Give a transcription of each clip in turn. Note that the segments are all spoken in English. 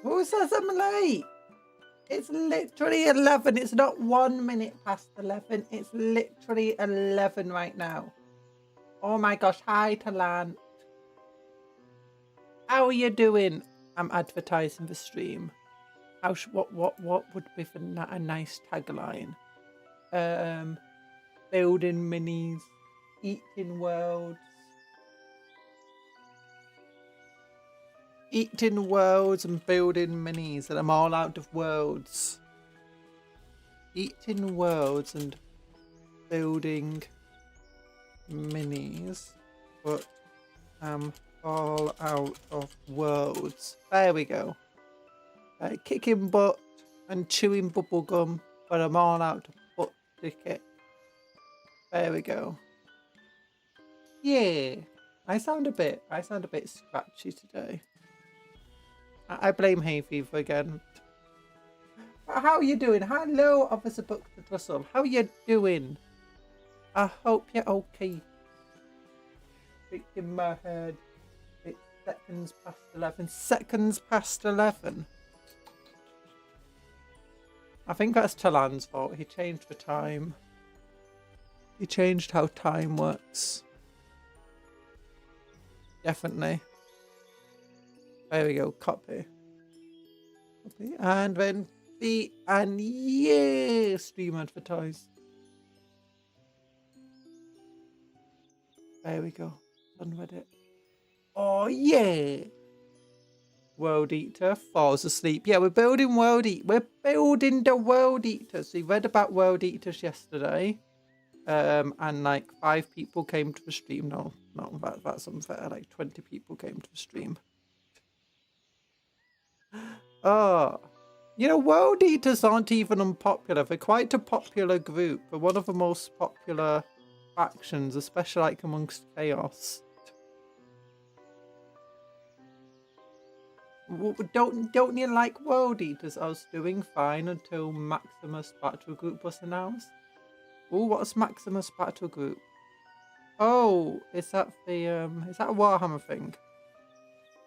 Who says I'm late? It's literally 11. It's not 1 minute past 11. It's literally 11 right now. Oh my gosh. Hi, Talant. How are you doing? I'm advertising the stream. What would be for a nice tagline? Building minis, eating worlds. Eating worlds and building minis, and I'm all out of worlds. Eating worlds and building minis, but I'm all out of worlds. There we go. Kicking butt and chewing bubblegum, but I'm all out of butt to kick. There we go. Yeah, I sound a bit scratchy today. I blame hay fever again. How are you doing? Hello, Officer Buxton Russell. How are you doing? I hope you're okay. In my head. It's seconds past 11. Seconds past 11. I think that's Talan's fault. He changed the time. He changed how time works. Definitely. There we go. Copy. And then and yeah, stream advertise. There we go. Done with it. Oh yeah. World Eater falls asleep. Yeah, we're building World Eater. We're building the World Eater. So we read about World Eaters yesterday. And like 5 people came to the stream. No, that's unfair. Like 20 people came to the stream. Oh, you know, World Eaters aren't even unpopular. They're quite a popular group. They're one of the most popular factions, especially like amongst Chaos. Don't you like World Eaters? I was doing fine until Maximus Battle Group was announced. Oh, what's Maximus Battle Group? Oh, is that the is that a Warhammer thing?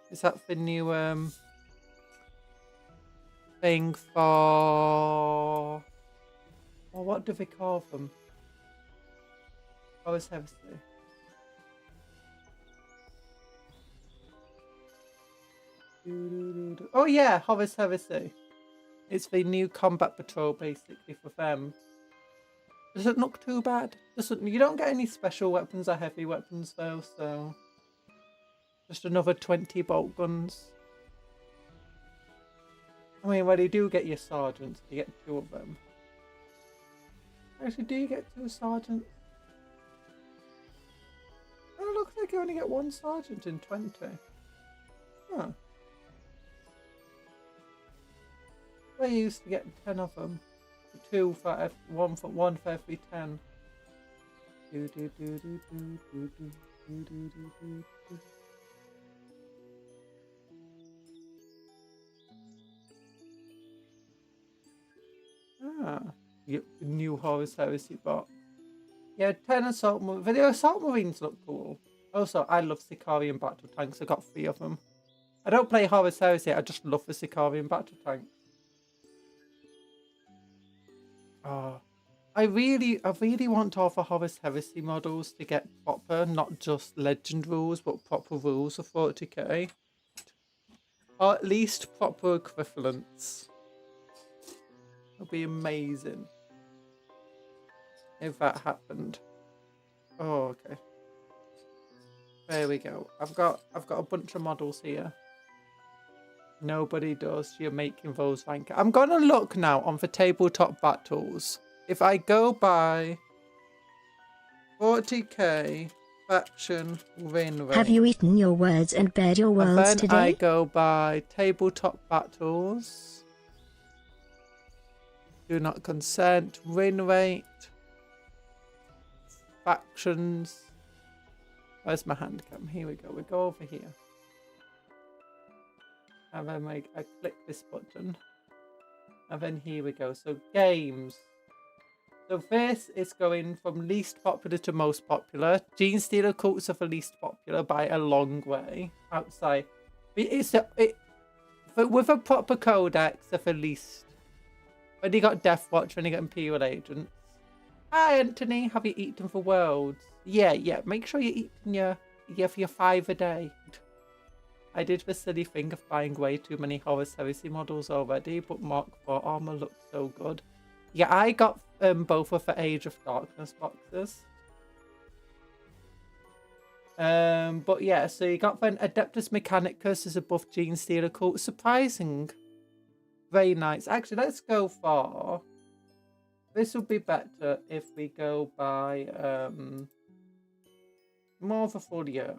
Is that the new thing for, well, what do they call them? Horus Heresy. Oh yeah, Horus Heresy. It's the new combat patrol basically for them. Doesn't look too bad. You don't get any special weapons or heavy weapons though, so just another 20 bolt guns. I mean, well, you do get your sergeants. You get 2 of them. Actually, do you get 2 sergeants? Oh, it looks like you only get 1 sergeant in 20. Huh. I used to get 10 of them. 2 for one for every 10. Ah, new Horus Heresy box. Yeah, 10 assault marines. The assault marines look cool. Also, I love Sicarian battle tanks. I got 3 of them. I don't play Horus Heresy. I just love the Sicarian battle tanks. Oh, I really want all the Horus Heresy models to get proper, not just legend rules, but proper rules of 40k. Or at least proper equivalents. It'll be amazing if that happened. Oh, okay. There we go. I've got a bunch of models here. Nobody does. You're making those rank. I'm gonna look now on the tabletop battles. If I go by 40k faction win rate. Have you eaten your words and bared your worlds and then today? I go by tabletop battles. Do not consent. Win rate. Factions. Where's my hand cam? Here we go. We go over here. And then I click this button. And then here we go. So games. So this is going from least popular to most popular. Gene Stealer Cults are the least popular by a long way outside. but with a proper codex of at least. When you got Death Watch, when you got Imperial Agents. Hi, Anthony. Have you eaten for Worlds? Yeah. Make sure you're eating for your 5 a day. I did the silly thing of buying way too many Horus Heresy models already, but Mark 4 armor looks so good. Yeah, I got both of the Age of Darkness boxes. But yeah, so you got then Adeptus Mechanicus is a buff Gene Stealer cult. Surprising. Very nice. Actually, let's go for... This would be better if we go by more of a full year.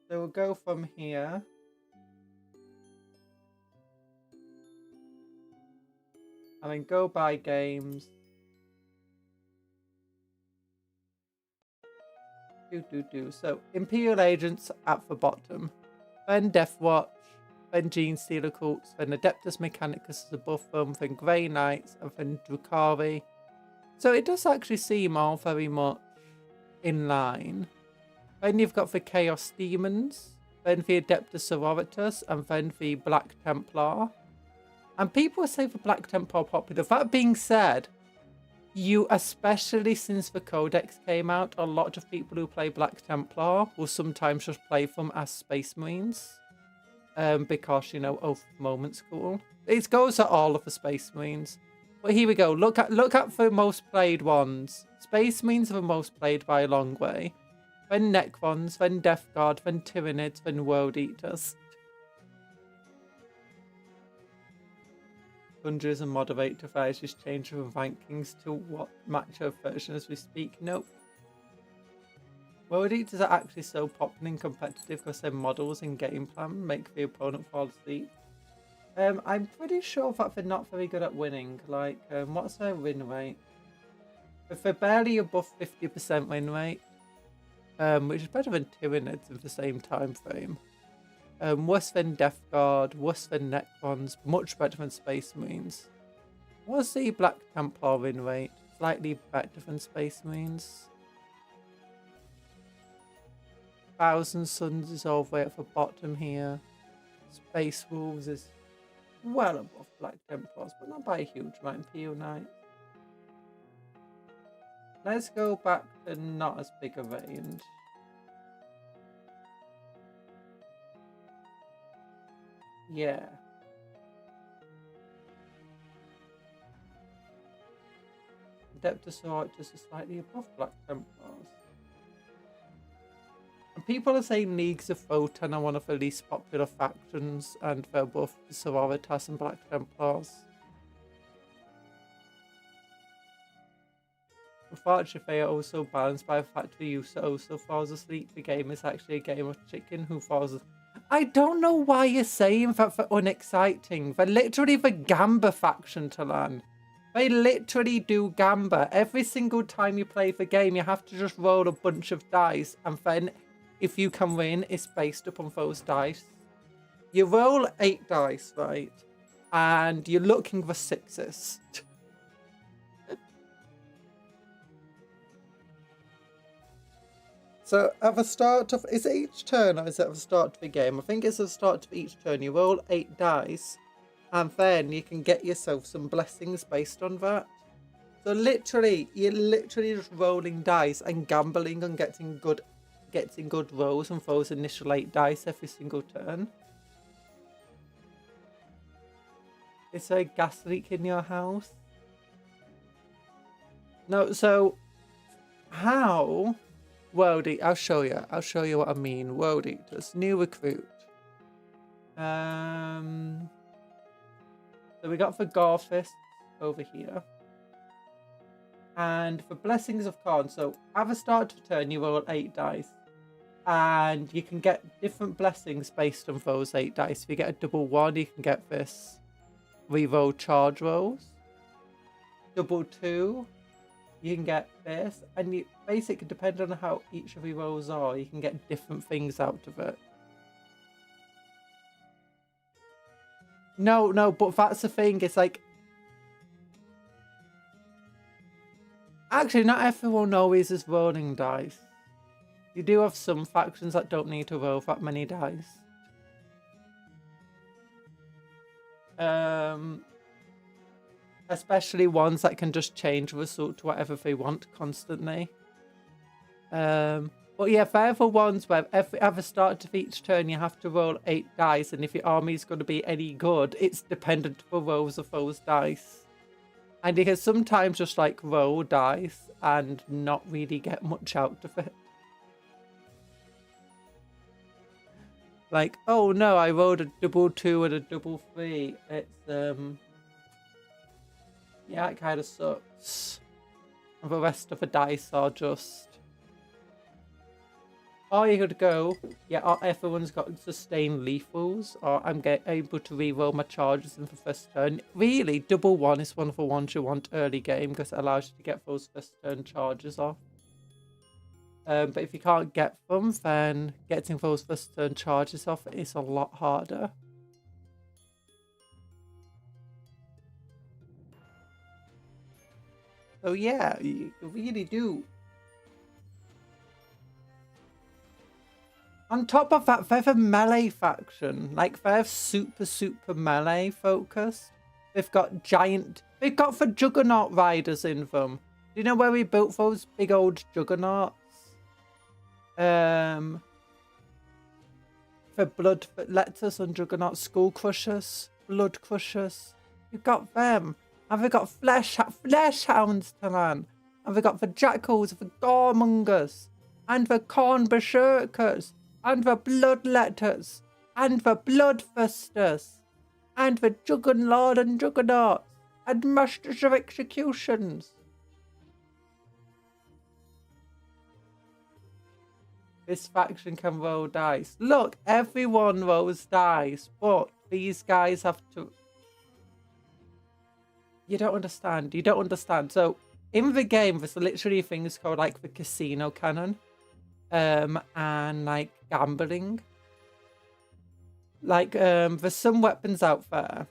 So we'll go from here. And then go by games. So Imperial Agents at the bottom. Then Death Watch. Then Gene Stealer Cults. Then Adeptus Mechanicus is above them. Then Grey Knights. And then Drukhari. So it does actually seem all very much in line. Then you've got the Chaos Demons. Then the Adeptus Sororitas. And then the Black Templar. And people say the Black Templar popular. That being said, especially since the Codex came out, a lot of people who play Black Templar will sometimes just play them as Space Marines. Because, Oath of Moment's cool. It goes at all of the Space Marines. But here we go. Look at the most played ones. Space Marines are the most played by a long way. Then Necrons, then Death Guard, then Tyranids, then World Eaters. Hundreds and moderate devices change from rankings to what matchup version as we speak. Nope. World Eaters are actually so popular and competitive because their models and game plan make the opponent fall asleep. I'm pretty sure that they're not very good at winning. Like, what's their win rate? If they're barely above 50% win rate, which is better than Tyranids in the same time frame. Worse than Death Guard, worse than Necrons, much better than Space Marines. What's the Black Templar win rate? Slightly better than Space Marines. Thousand Suns is all the way at the bottom here. Space Wolves is well above Black Templars, but not by a huge amount. Imperial Knights. Let's go back to not as big a range. Yeah. Adeptus Sororitas is slightly above Black Templars. And people are saying Leagues of Photon are one of the least popular factions, and they're both Sororitas and Black Templars. Unfortunately, they are also balanced by the fact the user also falls asleep. The game is actually a game of chicken who falls asleep. I don't know why you're saying that for unexciting. They're literally the Gamba faction to learn. They literally do Gamba. Every single time you play the game, you have to just roll a bunch of dice. And then, if you can win, it's based upon those dice. You roll 8 dice, right? And you're looking for 6s. So at the start of, is it each turn or is it at the start of the game? I think it's at the start of each turn. You roll 8 dice and then you can get yourself some blessings based on that. So literally, you're literally just rolling dice and gambling on getting good rolls from those initial 8 dice every single turn. Is there a gas leak in your house? No, so how? World Eaters, I'll show you what I mean. World Eaters, new recruit. So we got the Garfists over here. And for Blessings of Khan, so at the start of the turn you roll 8 dice. And you can get different blessings based on those 8 dice. If you get a double 1, you can get this reroll charge rolls. Double 2. You can get this, and you basically, depending on how each of your rolls are, you can get different things out of it. No, but that's the thing. It's like, actually, not everyone always is rolling dice. You do have some factions that don't need to roll that many dice. Especially ones that can just change the result to whatever they want constantly. But yeah, they're the ones where at the start of each turn you have to roll 8 dice, and if your army is going to be any good, it's dependent on the rolls of those dice. And you can sometimes just like roll dice and not really get much out of it. Like, oh no, I rolled a double 2 and a double 3. It's yeah, it kind of sucks. And the rest of the dice are just... Or you could go, yeah, everyone's got sustained lethals, or I'm able to reroll my charges in the first turn. Really, double 1 is one of the ones you want early game because it allows you to get those first turn charges off. But if you can't get them, then getting those first turn charges off is a lot harder. So yeah, you really do. On top of that, they're a melee faction. Like, they're super melee focused. They've got the Juggernaut riders in them. Do you know where we built those big old Juggernauts? For Blood Letters and Juggernaut Skull Crushers, Blood Crushers. You've got them. And we've got Flesh Hounds to man. And we've got the Jackals, the Goremongers, and the Corn Berserkers, and the Bloodletters, and the Bloodthirsters, and the Juggerlord and Juggernauts, and Masters of Executions. This faction can roll dice. Look, everyone rolls dice, but these guys have to... You don't understand. You don't understand. So, in the game, there's literally things called, like, the casino cannon. And, like, gambling. Like, there's some weapons out there.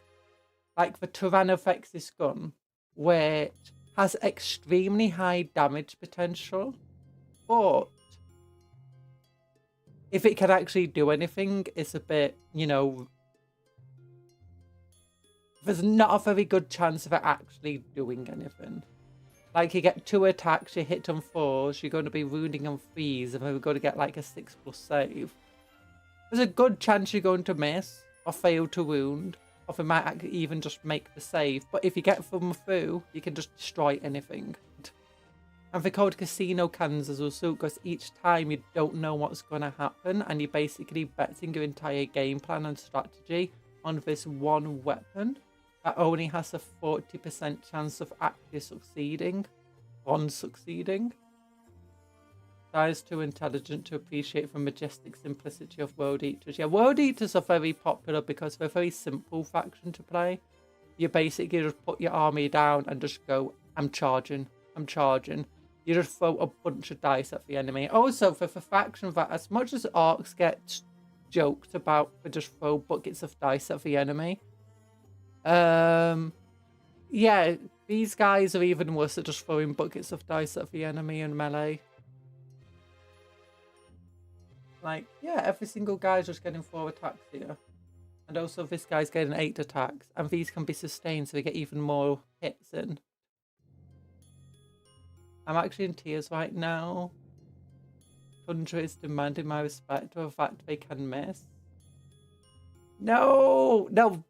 Like the Tyrannothexis gun, which has extremely high damage potential. But if it can actually do anything, it's a bit, you know... There's not a very good chance of it actually doing anything. Like, you get 2 attacks, you hit on 4s, you're going to be wounding on 3s, and then we're going to get like a 6+ save. There's a good chance you're going to miss, or fail to wound, or they might even just make the save. But if you get them through, you can just destroy anything. And they're called casino cannons as well, because each time you don't know what's going to happen, and you're basically betting your entire game plan and strategy on this one weapon that only has a 40% chance of actually succeeding. Guys too intelligent to appreciate the majestic simplicity of World Eaters. Yeah, World Eaters are very popular because they're a very simple faction to play. You basically just put your army down and just go, I'm charging. You just throw a bunch of dice at the enemy. Also, for the faction that as much as orcs get joked about, they just throw buckets of dice at the enemy. Yeah, these guys are even worse at just throwing buckets of dice at the enemy in melee. Like, yeah, every single guy's just getting 4 attacks here. And also this guy's getting 8 attacks. And these can be sustained, so we get even more hits in. I'm actually in tears right now. Tundra is demanding my respect for the fact they can miss. No! No!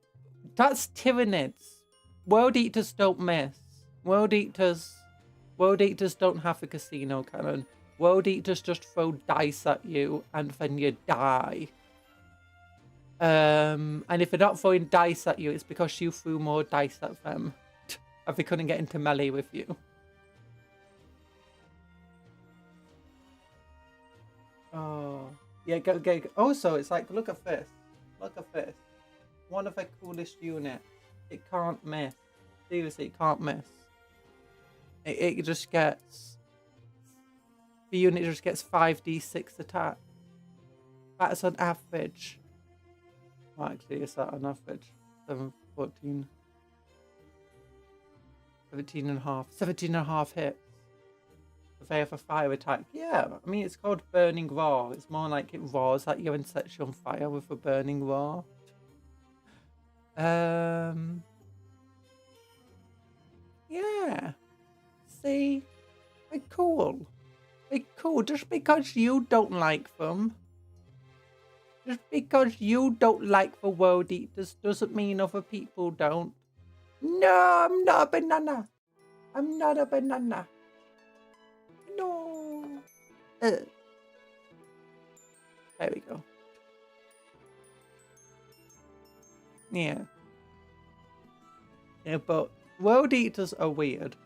That's Tyranids. World Eaters don't miss. World Eaters don't have a casino cannon. World Eaters just throw dice at you and then you die. And if they're not throwing dice at you, it's because you threw more dice at them. And they couldn't get into melee with you. Oh. Yeah, go. Also, it's like, look at this. Look at this. One of the coolest units. It can't miss. Seriously, it can't miss. It just gets... The unit just gets 5d6 attack. That's on average. Well, actually, is that on average? 7, 14... 17 and a half. 17 and a half hits. If they have a fire attack, yeah. I mean, it's called Burning Raw. It's more like it roars at you and sets you on fire with a burning roar. Yeah. See, they're cool. They're cool. Just because you don't like them, just because you don't like the world eaters, doesn't mean other people don't. No, I'm not a banana. I'm not a banana. No. There we go. Yeah. Yeah, but world eaters are weird.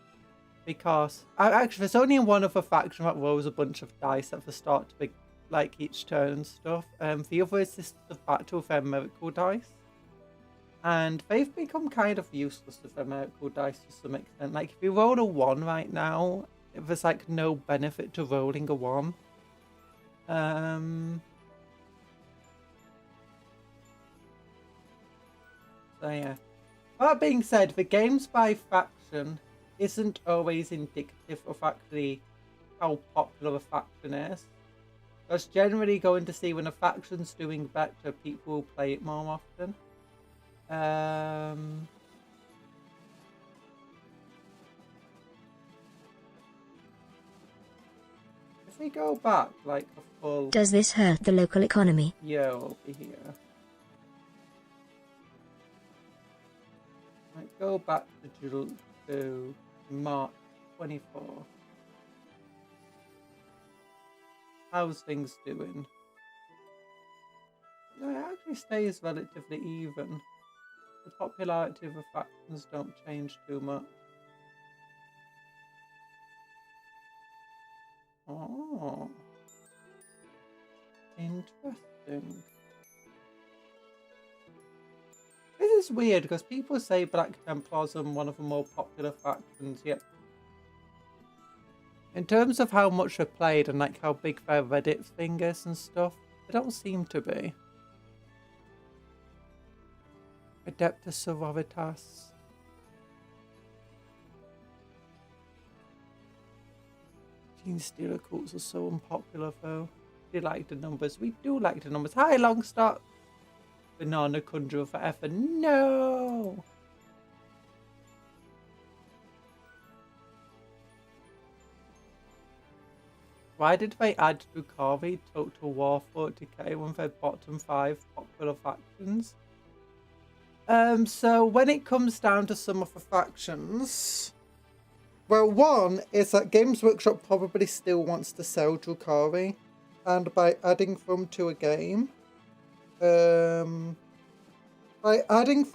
Because, actually, there's only one other faction that rolls a bunch of dice at the start to be, like, each turn and stuff. The other is this the battle with their miracle dice. And they've become kind of useless with their miracle dice to some extent. Like, if you roll a 1 right now, there's, like, no benefit to rolling a 1. So, yeah. That being said, the games by faction isn't always indicative of actually how popular a faction is. Because generally going to see when a faction's doing better, people will play it more often. If we go back like a full... Does this hurt the local economy? Yeah, over here. Like, go back to March 24. How's things doing? No, it actually stays relatively even. The popularity of the factions don't change too much. Oh. Interesting. This is weird because people say Black Templars are one of the more popular factions, yet in terms of how much they're played and like how big their Reddit thing is and stuff, they don't seem to be. Adeptus Sororitas. Gene Stealer cults are so unpopular though. We like the numbers. We do like the numbers. Hi, Longstock. Banana Conjurer forever. No! Why did they add Drukhari Total War 40k when they're bottom 5 popular factions? So when it comes down to some of the factions, well, one is that Games Workshop probably still wants to sell Drukhari, and by adding them to a game, by adding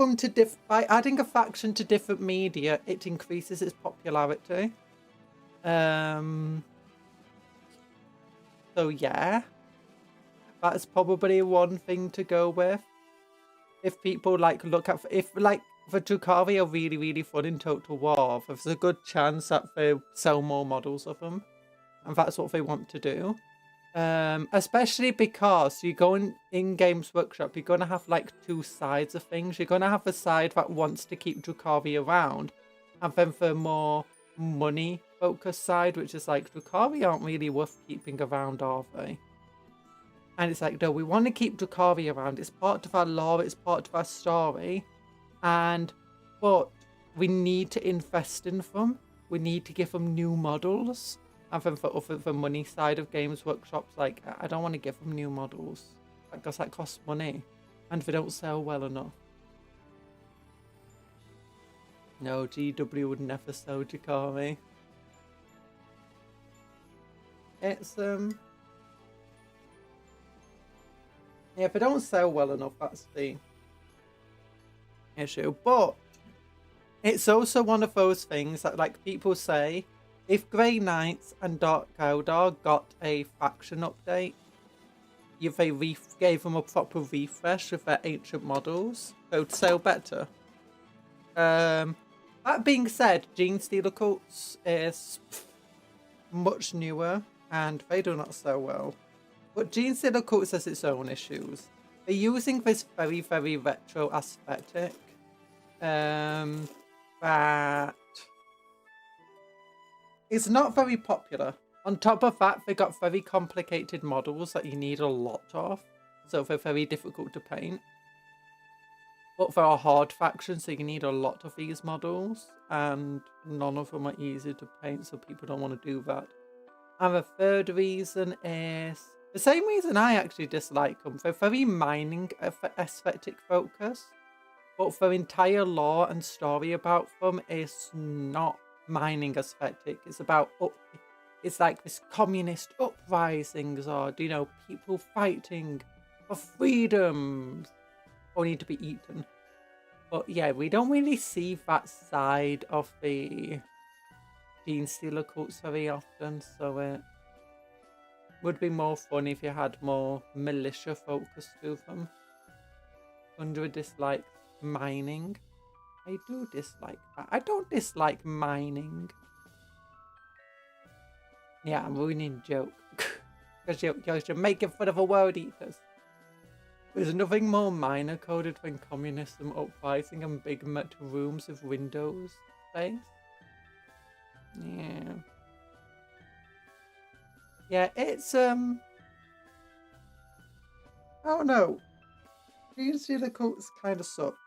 a faction to different media, it increases its popularity. So yeah, that's probably one thing to go with. If people like look at, if like the Drukhari are really, really fun in Total War, there's a good chance that they sell more models of them. And that's what they want to do. Especially because you go in Games Workshop, you're going to have like two sides of things. You're going to have a side that wants to keep Drukhari around. And then for a more money focused side, which is like, Drukhari aren't really worth keeping around, are they? And it's like, no, we want to keep Drukhari around. It's part of our lore. It's part of our story. But we need to invest in them. We need to give them new models. And then for the money side of Games Workshops, like, I don't want to give them new models. Because that costs money. And they don't sell well enough. No, GW would never sell Drukhari. It's, yeah, if they don't sell well enough, that's the issue. But it's also one of those things that, like, people say, if Grey Knights and Dark Eldar got a faction update, if they gave them a proper refresh with their ancient models, they would sell better. That being said, Gene Stealer cults is much newer, and they do not sell well. But Gene Stealer cults has its own issues. They're using this very, very retro aesthetic. That is not very popular. On top of that, they got very complicated models that you need a lot of, so they're very difficult to paint. But they're a hard faction, so you need a lot of these models, and none of them are easy to paint, so people don't want to do that. And the third reason is the same reason I actually dislike them. They're very mining aesthetic focused, but their entire lore and story about them is not mining aesthetic. It's about it's like this communist uprisings, or you know, people fighting for freedoms or need to be eaten. But yeah, we don't really see that side of the Gene Stealer cults very often, so it would be more fun if you had more militia focus to them. Under dislike mining. I do dislike that. I don't dislike mining. Yeah, I'm ruining joke. Because you're making fun of a world eaters. There's nothing more minor coded than communism uprising and big metal rooms with windows space. Yeah. Yeah, it's I don't know. Gene Stealer cults kind of suck.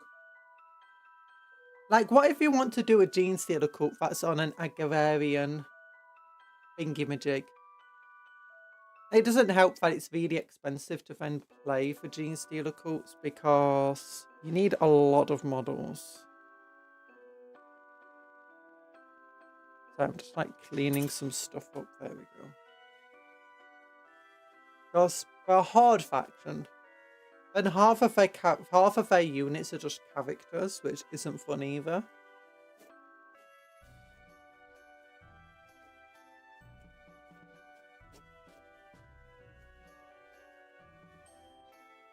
Like, what if you want to do a Gene Stealer cult that's on an agrarian thingy-majig? It doesn't help that it's really expensive to then play for Gene Stealer cults because you need a lot of models. So I'm just like cleaning some stuff up. There we go. Because for a hard faction, and half of their units are just characters, which isn't fun either.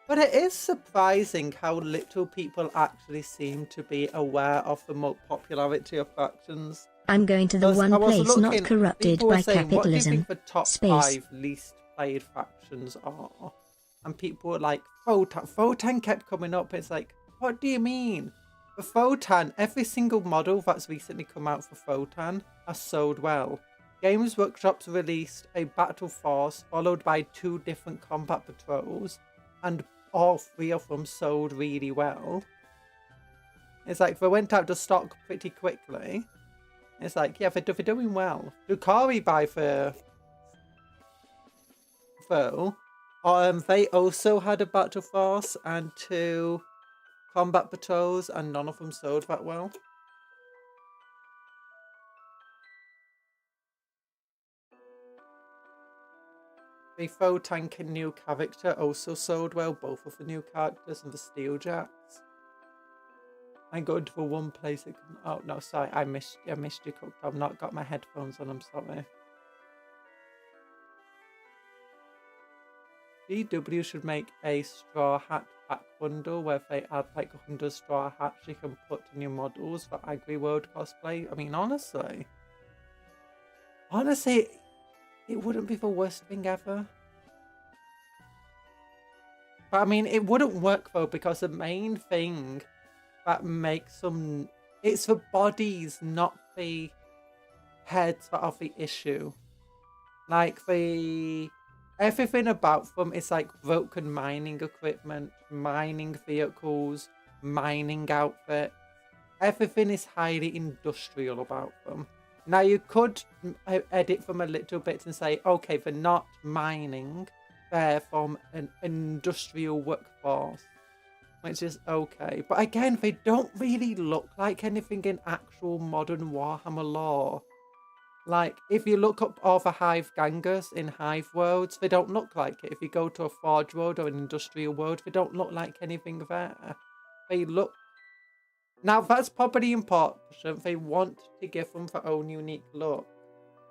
But it is surprising how little people actually seem to be aware of the popularity of factions. I'm going to the one place not corrupted by capitalism. What do you think the top Space. 5 least played factions are? And people were like, Photon. Photon kept coming up. It's like, what do you mean? For Photon, every single model that's recently come out for Photon has sold well. Games Workshop's released a battle force followed by 2 different combat patrols, and all 3 of them sold really well. It's like they went out to stock pretty quickly. It's like, yeah, they're doing well. Drukhari by they also had a battle force and 2 combat patrols, and none of them sold that well. The Photon new character also sold well, both of the new characters and the Steeljacks. I'm going to the one place it can... Oh, no, sorry, I missed you, Cuptle. I've not got my headphones on, I'm sorry. GW should make a straw hat pack bundle where they add like 100 straw hats you can put in your models for Agri World cosplay. I mean, honestly, it wouldn't be the worst thing ever. But I mean, it wouldn't work though, because the main thing that makes them, it's the bodies, not the heads that are the issue. Like everything about them is like broken mining equipment, mining vehicles, mining outfits. Everything is highly industrial about them. Now you could edit them a little bit and say, okay, they're not mining, they're from an industrial workforce, which is okay. But again, they don't really look like anything in actual modern Warhammer lore. Like, if you look up all the Hive gangers in Hive worlds, they don't look like it. If you go to a Forge world or an industrial world, they don't look like anything there. They look... Now, that's probably important. They want to give them their own unique look.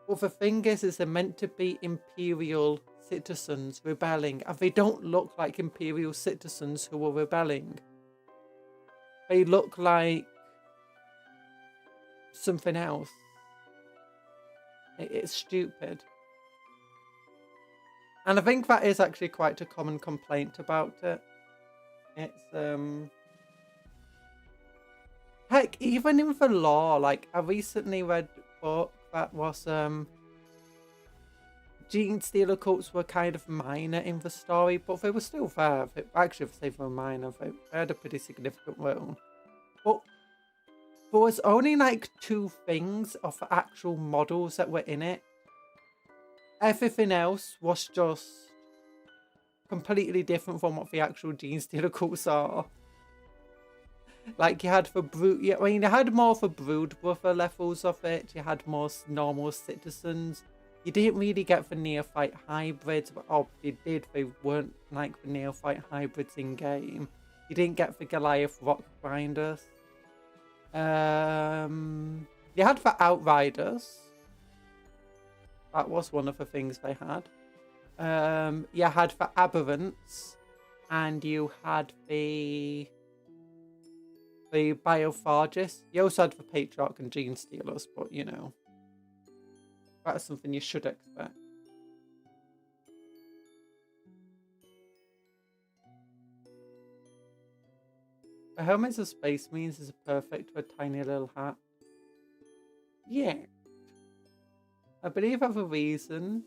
But the thing is they're meant to be Imperial citizens rebelling, and they don't look like Imperial citizens who are rebelling. They look like something else. It's stupid. And I think that is actually quite a common complaint about it. It's, heck, even in the lore, like, I recently read a book that was, Gene Stealer cults were kind of minor in the story, but they were still there. Actually, if they were minor, they had a pretty significant role. But there was only like 2 things of the actual models that were in it. Everything else was just completely different from what the actual Gene Stealer cults are. Like, you had the brood, yeah, I mean, you had more of the brood brother levels of it. You had more normal citizens. You didn't really get the neophyte hybrids, but oh, you did. They weren't like the neophyte hybrids in game. You didn't get the Goliath rock grinders. You had the outriders. That was one of the things they had. You had the aberrants, and you had the Biophagists. You also had the Patriarch and Gene Stealers, but you know, that's something you should expect. The helmets of Space Marines is perfect for a tiny little hat. Yeah. I believe that the reason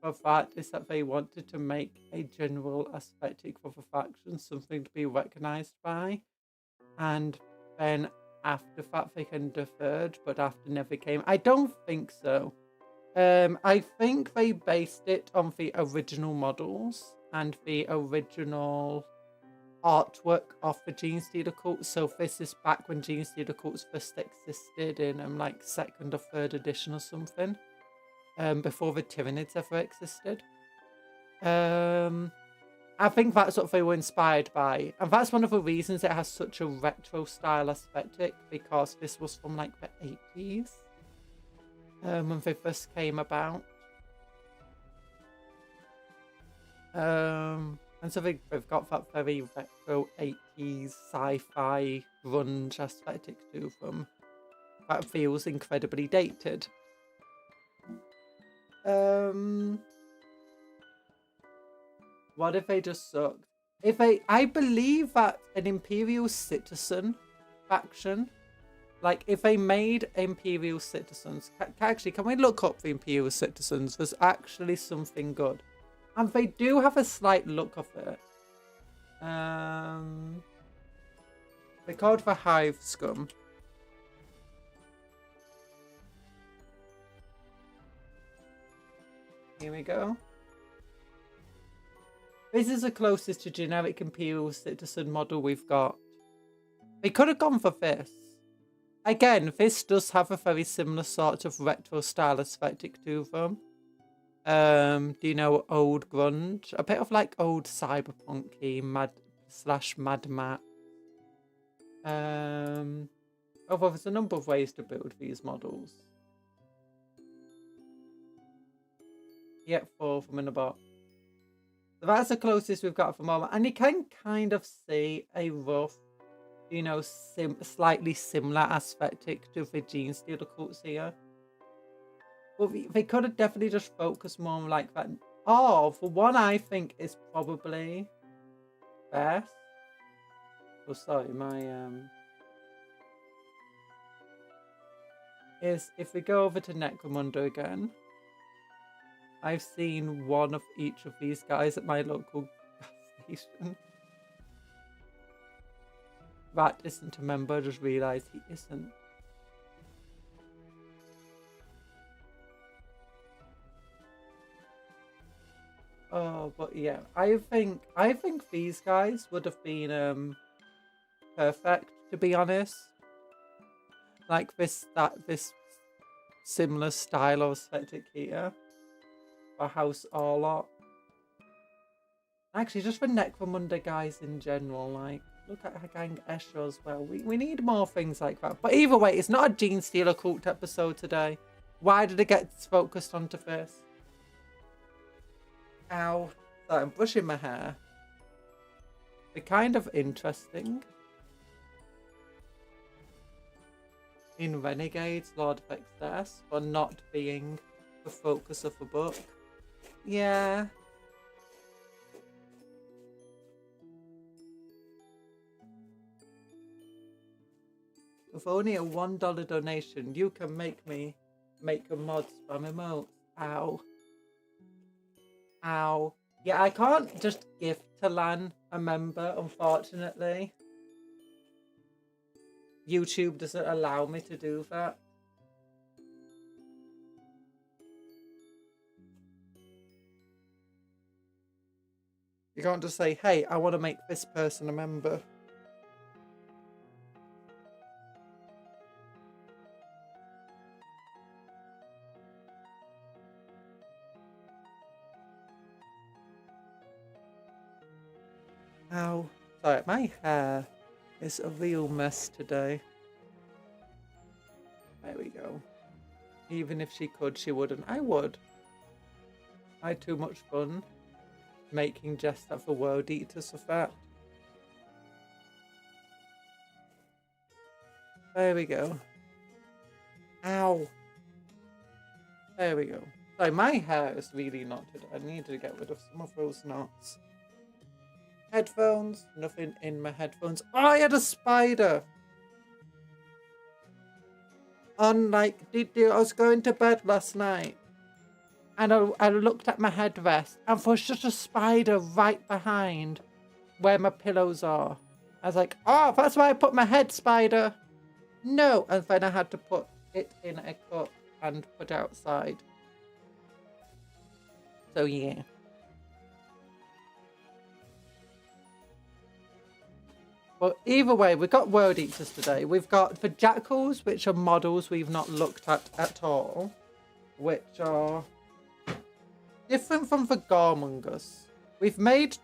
for that is that they wanted to make a general aesthetic for the faction, something to be recognized by. And then after that they can deferred, but after never came. I don't think so. I think they based it on the original models and the original artwork of the Gene Stealer cult. So this is back when Gene Stealer cults first existed in like 2nd or 3rd edition or something. Before the Tyranids ever existed. I think that's what they were inspired by. And that's one of the reasons it has such a retro style aesthetic, because this was from like the 80s. When they first came about. And so they've got that very retro 80s sci-fi grunge aesthetic to them. That feels incredibly dated. What if they just sucked? I believe that an Imperial Citizen faction, like if they made Imperial Citizens, actually, can we look up the Imperial Citizens? There's actually something good. And they do have a slight look of it. They're called the Hive Scum. Here we go. This is the closest to generic Imperial Citizen model we've got. They could have gone for this. Again, this does have a very similar sort of retro style aesthetic to them. Do you know old grunge? A bit of like old cyberpunky Mad Max. Oh, well, there's a number of ways to build these models. Yep, 4 of them in a box. So that's the closest we've got at the moment. And you can kind of see a rough, you know, slightly similar aesthetic to the Gene Stealer cults here. But they could have definitely just focused more on like that. Oh, for one, I think is probably best. Oh, sorry, my is if we go over to Necromunda again. I've seen one of each of these guys at my local gas station. Rat isn't a member, just realised he isn't. Oh, but yeah, I think these guys would have been perfect, to be honest. Like this similar style of aesthetic here. For House Orlok. Actually, just for Necromunda guys in general, like, look at Hagang Escher as well. We need more things like that. But either way, it's not a Gene Stealer cult episode today. Why did it get focused onto this? Ow. Sorry, I'm brushing my hair. They're kind of interesting. In Renegades, Lord of Excess, for not being the focus of the book. Yeah. With only a $1 donation, you can make me make a mod spam emote. Ow. Ow. Yeah, I can't just gift to LAN a member, unfortunately. YouTube doesn't allow me to do that. You can't just say, hey, I want to make this person a member. Ow. Sorry, my hair is a real mess today. There we go. Even if she could, she wouldn't. I would. I had too much fun making just that for World Eaters of that. There we go. Ow. There we go. Sorry, my hair is really knotted. I need to get rid of some of those knots. Headphones. Nothing in my headphones. Oh, I had a spider. Unlike, I was going to bed last night. And I looked at my headrest. And there's just a spider right behind where my pillows are. I was like, oh, that's why I put my head, spider. No. And then I had to put it in a cup and put it outside. So, yeah. Well, either way, we've got World Eaters today. We've got the Jackals, which are models we've not looked at all. Which are different from the Garmongers. We've made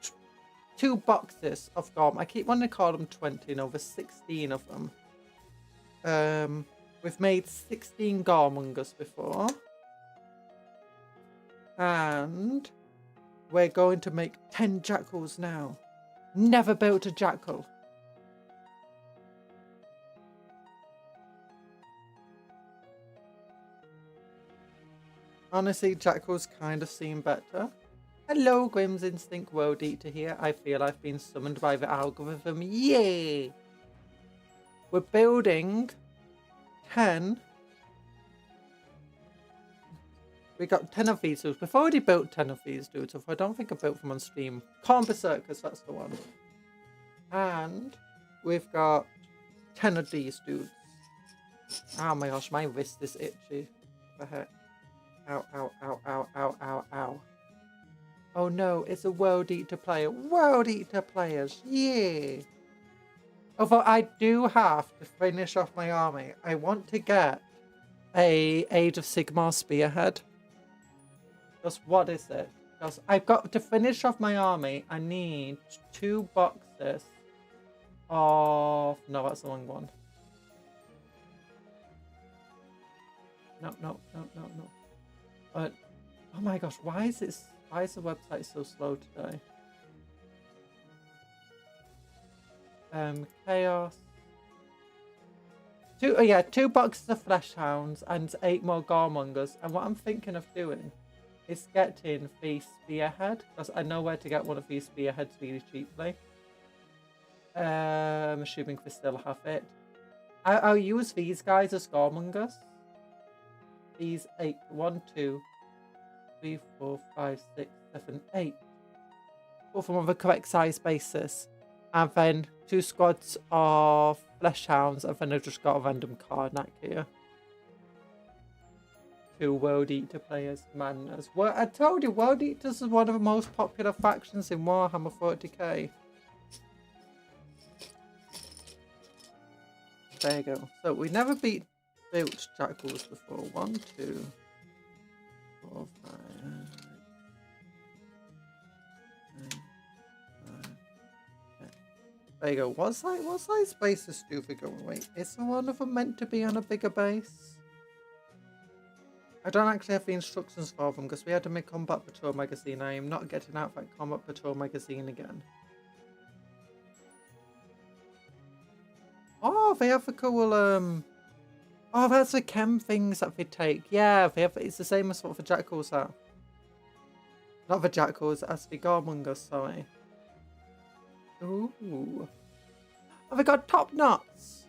2 boxes of Garm. I keep wanting to call them 20, no, there's 16 of them. We've made 16 Garmongers before. And we're going to make 10 Jackals now. Never built a Jackal. Honestly, Jackals kind of seem better. Hello, Grim's Instinct World Eater here. I feel I've been summoned by the algorithm. Yay! We're building 10. We got 10 of these dudes. We've already built 10 of these dudes. So I don't think I built them on stream. Corn Berserkers, that's the one. And we've got 10 of these dudes. Oh my gosh, my wrist is itchy. What the heck? Ow, ow, ow, ow, ow, ow, ow. Oh no, it's a World Eater player. World Eater players, yeah. Although I do have to finish off my army. I want to get a Age of Sigmar Spearhead. Just what is it? Because I've got to finish off my army. I need 2 boxes of... No, that's the wrong one. No. But, oh my gosh, why is the website so slow today? Chaos. 2 boxes of Flesh Hounds and 8 more Garmongers. And what I'm thinking of doing is getting the Spearhead, because I know where to get one of these Spearheads really cheaply. Assuming we still have it. I'll use these guys as Garmongers. These 8, 1, 2, 3, 4, 5, 6, 7, 8. Put them on the correct size basis. And then 2 squads of Flesh Hounds, and then I've just got a random Karnak here. 2 World Eater players, madness. Well, I told you, World Eaters is one of the most popular factions in Warhammer 40k. There you go. So we never built Jackals before. 1, 2, 4, 5. There you go. What size bases do we go? Wait, is one of them meant to be on a bigger base? I don't actually have the instructions for them because we had to make Combat Patrol magazine. I am not getting out that Combat Patrol magazine again. Oh, they have the cool oh, that's the chem things that they take. Yeah, they have. It's the same as what the Jackals have. Not the Jackals, as the Garmongers, sorry. Ooh. Oh, they got top knots.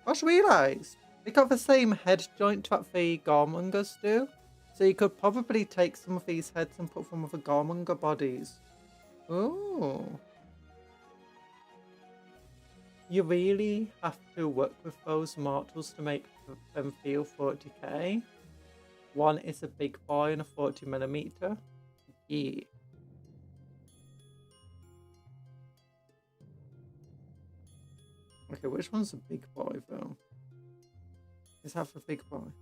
I just realised they got the same head joint that the Garmongers do. So you could probably take some of these heads and put them with the Garmonger bodies. Ooh. You really have to work with those mortals to make them feel 40k. One is a big boy and a 40mm. Yeah. Okay, which one's a big boy though? Is that for big boy?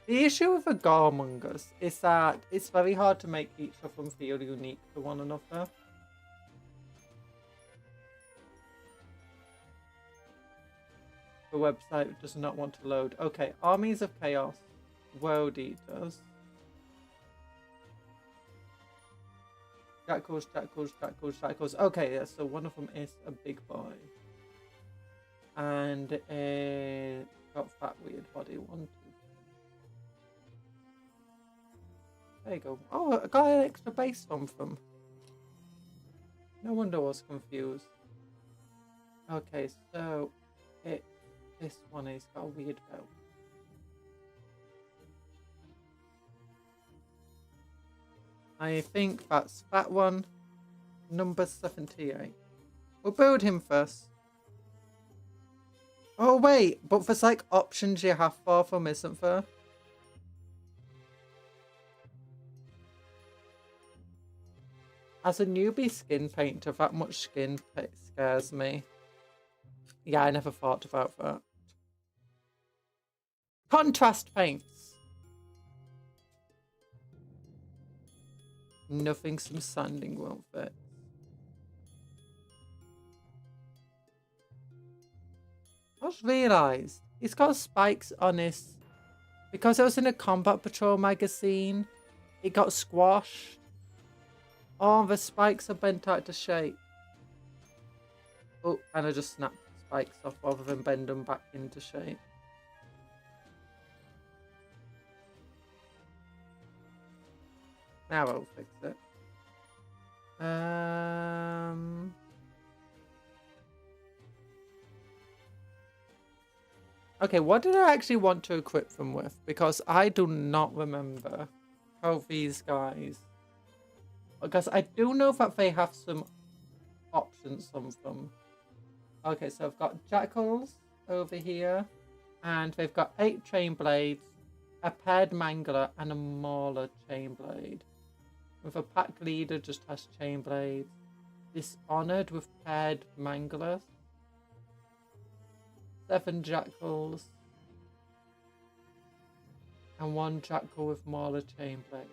The issue with the Garmongers is that it's very hard to make each of them feel unique to one another. The website does not want to load. Okay, Armies of Chaos, World Eaters. Jackals, jackals, jackals, jackals. Okay, yeah, so one of them is a big boy. And a got fat weird body. 1, 2. There you go. Oh, I got an extra base from them. No wonder I was confused. Okay, so this one has got a weird belt. I think that's that one, number 78. We'll build him first. Oh wait, but there's like options you have for them, isn't there? As a newbie skin painter, that much skin scares me. Yeah, I never thought about that. Contrast paints. Nothing some sanding won't fit. I just realised he's got spikes on his... Because it was in a Combat Patrol magazine, it got squashed. Oh, the spikes are bent out to shape. Oh, and I just snapped the spikes off rather than bend them back into shape. Now I'll fix it. Okay, what did I actually want to equip them with? Because I do not remember how these guys... Because I do know that they have some options on them. Okay, so I've got jackals over here. And they've got 8 chain blades, a paired mangler, and a mauler chain blade. With a pack leader just has chain blades. Dishonored with paired manglers. 7 jackals. And 1 jackal with mauler chain blade.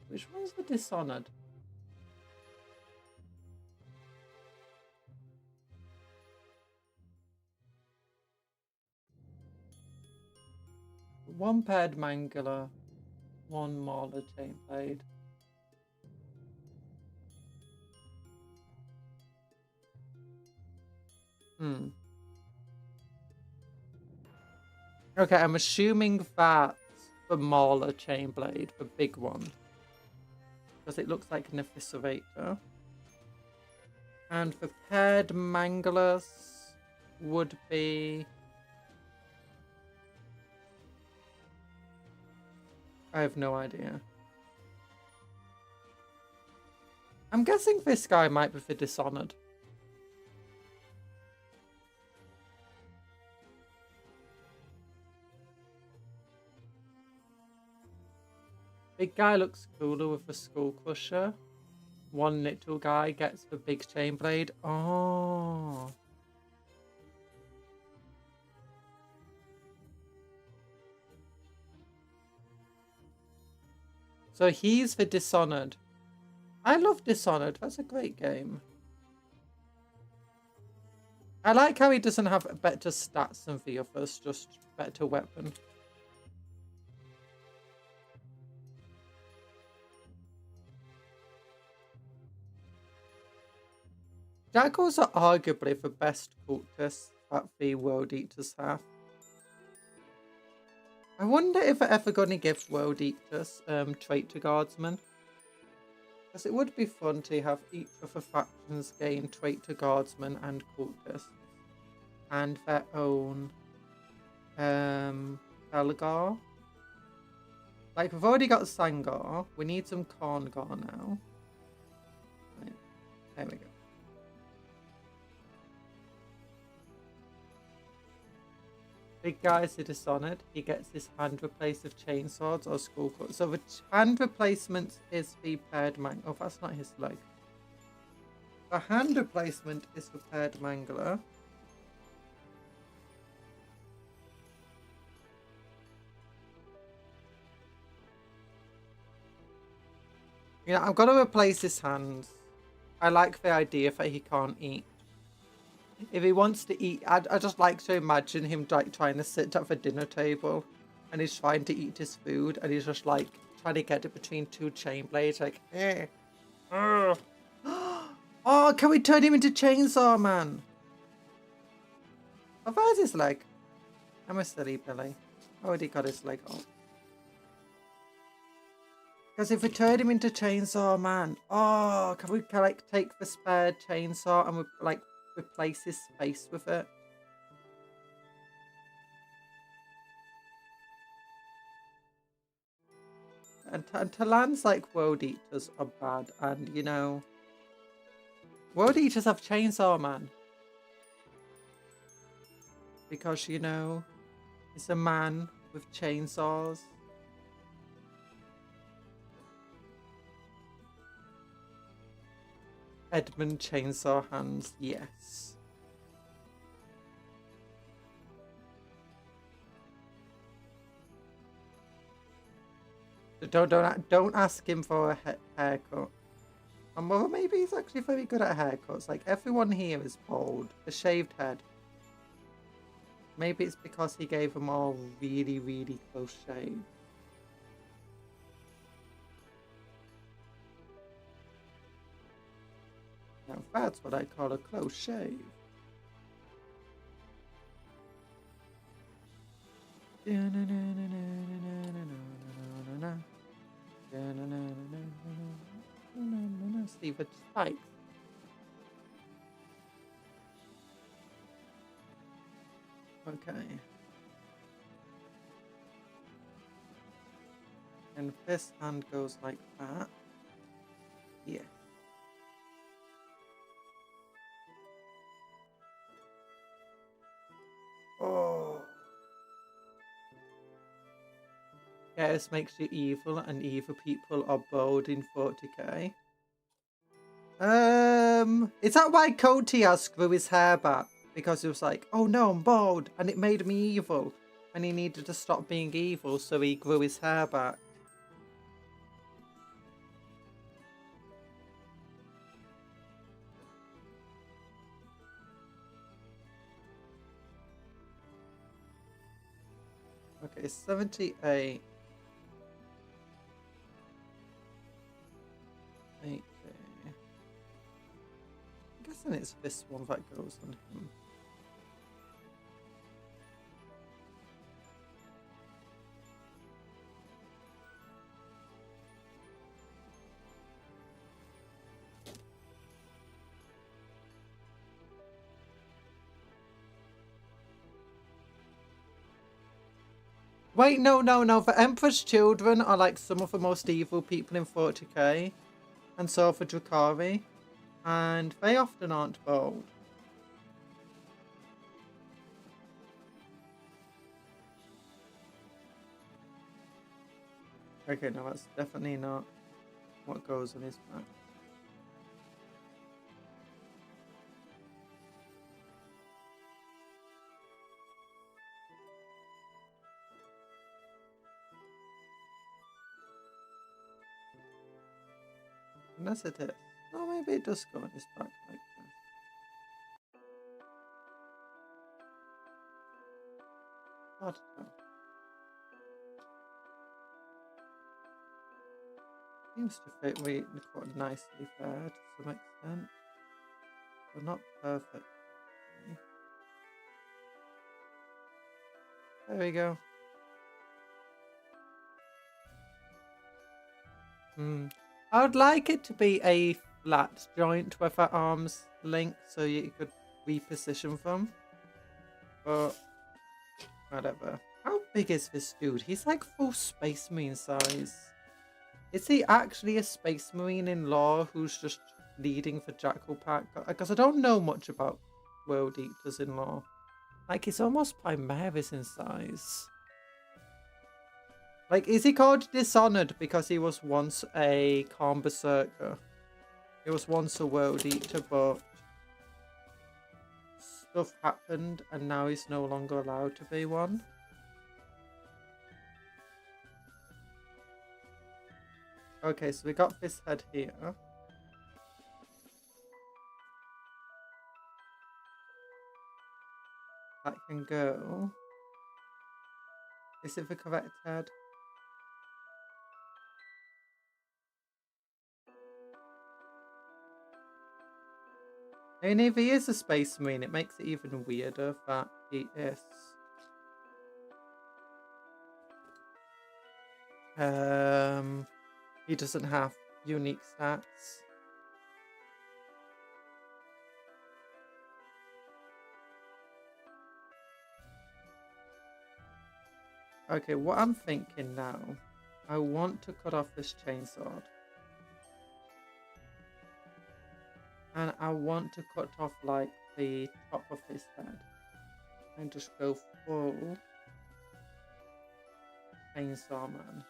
Which one's the dishonored? One paired mangler, 1 mauler chain blade. Okay, I'm assuming that's the mauler chain blade, the big one. Because it looks like an eviscerator. And the paired manglers would be... I have no idea. I'm guessing this guy might be the Dishonored. Big guy looks cooler with the Skull Crusher. One little guy gets the big chain blade. Oh. So he's the Dishonored. I love Dishonored. That's a great game. I like how he doesn't have better stats than the others, just better weapon. Jackals are arguably the best cultists that the World Eaters have. I wonder if they're ever going to give World Eaters trait to Guardsmen. Because it would be fun to have each of the factions gain trait to Guardsmen and cultists. and their own Elgar. Like, we've already got Sangar. We need some Corngar now. Right. There we go. Big guys are Dishonored. He gets his hand replaced with chainswords or skull cuts. So the hand replacement is the paired man. Oh, that's not his leg. The hand replacement is the paired mangler. Yeah, I've got to replace his hands. I like the idea that he can't eat. If he wants to eat, I just like to imagine him like trying to sit at the dinner table and he's trying to eat his food and he's just like trying to get it between two chain blades, like, eh. Oh, can we turn him into Chainsaw Man? Oh, where's his leg? I'm a silly Billy. I already got his leg off. Because if we turn him into Chainsaw Man, oh, can we like take the spare chainsaw and we like replace his face with it? And Talan's like World Eaters are bad, and you know, World Eaters have Chainsaw Man. Because, you know, it's a man with chainsaws. Edmund Chainsaw Hands, yes. Don't ask him for a haircut. And well, maybe he's actually very good at haircuts. Like, everyone here is bald. A shaved head. Maybe it's because he gave them all really, really close shave. Now that's what I call a close shave. See the spikes. Okay. And this hand goes like that. Yeah. Oh. Yeah, this makes you evil, and evil people are bold in 40k. Is that why Cody has grew his hair back? Because he was like, oh no, I'm bald, and it made me evil. And he needed to stop being evil, so he grew his hair back. Okay, 78. 80. I'm guessing it's this one that goes on him. Wait, no. The Emperor's children are like some of the most evil people in 40k. And so for Drakari. And they often aren't bold. Okay, no, that's definitely not what goes on his back. Unless it is. Oh, maybe it does go on his back like this. Hard to tell. Seems to fit really quite nicely there to some extent. But not perfect. There we go. I would like it to be a flat joint with our arms linked so you could reposition them. But whatever. How big is this dude? He's like full Space Marine size. Is he actually a Space Marine in lore who's just leading for Jackal Pack? Because I don't know much about World Eaters in lore. Like, he's almost Primaris in size. Like, is he called Dishonored because he was once a Khan Berserker? He was once a World Eater, but stuff happened and now he's no longer allowed to be one. Okay, so we got this head here. That can go. Is it the correct head? And if he is a Space Marine, it makes it even weirder that he is. He doesn't have unique stats. Okay, what I'm thinking now, I want to cut off this chainsaw. And I want to cut off like the top of his head. And just go full Chainsaw Man.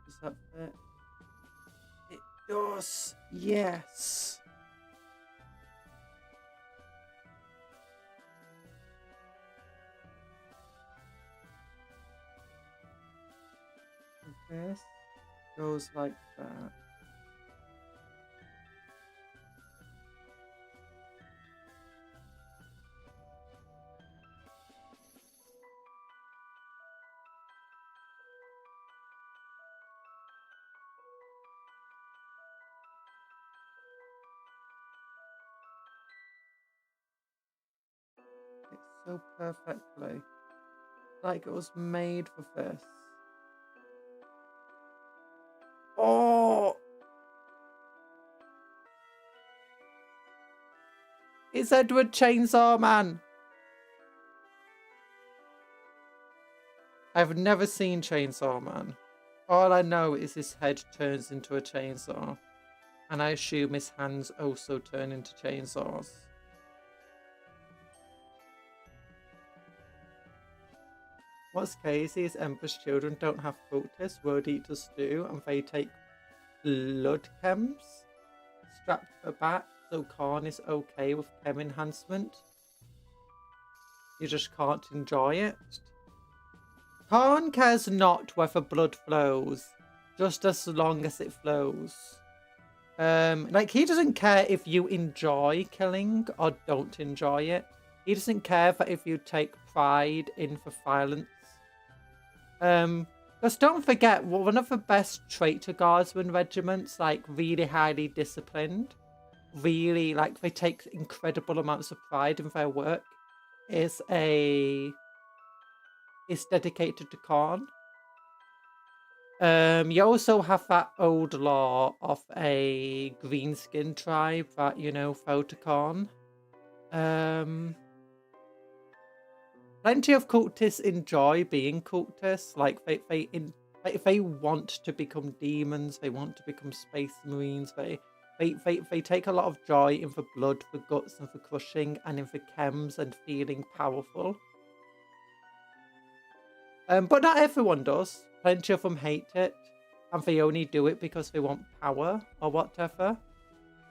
Does that fit? It does! Yes! This goes like that. It's so perfectly. Like it was made for this. Oh! It's Edward Chainsaw Man! I've never seen Chainsaw Man. All I know is his head turns into a chainsaw. And I assume his hands also turn into chainsaws. What's crazy is Emperor's children don't have cultists, World Eaters do, and they take blood chems strapped to the back, so Khan is okay with chem enhancement. You just can't enjoy it. Khan cares not whether blood flows, just as long as it flows. Like, he doesn't care if you enjoy killing or don't enjoy it. He doesn't care that if you take pride in the violence. Because don't forget, one of the best traitor guardsmen regiments, like really highly disciplined, really like they take incredible amounts of pride in their work, is dedicated to Khan. You also have that old law of a greenskin tribe that, you know, fell to Khan. Plenty of cultists enjoy being cultists. Like they want to become demons. They want to become space marines. They take a lot of joy in the blood, the guts, and the crushing, and in the chems and feeling powerful. But not everyone does. Plenty of them hate it, and they only do it because they want power or whatever.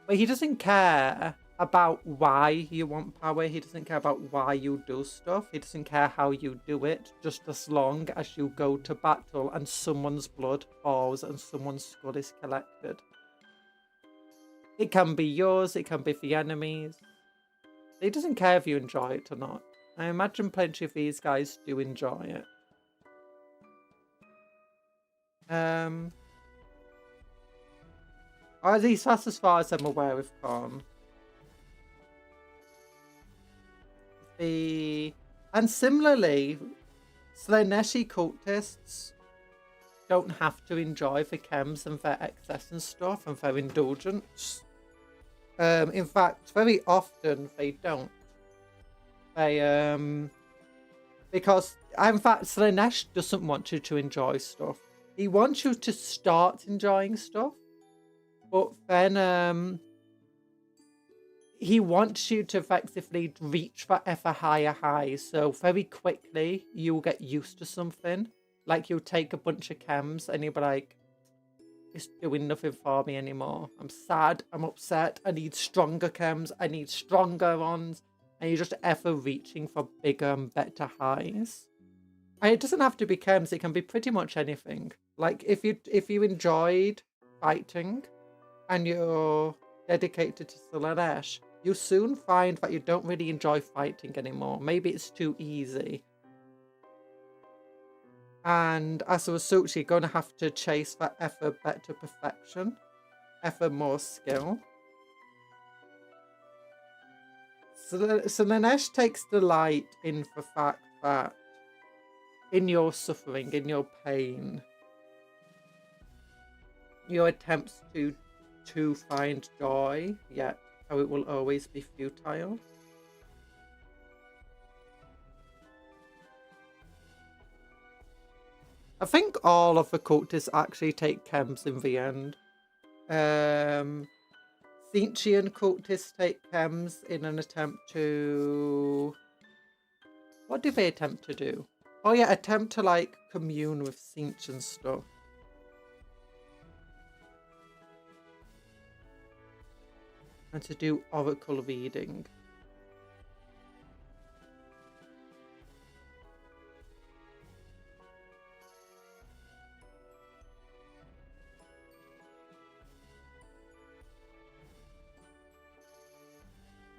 But he doesn't care about why you want power. He doesn't care about why you do stuff. He doesn't care how you do it, just as long as you go to battle and someone's blood falls and someone's skull is collected. It can be yours, it can be the enemy's. He doesn't care if you enjoy it or not. I imagine plenty of these guys do enjoy it. Or at least that's as far as I'm aware with Khan. And similarly, Slaaneshi cultists don't have to enjoy the chems and their excess and stuff and their indulgence. In fact, very often they don't. They, because, in fact, Slanesh doesn't want you to enjoy stuff. He wants you to start enjoying stuff, but then, he wants you to effectively reach for ever higher highs. So very quickly, you'll get used to something. Like, you'll take a bunch of chems and you'll be like, it's doing nothing for me anymore. I'm sad, I'm upset, I need stronger chems, I need stronger ones. And you're just ever reaching for bigger and better highs. And it doesn't have to be chems, it can be pretty much anything. Like, if you enjoyed fighting and you're dedicated to Slanesh, you'll soon find that you don't really enjoy fighting anymore. Maybe it's too easy. And as a result, you're going to have to chase for ever better perfection, ever more skill. So Slanesh takes delight in the fact that in your suffering, in your pain, your attempts to find joy, yet how it will always be futile. I think all of the cultists actually take chems in the end. Tzeentchian cultists take chems in an attempt to... What do they attempt to do? Oh yeah, attempt to like commune with Tzeentch and stuff. And to do oracle reading.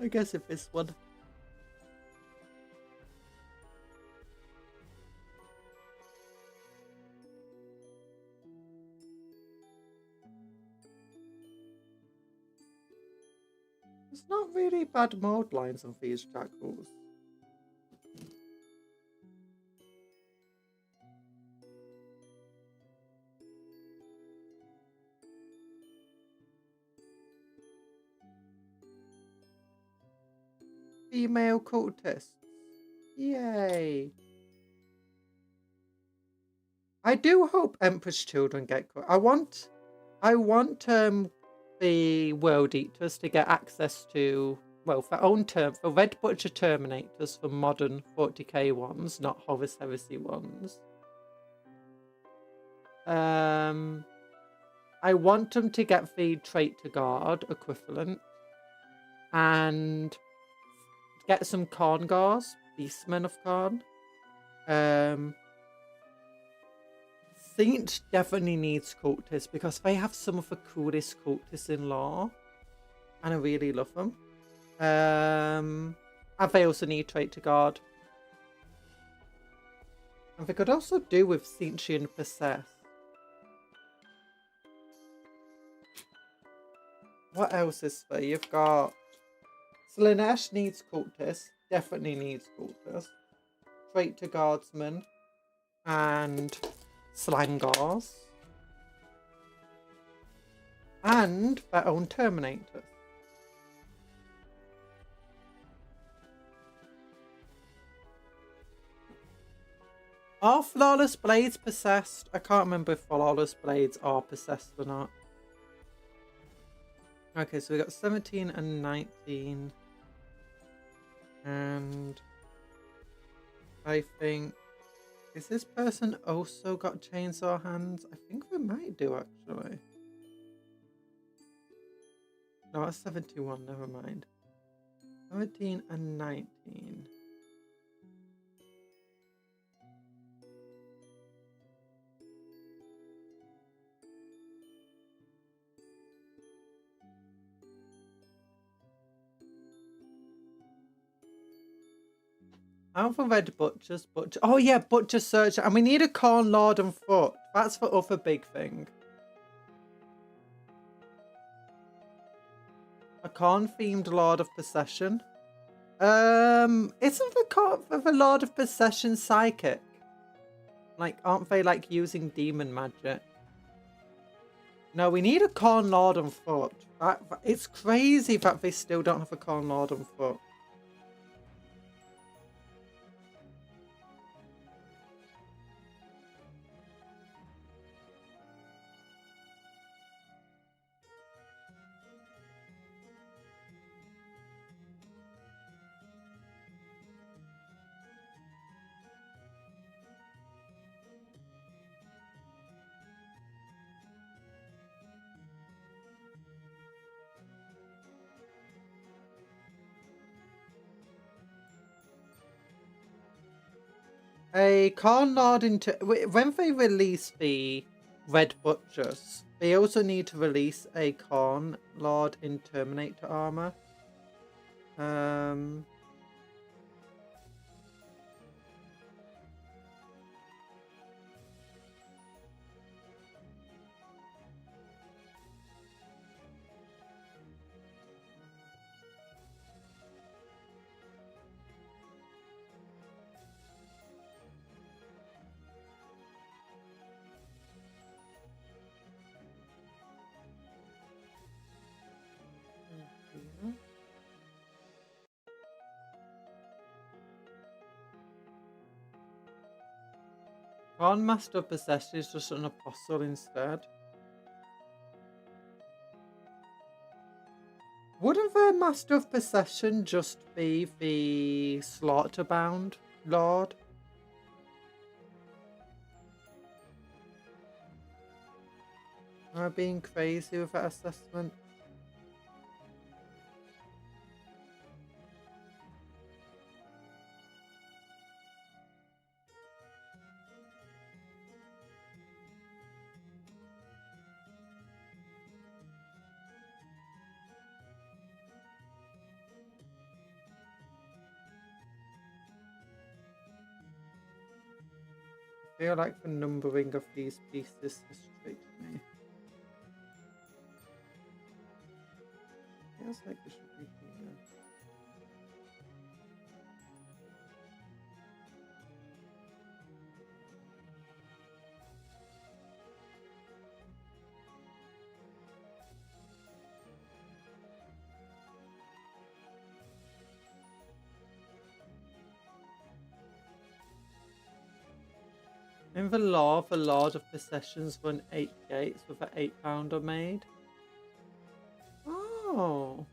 I guess if this one. There's not really bad mode lines on these jackals. Female cultists. Yay. I do hope Emperor's Children get caught. I want the World Eaters to get access to, well, for own term, for Red Butcher Terminators for modern 40k ones, not Horus Heresy ones. I want them to get the Trait to Guard equivalent. And get some Khorne Gars, Beastmen of Khorne. Tzeentch definitely needs cultists because they have some of the coolest cultists in lore. And I really love them. And they also need Trait to Guard. And they could also do with Tzeentchian Possess. What else is there? You've got... Slanesh needs cultists. Definitely needs cultists. Trait to Guardsmen. And Slangars. And their own Terminators. Are Flawless Blades possessed? I can't remember if Flawless Blades are possessed or not. Okay, so we got 17 and 19. And I think... Is this person also got chainsaw hands? I think they might do, actually. No, that's 71, never mind. 17 and 19. Out for Red Butchers, Butcher. Oh yeah, Butcher Searcher. And we need a Khorne Lord on foot. That's the other big thing. A Khorne themed Lord of Possession. Isn't the Lord of Possession psychic? Like, aren't they like using demon magic? No, we need a Corn Lord on foot. It's crazy that they still don't have a Corn Lord on foot. A Corn Lord when they release the Red Butchers, they also need to release a Corn Lord in Terminator armor. Corn Master of Possession is just an apostle instead. Wouldn't the Master of Possession just be the Slaughterbound Lord? Am I being crazy with that assessment? I feel like the numbering of these pieces frustrates me. Feels like it should be here. In the law, the Lord of Possessions run 8 gates with an 8-pounder made. Oh.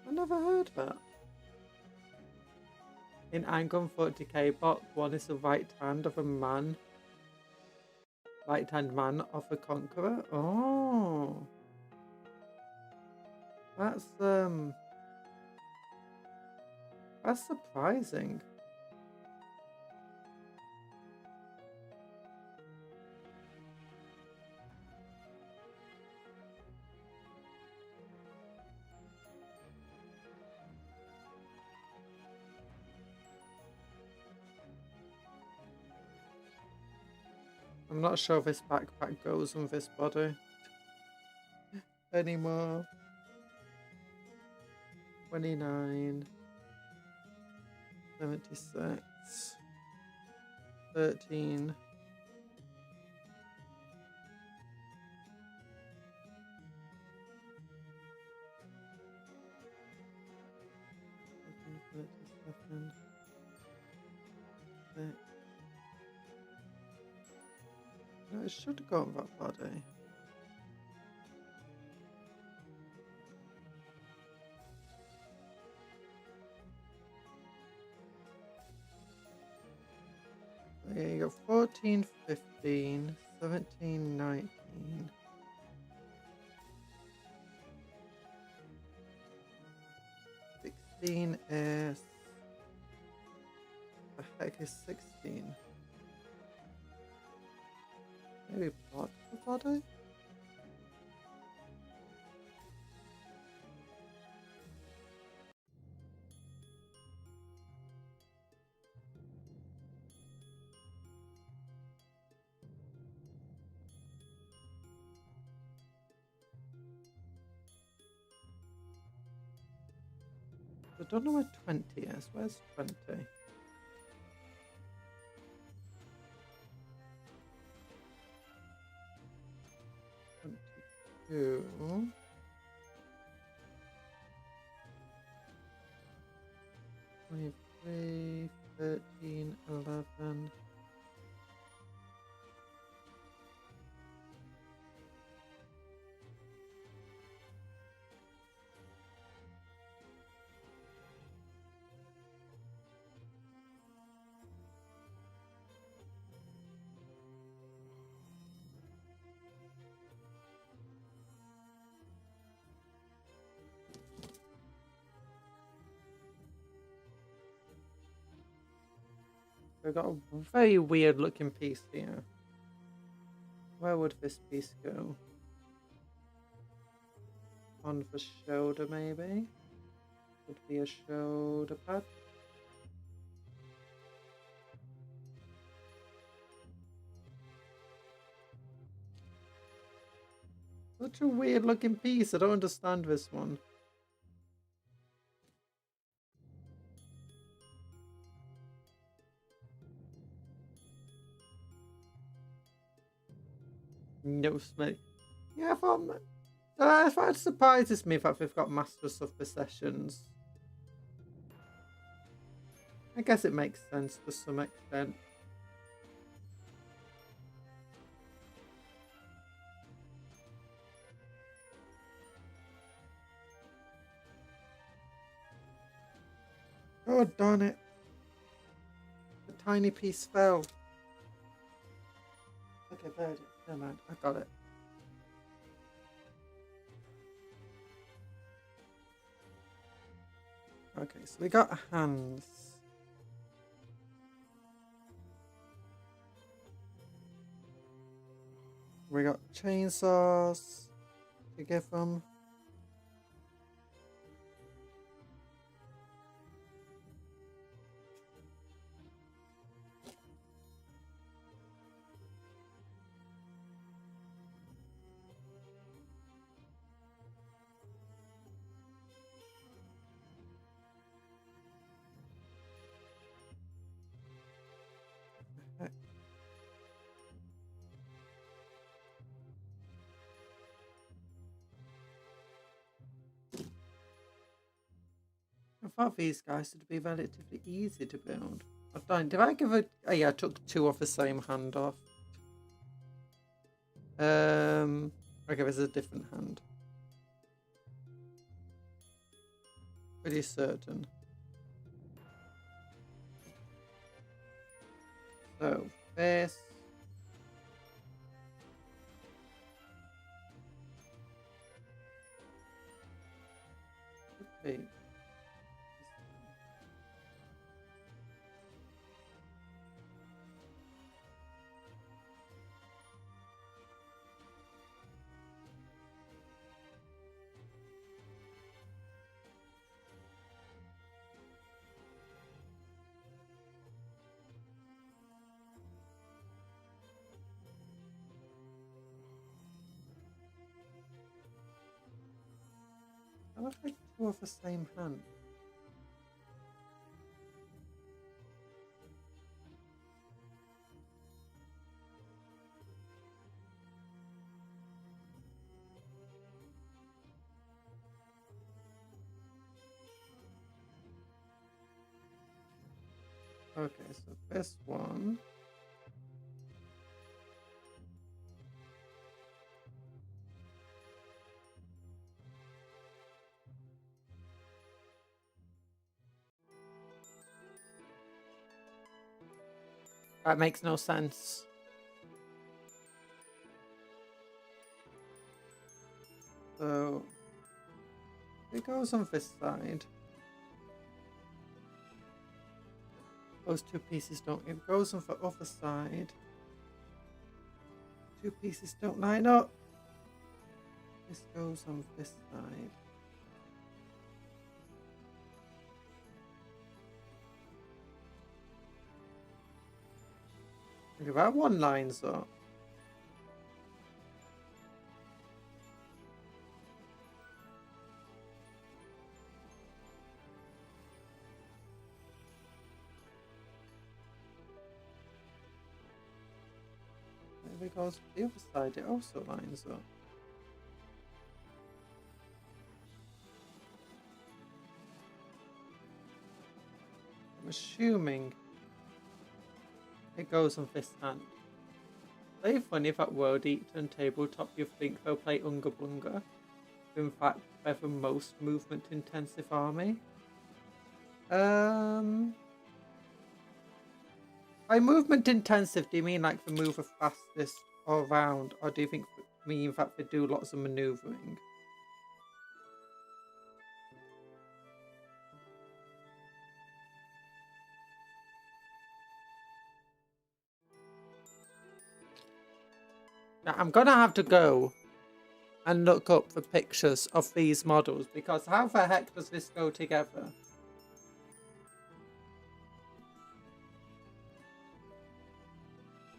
I never heard that. In Angon Foot Decay Box, one is the right hand of a man. Right hand man of a conqueror. Oh. That's surprising. I'm not sure this backpack goes on this body anymore. 29, 76, 13. No, it should have got that body. Yeah, you got 14, 15, 17, 19. 16 is... The heck is 16? Maybe block the body? I don't know where 20 is. Where's 20? 2. 23, 13, 11. We've got a very weird looking piece here. Where would this piece go? On the shoulder, maybe? Would be a shoulder pad. Such a weird looking piece. I don't understand this one. No smoke. Yeah, I thought it surprises me that they've got Masters of Possessions. I guess it makes sense to some extent. Oh, darn it. The tiny piece fell. Okay, there it is. Never mind. I got it. Okay, so we got hands. We got chainsaws to give them. I thought these guys would be relatively easy to build. Did I give a... Oh yeah, I took 2 off the same hand off. Okay, this is a different hand. Pretty certain. So, this... Could be... I look like 2 of the same hand. Okay, so this one. That makes no sense. So it goes on this side. Those 2 pieces don't. It goes on the other side. 2 pieces don't line up. This goes on this side. Okay, that one lines up. If it goes to the other side, it also lines up. I'm assuming it goes on this hand. Very funny that World Eater and Tabletop you think they'll play Unga Bunga. In fact, they're the most movement intensive army. By movement intensive, do you mean like they move the fastest all around, or do you think mean that they do lots of maneuvering? Now, I'm gonna have to go and look up the pictures of these models, because how the heck does this go together?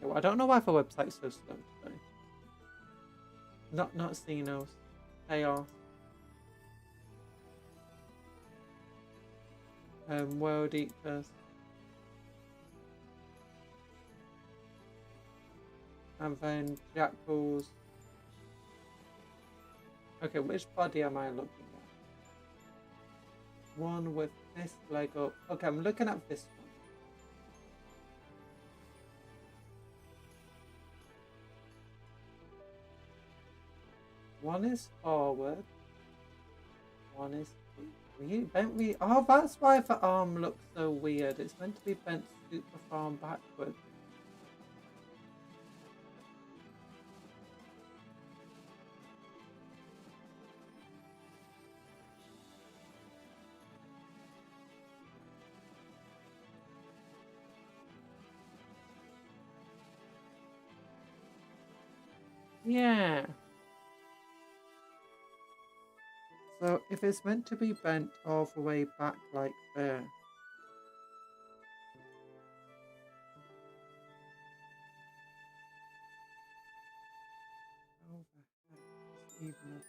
Well, I don't know why the website's so slow today. Not Xenos. Chaos. World Eaters. And then Jackals. Okay, which body am I looking at? One with this leg up. Okay, I'm looking at this one. One is forward. One is bent. Oh, that's why the arm looks so weird. It's meant to be bent super far backwards. Yeah. So if it's meant to be bent all the way back like there. How the heck is even a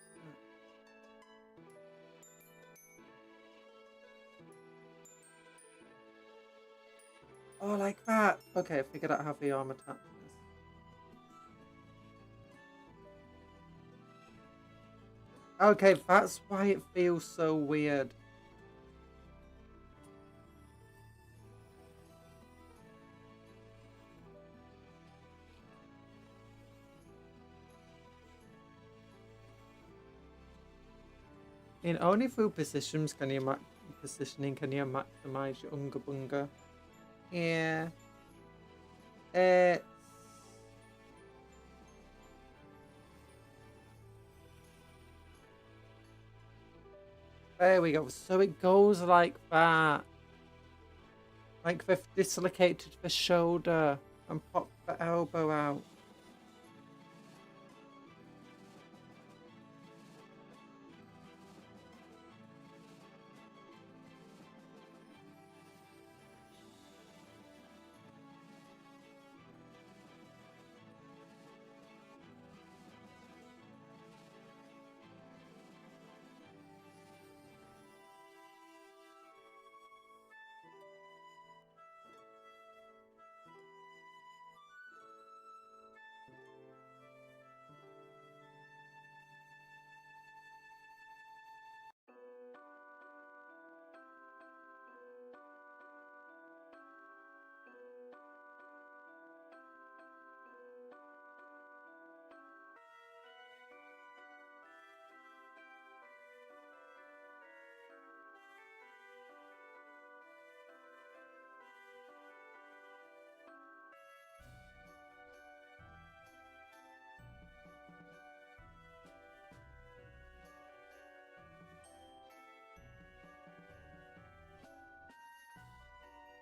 that? Oh, like that. Okay, I figured out how the arm attaches. Okay, that's why it feels so weird. In only through positioning can you maximize your Unga Bunga. Yeah. There we go. So it goes like that. Like they've dislocated the shoulder and popped the elbow out.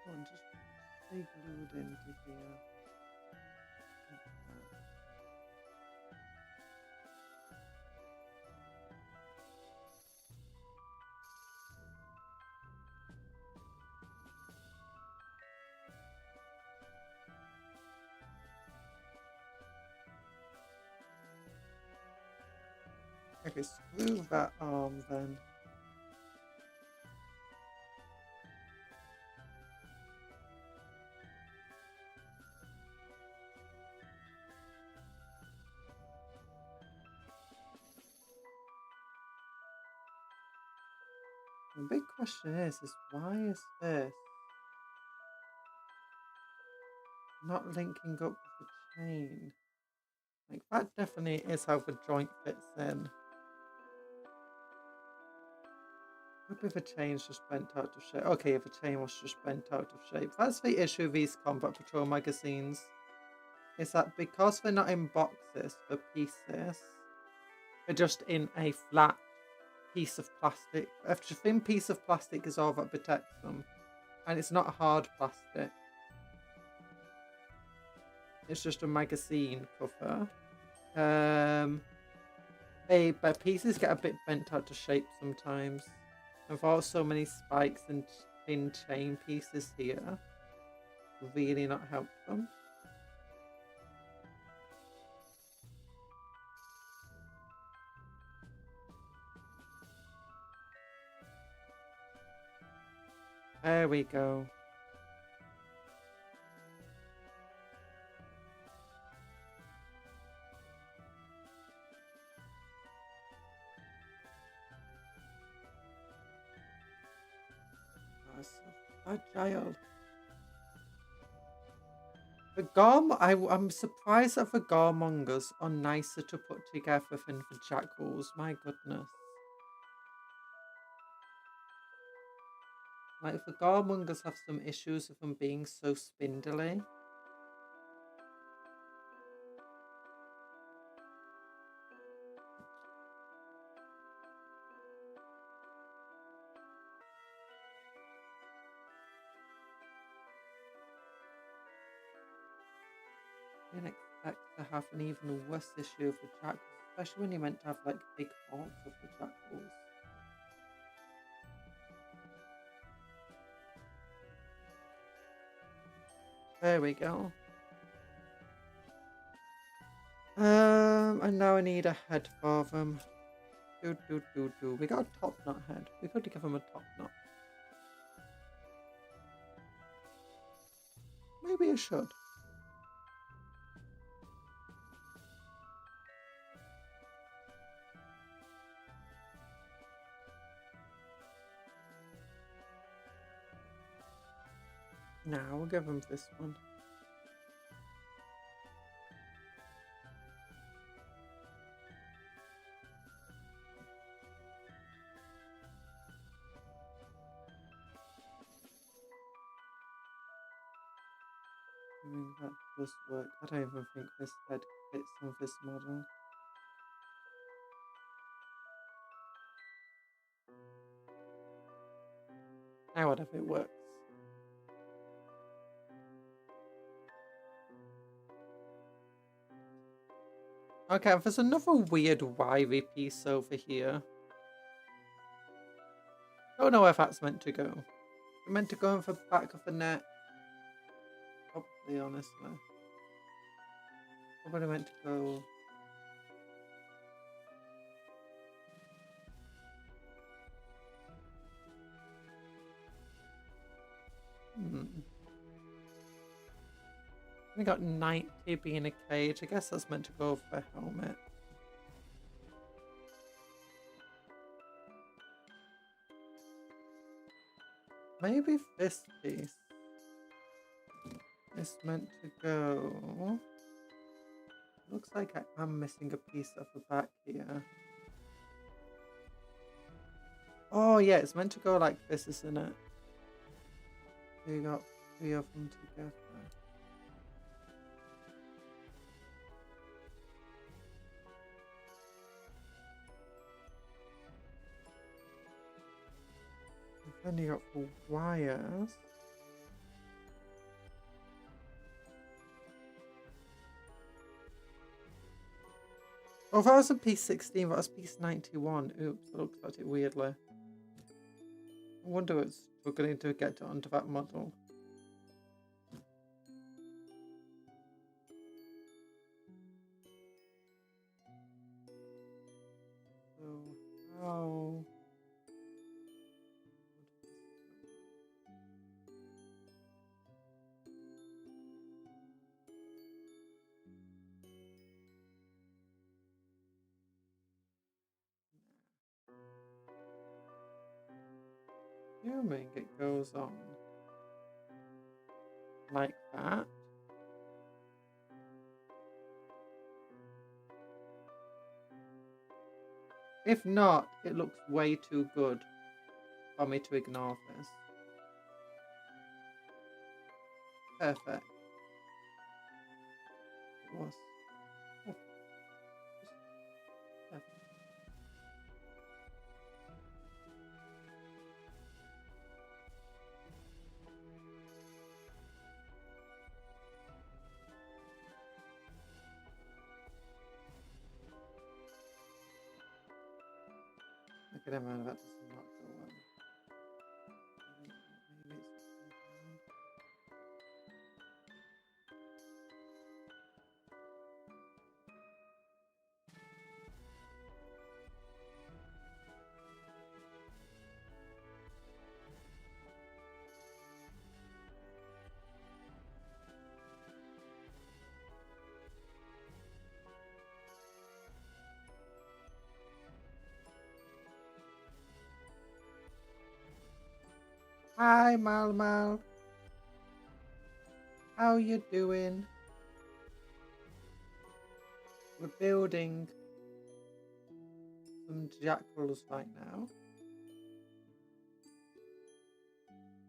Come on, just stay glued into here. Okay, screw that arm then. The big question is why is this not linking up with the chain. Like, that definitely is how the joint fits in. Maybe the chain's just bent out of shape. Okay, the chain was just bent out of shape. That's the issue with these Combat Patrol magazines. Is that because they're not in boxes for pieces, they're just in a flat piece of plastic. A thin piece of plastic is all that protects them. And it's not hard plastic. It's just a magazine cover. But pieces get a bit bent out of shape sometimes. I've also so many spikes and thin chain pieces here. Really not help them. There we go. Oh, so fragile. I'm surprised that the Garmongers are nicer to put together than the Jackals. My goodness. Like, the Garmongers have some issues with them being so spindly. I didn't expect to have an even worse issue of the Jackals, especially when you're meant to have, like, big parts of the Jackals. There we go. And now I need a head for them. We got a top knot head. We could give them a top knot. Maybe I should. Now we'll give them this one. That does work. I don't even think this head fits on this model. Now whatever, it works. Okay, there's another weird wiry piece over here. Don't know where that's meant to go. It's meant to go in the back of the neck. Probably, honestly. Probably meant to go. We got 90 being a cage. I guess that's meant to go over the helmet. Maybe this piece is meant to go. Looks like I am missing a piece of the back here. Oh yeah, it's meant to go like this, isn't it? So you got 3 of them together. And then you got the wires. Oh, that was a piece 16, that was piece 91. Oops, I looked at it weirdly. I wonder if we're going to get onto that model. So, how... Assuming it goes on like that. If not, it looks way too good for me to ignore this. Perfect. It was. Oh. Perfect. Okay, never mind, that does not go well. Maybe it's... Hi, Mal. How you doing? We're building some jackals right now.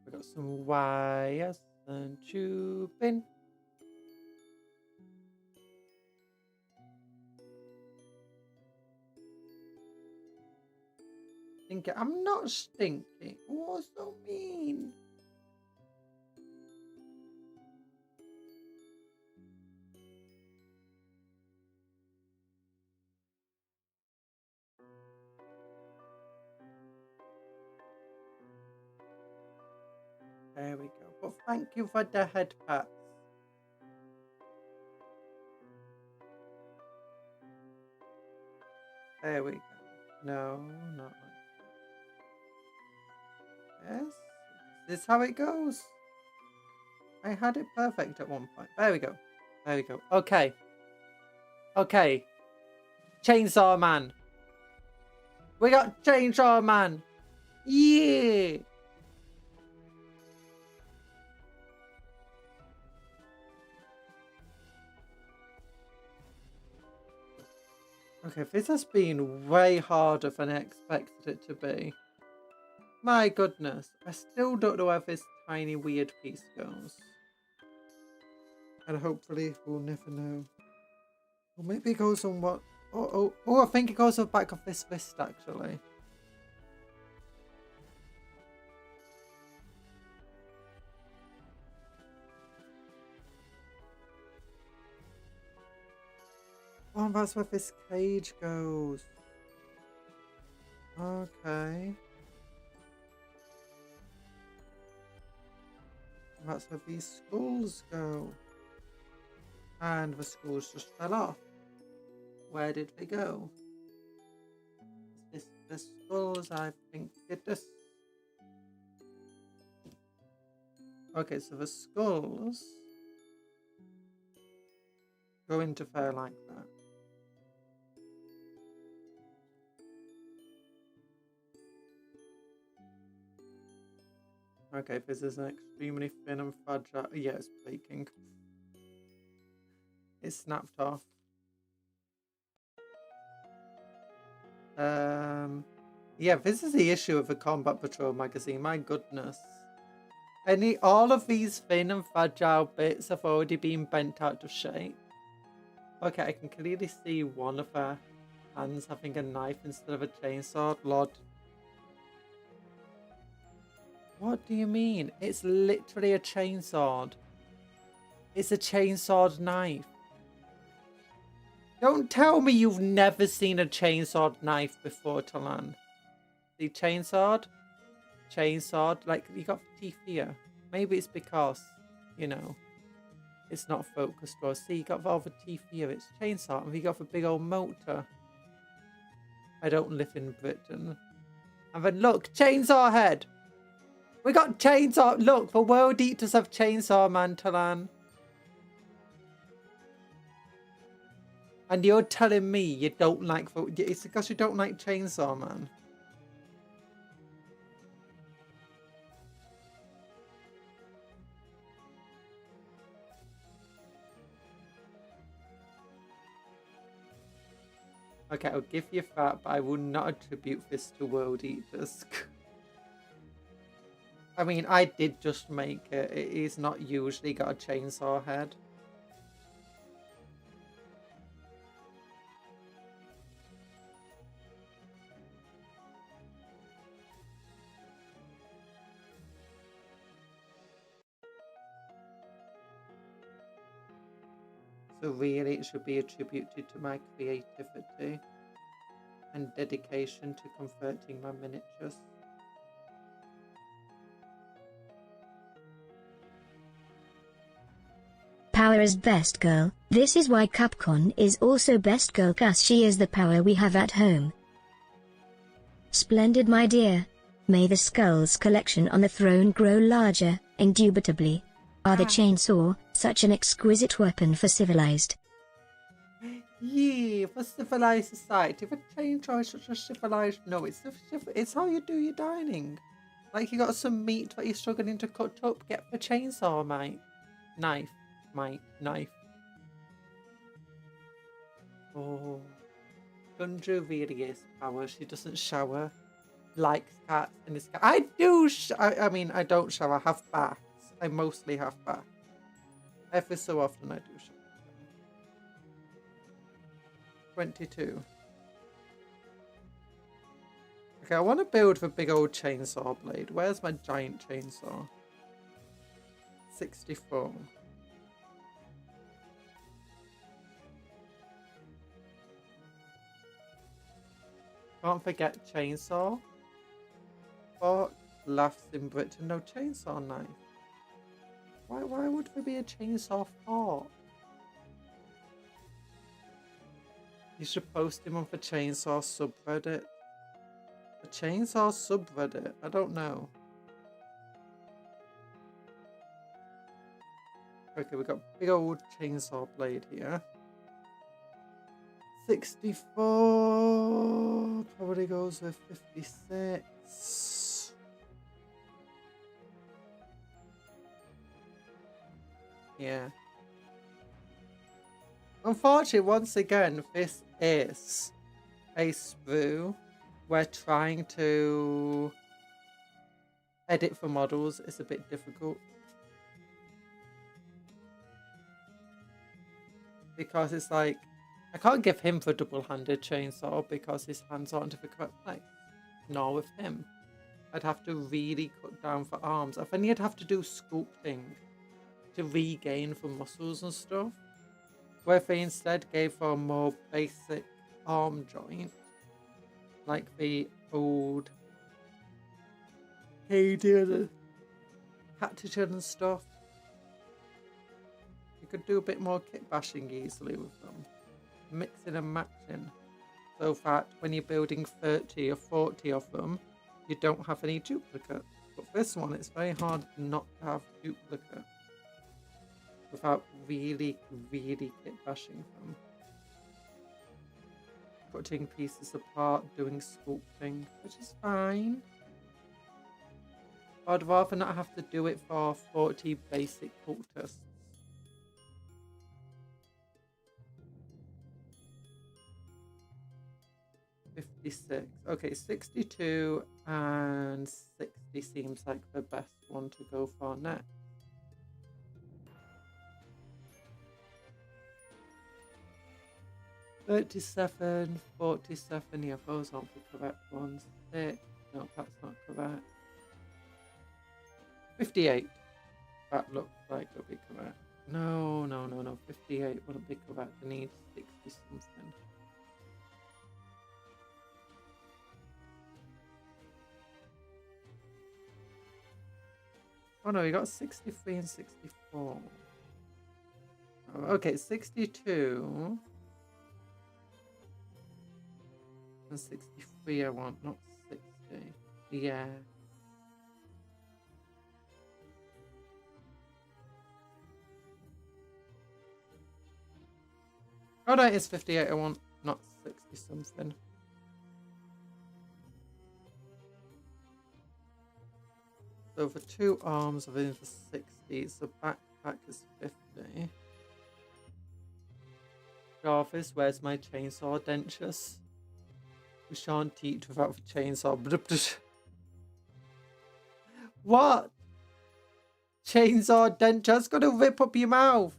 We've got some wires and tubing. I'm not stinking. What's so mean? There we go. But thank you for the head pats. There we go. No, not like that. Yes. This is how it goes. I had it perfect at one point. There we go. There we go. Okay. Okay. Chainsaw Man. We got Chainsaw Man. Yeah. Okay, this has been way harder than I expected it to be. My goodness. I still don't know where this tiny weird piece goes. And hopefully we'll never know. Or maybe it goes on what... Oh, I think it goes on the back of this list actually. Oh, that's where this cage goes. Okay. That's where these skulls go. And the skulls just fell off. Where did they go? Is this the skulls? I think it is. Okay, so the skulls go into there like that. Okay, this is an extremely thin and fragile. Yeah, it's breaking. It snapped off. Yeah, this is the issue of the Combat Patrol magazine. My goodness. All of these thin and fragile bits have already been bent out of shape. Okay, I can clearly see one of her hands having a knife instead of a chainsaw. Lord. What do you mean? It's literally a chainsaw. It's a chainsaw knife. Don't tell me you've never seen a chainsaw knife before, Talan. The chainsaw? Chainsaw? Like, you got teeth here. Maybe it's because, you know, it's not focused well. See, you got all the teeth here. It's chainsaw. And we got the big old motor. I don't live in Britain. And then look, chainsaw head. We got chainsaw. Look, the world eaters have chainsaw man, Talan. And you're telling me you don't like... It's because you don't like Chainsaw Man. Okay, I'll give you that, but I will not attribute this to World Eaters. I mean, I did just make it. It is not usually got a chainsaw head. So really, it should be attributed to my creativity and dedication to converting my miniatures. Power is best girl. This is why Capcom is also best girl, cause she is the power we have at home. Splendid, my dear. May the skulls collection on the throne grow larger, indubitably. Are the chainsaw such an exquisite weapon for civilized? Yeah, for civilized society. For chainsaw is such a civilized... No, it's how you do your dining. Like, you got some meat that you're struggling to cut up, get the chainsaw, mate. Knife. Oh, Gunju really is power. She doesn't shower, likes cats, and is cat. I do. I mean, I don't shower. I have baths. I mostly have baths. Every so often, I do shower. 22. Okay, I want to build the big old chainsaw blade. Where's my giant chainsaw? 64. Can't forget chainsaw. Fork laughs in Britain. No chainsaw knife. Why would there be a chainsaw fork? You should post him on the chainsaw subreddit. The chainsaw subreddit? I don't know. Okay, we got big old chainsaw blade here. 64 probably goes with 56. Yeah. Unfortunately, once again, this is a sprue. We're trying to edit for models. It's a bit difficult. Because it's like, I can't give him the double-handed chainsaw because his hands aren't in the correct place. Nor with him. I'd have to really cut down for arms. I think I'd have to do sculpting to regain the muscles and stuff. Where if they instead gave for a more basic arm joint, like the old Hayden Hattigan and stuff, you could do a bit more kit bashing easily with them. Mixing and matching. So that when you're building 30 or 40 of them, you don't have any duplicates. But this one, it's very hard not to have duplicate without really kit bashing them. Cutting pieces apart, doing sculpting, which is fine. I'd rather not have to do it for 40 basic cultists. Okay, 62 and 60 seems like the best one to go for next. $37, $47, yeah, those aren't the correct ones. $6, no, that's not correct. $58, that looks like it'll be correct. No, 58 wouldn't be correct. I need 60 something. Oh no, you got 63 and 64. Oh, okay, 62 and 63 I want, not 60. Yeah. Oh no, it's 58 I want, not 60 something. So for 2 arms of in for 60, so backpack is 50. Jarvis, where's my chainsaw dentures? We shan't eat without the chainsaw. What? Chainsaw dentures gonna rip up your mouth.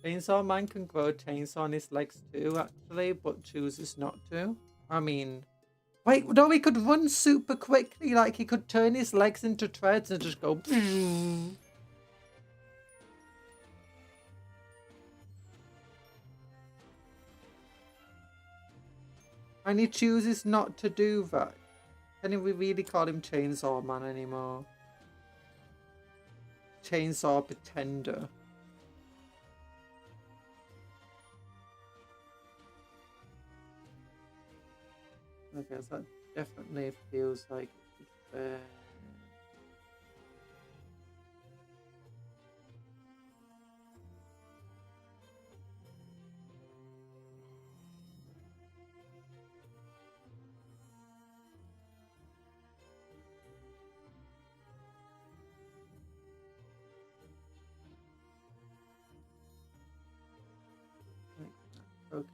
Chainsaw Man can grow a chainsaw on his legs too, actually, but chooses not to. I mean, wait, no, he could run super quickly. Like, he could turn his legs into treads and just go. And he chooses not to do that. Can we really call him Chainsaw Man anymore? Chainsaw Pretender. Okay, so that definitely feels like it should be. Okay.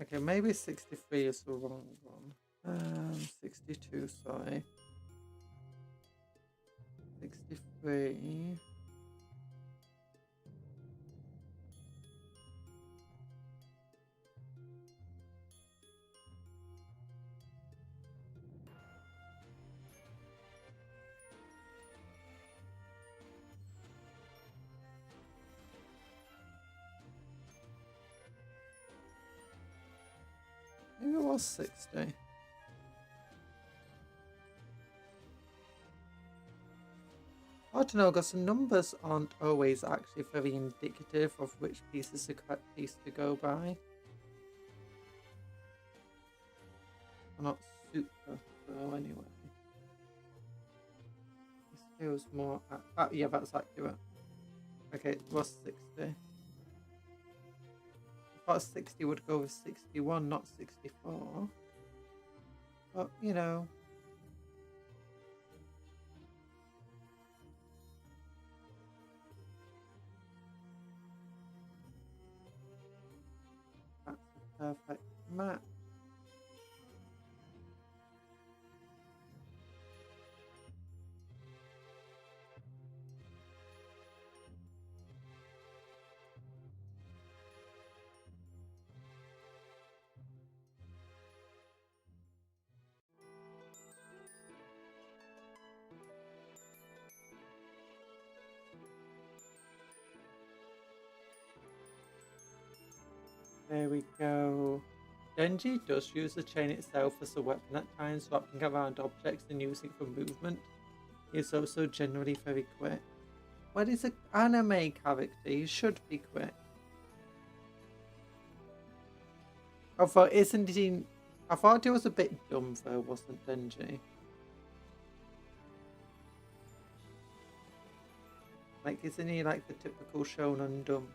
Okay, maybe 63 is the wrong one. 62, sorry. 63. Maybe it was 60. I don't know, because the numbers aren't always actually very indicative of which piece is the correct piece to go by. I'm not super, so anyway. This feels more. Yeah, that's accurate. Okay, it was 60. I thought 60 would go with 61, not 64. But, you know. That's a perfect match. There we go. Denji does use the chain itself as a weapon at times, wrapping around objects and using for movement. He is also generally very quick. Well, he's an anime character, he should be quick. Although, isn't he... I thought he was a bit dumb though, wasn't Denji? Like, isn't he like the typical shonen dumb?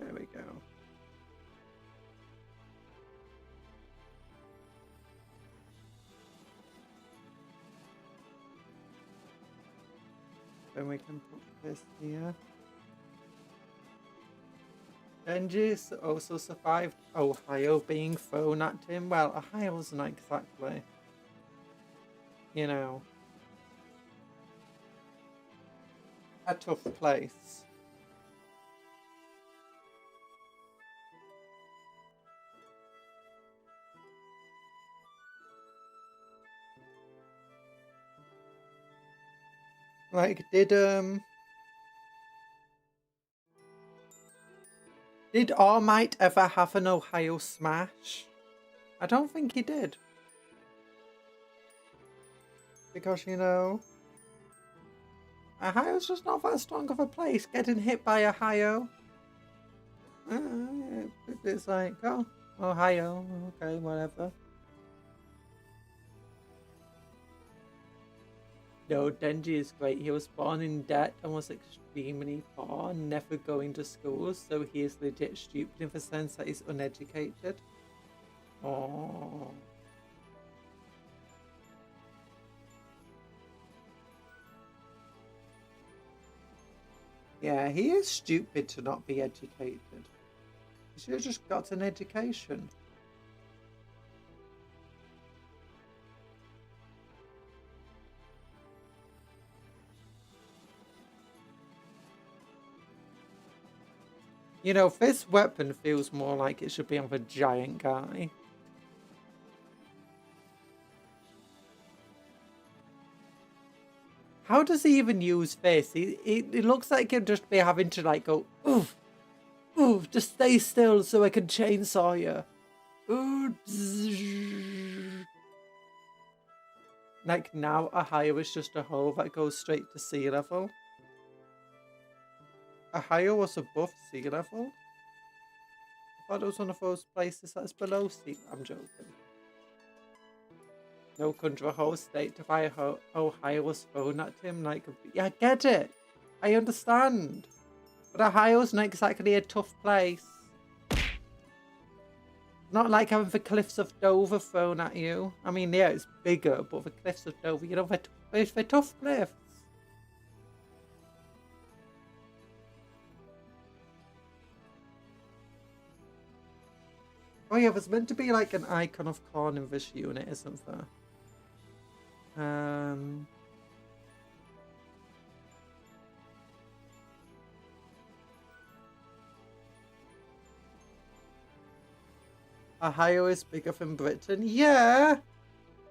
There we go. Then we can put this here. Denji also survived Ohio being thrown at him. Well, Ohio's not exactly, you know, a tough place. Like, did All Might ever have an Ohio smash? I don't think he did. Because, you know, Ohio's just not that strong of a place. Getting hit by Ohio. It's like, oh, Ohio, okay, whatever. No, Denji is great. He was born in debt and was extremely poor, never going to school, so he is legit stupid in the sense that he's uneducated. Oh. Yeah, he is stupid to not be educated. He should have just got an education. You know, this weapon feels more like it should be on the giant guy. How does he even use this? It looks like he'll just be having to like go, oof, oof, just stay still so I can chainsaw you. Ooh, like now Ohio is just a hole that goes straight to sea level. Ohio was above sea level? I thought it was one of those places that's below sea. I'm joking. No country, a whole state to buy Ohio was thrown at him like a... Yeah, I get it. I understand. But Ohio's not exactly a tough place. Not like having the cliffs of Dover thrown at you. I mean, yeah, it's bigger, but the cliffs of Dover, you know, they're tough cliffs. Oh yeah, there's meant to be like an icon of corn in this unit, isn't there? Ohio is bigger than Britain. Yeah!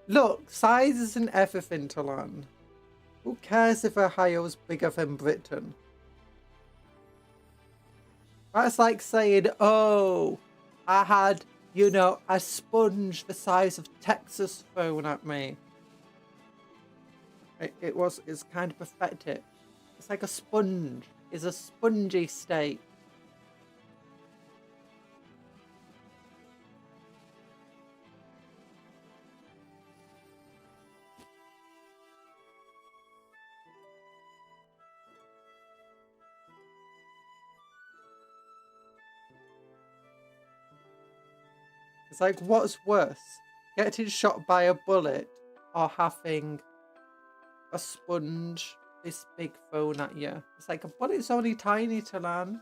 Look, size isn't everything to learn. Who cares if Ohio's bigger than Britain? That's like saying, oh, I had, you know, a sponge the size of Texas thrown at me. It's kind of pathetic. It's like a sponge. It's a spongy state. It's like, what's worse? Getting shot by a bullet or having a sponge this big thrown at you? It's like a bullet's only tiny to land.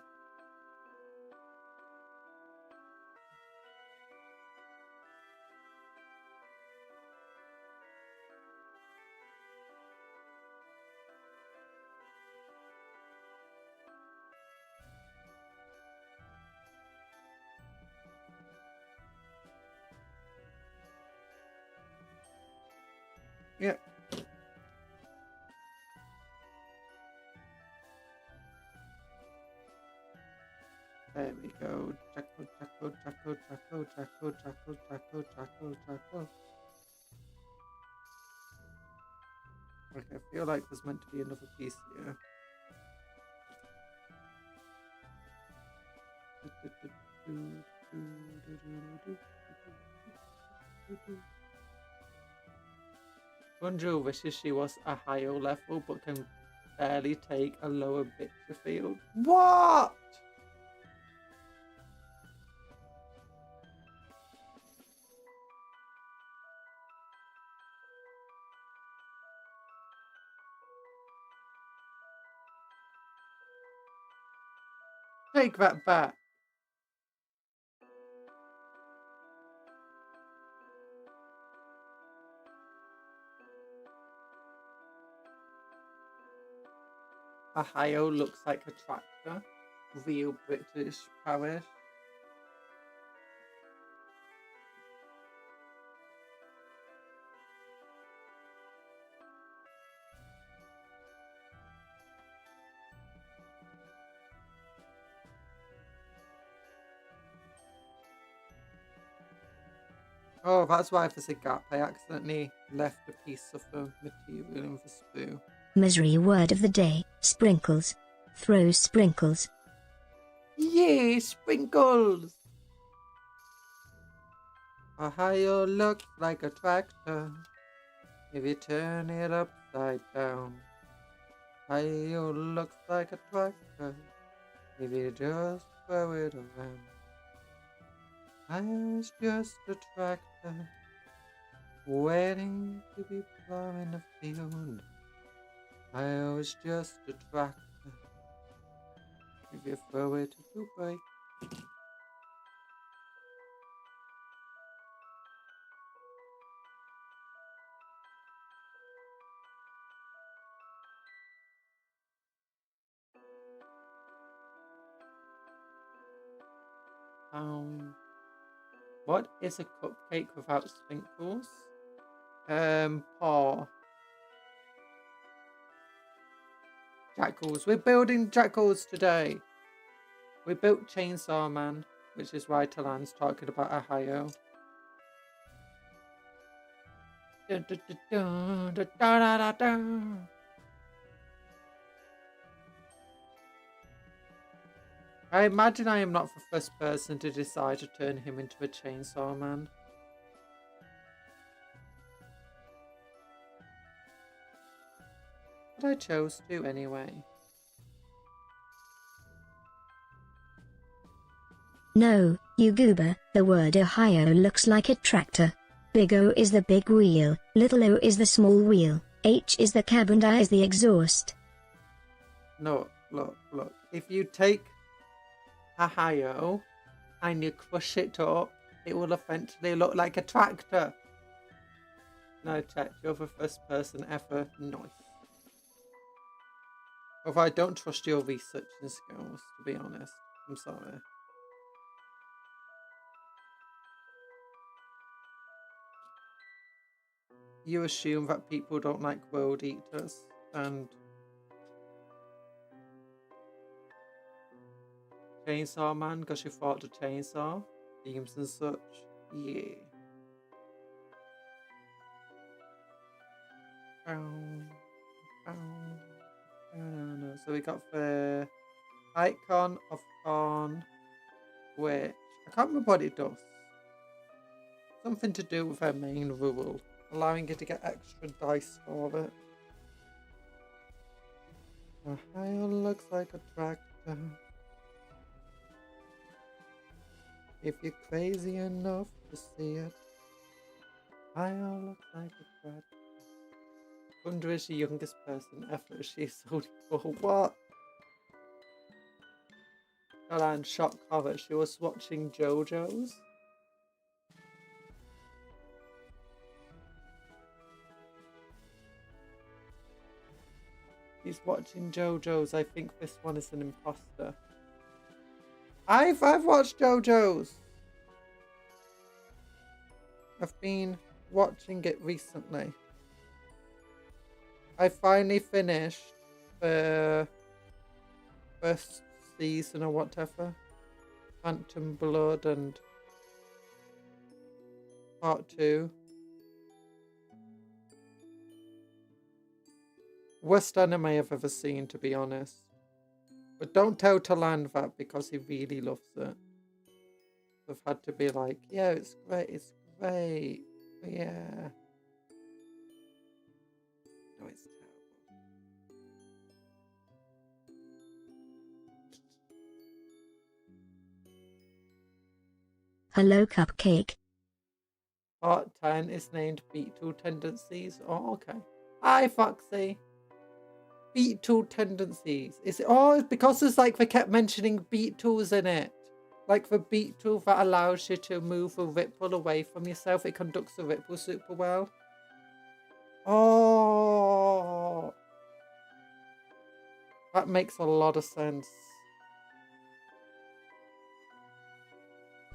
Yeah. There we go. Jackal, jackal, jackal, jackal, jackal, jackal, jackal, jackal, jackal. Okay, I feel like there's meant to be another piece here. Bunju wishes she was a higher level, but can barely take a lower picture field. What? Take that back. Ohio looks like a tractor. Real British parish. Oh, that's why there's a gap. I accidentally left a piece of the material in the sprue. Misery word of the day, sprinkles. Throw sprinkles. Yeah, sprinkles! Ohio looks like a tractor if you turn it upside down. Ohio looks like a tractor if you just throw it around. Ohio's just a tractor waiting to be plowing a field. Ohio's just a tractor if you throw it to break. What is a cupcake without sprinkles? Paw. Jackals. We're building jackals today. We built Chainsaw Man, which is why Talan's talking about Ohio. Dun, dun, dun, dun, dun, dun, dun, dun. I imagine I am not the first person to decide to turn him into a Chainsaw Man. But I chose to anyway. No, you goober, the word Ohio looks like a tractor. Big O is the big wheel, little o is the small wheel, H is the cab and I is the exhaust. No, look. If you take Ohio and you crush it up, it will eventually look like a tractor. No, Chet, you're the first person ever. Nice. Although I don't trust your researching skills, to be honest. I'm sorry. You assume that people don't like world eaters, and Chainsaw Man because you fought the chainsaw themes and such. Yeah. So we got the icon of corn, which I can't remember what it does. Something to do with our main rule, allowing you to get extra dice for it. Ohio looks like a tractor. If you're crazy enough to see it, Ohio looks like a tractor. Wonder is the youngest person ever. She's only 4. What? Alan, shock horror. She was watching JoJo's. He's watching JoJo's. I think this one is an imposter. I've watched JoJo's. I've been watching it recently. I finally finished the first season or whatever. Phantom Blood and Part 2. Worst anime I've ever seen, to be honest. But don't tell Talan that because he really loves it. I've had to be like, yeah, it's great, yeah. No, it's terrible. Hello, Cupcake. Part 10 is named Beetle Tendencies. Oh, okay. Hi, Foxy. Beetle Tendencies. Is it? Oh, it's because it's like they kept mentioning beetles in it. Like the beetle that allows you to move a ripple away from yourself. It conducts the ripple super well. Oh. That makes a lot of sense.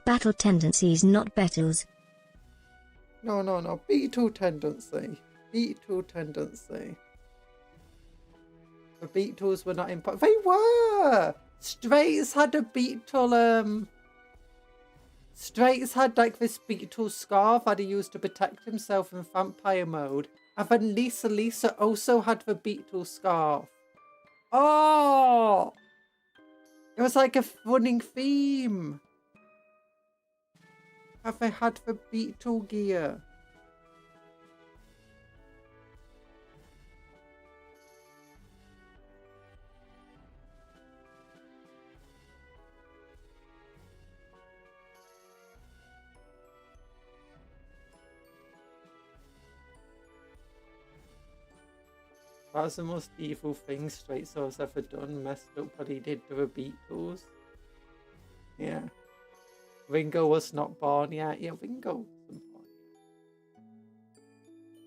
Battle tendencies, not battles. No. Beetle tendency. Beetle tendency. The Beatles were not important. They were! Straits had a beetle, Straits had like this beetle scarf that he used to protect himself in vampire mode. And then Lisa also had the beetle scarf. Oh! It was like a running theme. Have they had the beetle gear? That was the most evil thing Straight Soul's ever done. Messed up what he did to the Beatles. Yeah. Ringo was not born yet. Yeah, Ringo wasn't born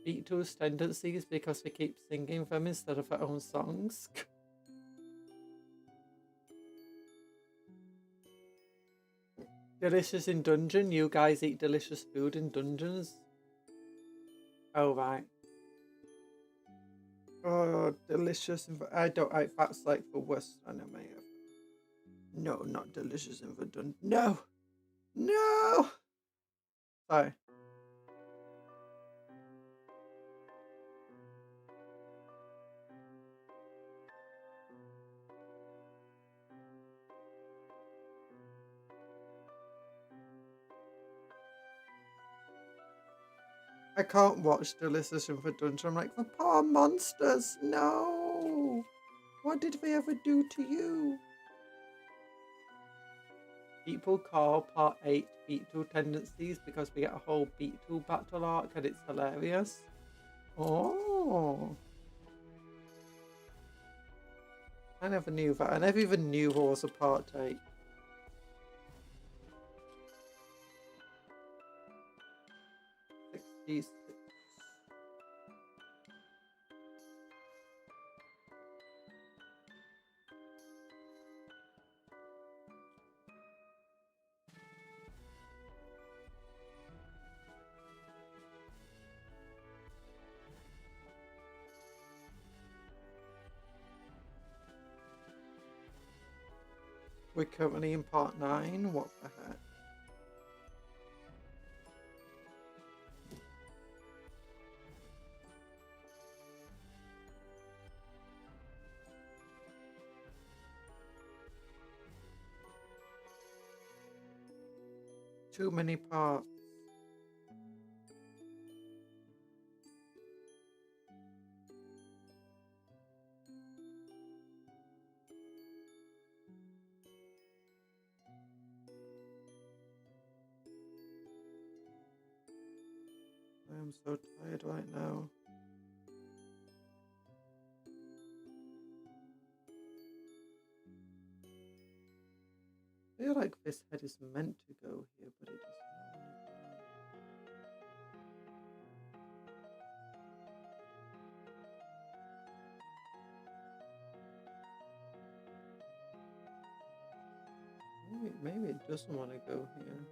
yet. Beatles' tendencies because they keep singing them instead of their own songs. Delicious in dungeon. You guys eat delicious food in dungeons. Oh, right. Oh, delicious. I don't. That's like the worst anime ever. No, not delicious in the dungeon. No, no. Sorry. I can't watch Delicious in the Dungeon. I'm like, the poor monsters. No. What did they ever do to you? People call Part 8 Beetle Tendencies because we get a whole Beetle battle arc and it's hilarious. Oh. I never knew that. I never even knew what was a Part 8. We're currently in Part 9. What the heck? Too many parts. I am so tired right now. I feel like this head is meant to go here, but it doesn't. Maybe it doesn't want to go here.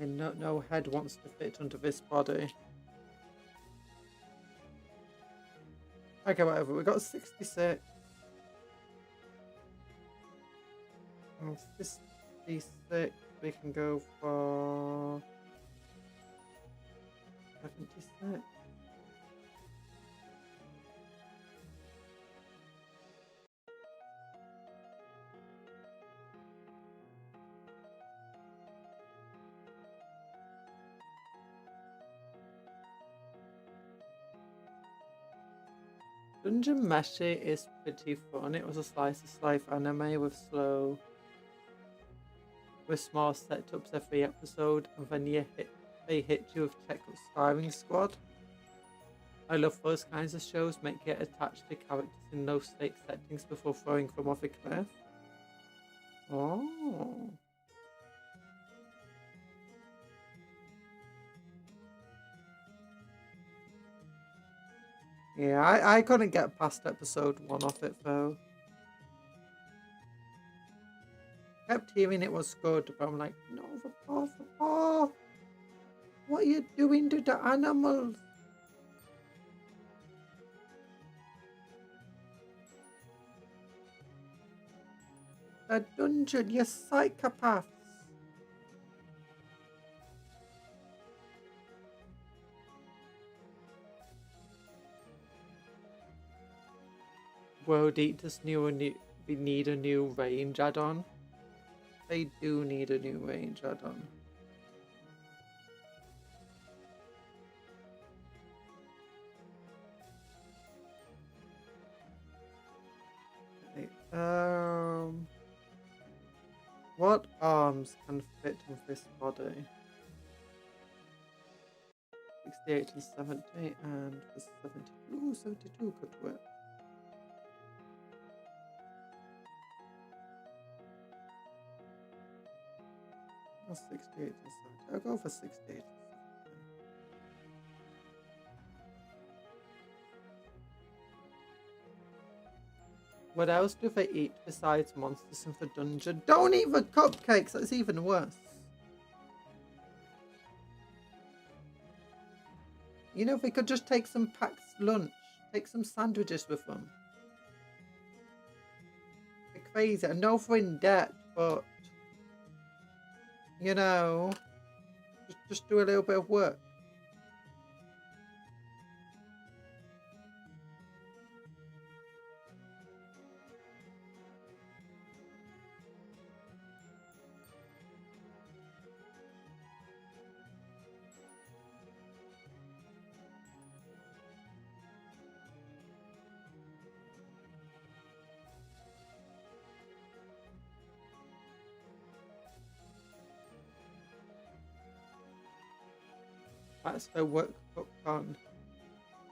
Okay, no head wants to fit under this body. Okay, whatever. We got 66. Oh, 66. We can go for 76. Dungeon Meshi is pretty fun. It was a slice of life anime with small setups every episode, and then they hit you with technical sparring squad. I love those kinds of shows. Make it attached to characters in low stakes settings before throwing them off a cliff. Oh. Yeah, I couldn't get past episode 1 of it though. Kept hearing it was good, but I'm like, no, the paw. What are you doing to the animals? The dungeon, you psychopaths. World Eaters we need a new range add-on. They do need a new range add-on. What arms can fit with this body? 68 and 70, and the 70. Ooh, 72 could work. Or 68 and 70. I'll go for 68 and 70. What else do they eat besides monsters in the dungeon? Don't eat the cupcakes, that's even worse. You know, they could just take some packed lunch, take some sandwiches with them. They're crazy. I know they're in debt, but you know, just do a little bit of work. That's their work on.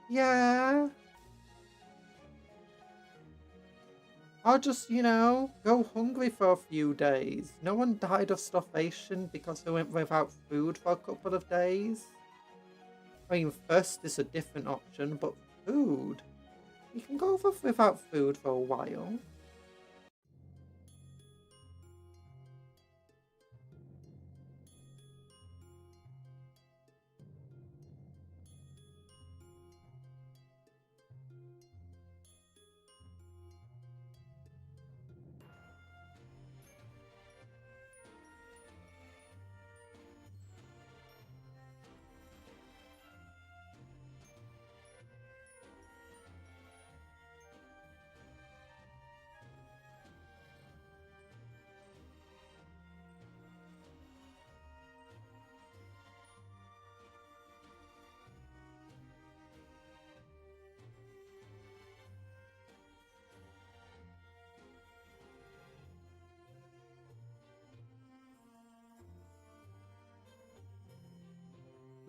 Yeah. I'll just, you know, go hungry for a few days. No one died of starvation because they went without food for a couple of days. I mean, thirst is a different option, but food? You can go without food for a while.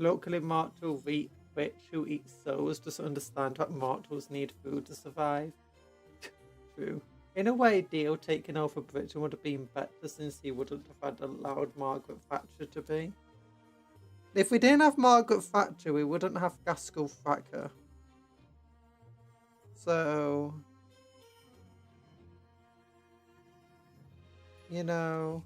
Locally, mortal witch who eats souls doesn't understand that mortals need food to survive. True. In a way, Dio taking over Britain would have been better since he wouldn't have had allowed Margaret Thatcher to be. If we didn't have Margaret Thatcher, we wouldn't have Gaskell Thacker. So, you know.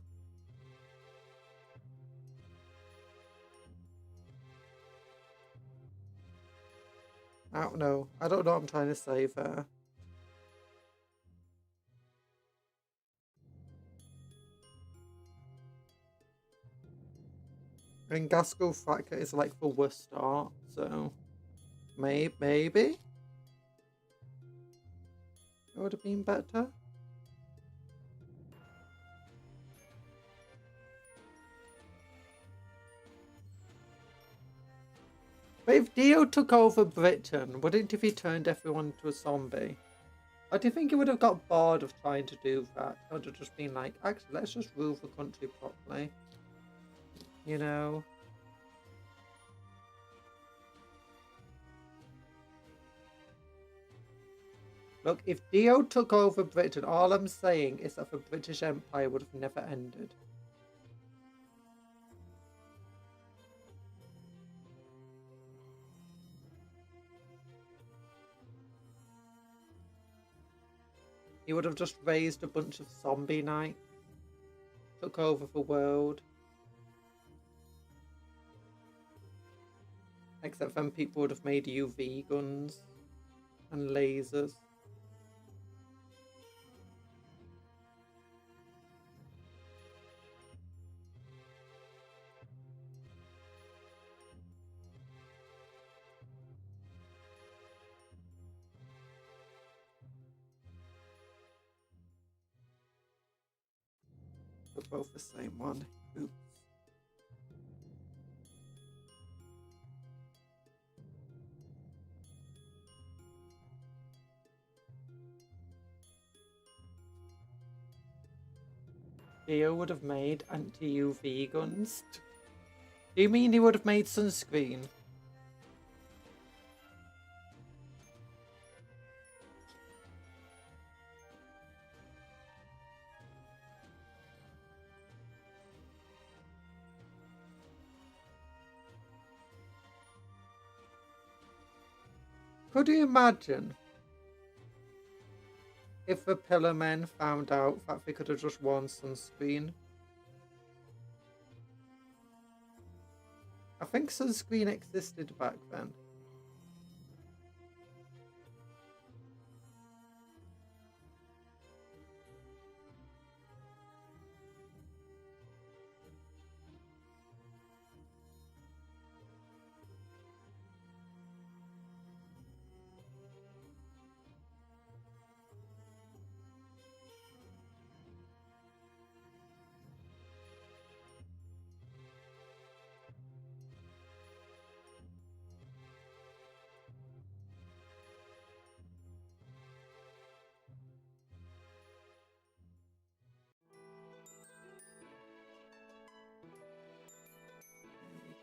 I don't know. I don't know what I'm trying to say there. I mean, Gaskell Thacker is like the worst start, so maybe it would have been better. But if Dio took over Britain, wouldn't if he turned everyone into a zombie? Or do you think he would have got bored of trying to do that? Or would have just been like, actually, let's just rule the country properly. You know? Look, if Dio took over Britain, all I'm saying is that the British Empire would have never ended. He would have just raised a bunch of zombie knights, took over the world. Except then people would have made UV guns and lasers. They're both the same one. Oops. Dio would have made anti-UV guns. Do you mean he would have made sunscreen? Could you imagine if the Pillar Men found out that they could have just worn sunscreen? I think sunscreen existed back then.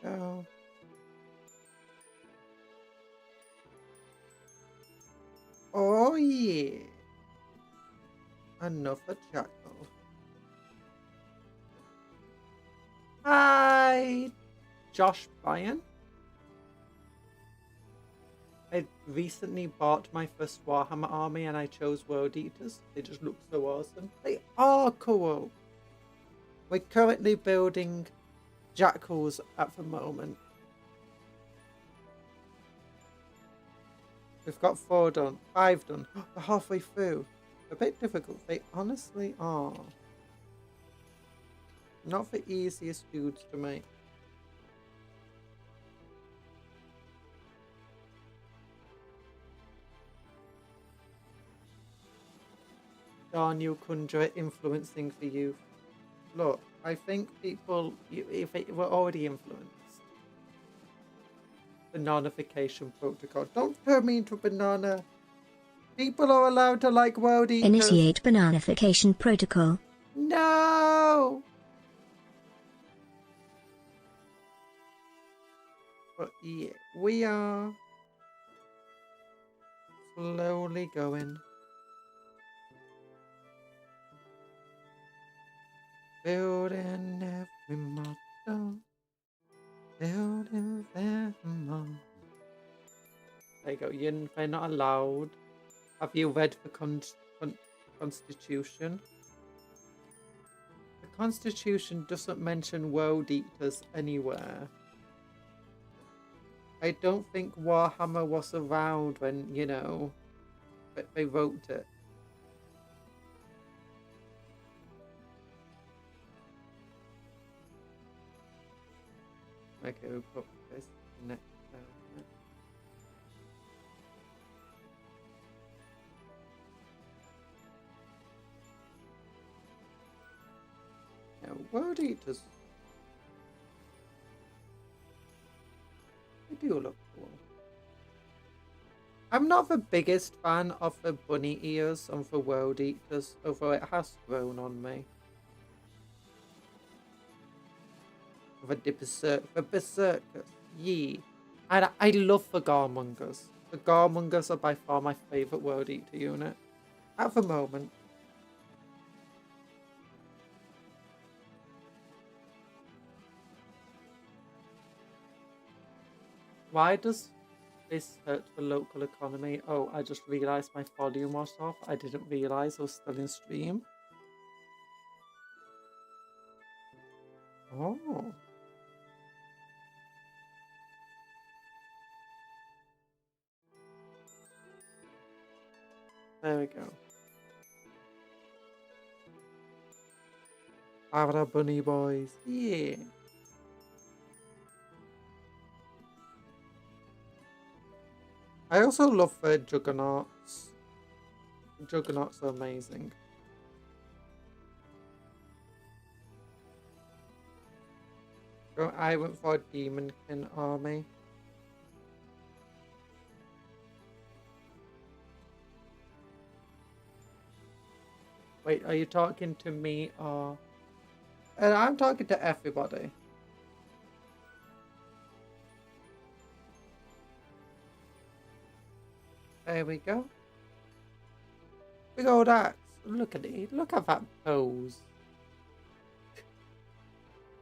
There we go. Oh yeah. Another jackal. Hi, Josh Bryan. I recently bought my first Warhammer army and I chose World Eaters. They just look so awesome. They are cool. We're currently building jackals at the moment. We've got 4 done, 5 done. We're halfway through. A bit difficult. They honestly are. Not the easiest dudes to make. Darn you, Kundra, influencing the youth. Look, I think people, if they were already influenced. Bananification protocol. Don't turn me into a banana. People are allowed to like World Eaters. Initiate bananification protocol. No! But yeah, we are slowly going. Building every model. Building them all. There you go. They're not allowed. Have you read the Constitution? The Constitution doesn't mention World Eaters anywhere. I don't think Warhammer was around when, you know, they wrote it. Okay, we'll put this next down. Now, World Eaters. They do look I'm not the biggest fan of the bunny ears on the World Eaters, although it has grown on me. The Berserkers, Yeet. And I love the Garmongers. The Garmongers are by far my favourite World Eater unit at the moment. Why does this hurt the local economy? Oh, I just realised my volume was off. I didn't realise I was still in stream. Oh. There we go. Our bunny boys. Yeah. I also love the Juggernauts. The Juggernauts are amazing. So I went for a Demonkin army. Wait, are you talking to me or... I'm talking to everybody. There we go. Big old axe. Look at it. Look at that pose.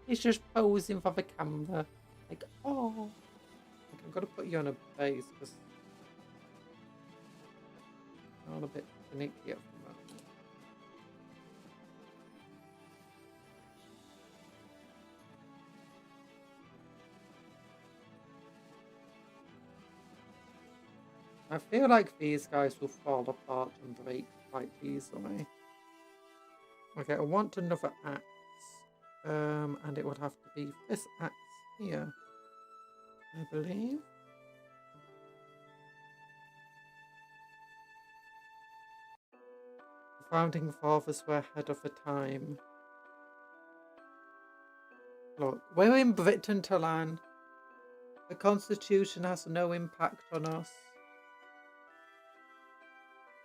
He's just posing for the camera. Like, oh. Like, I'm going to put you on a base because I'm a bit finicky at the moment. I feel like these guys will fall apart and break quite easily. Okay, I want another axe. And it would have to be this axe here, I believe. The founding fathers were ahead of the time. Look, we're in Britain, Talan. The Constitution has no impact on us.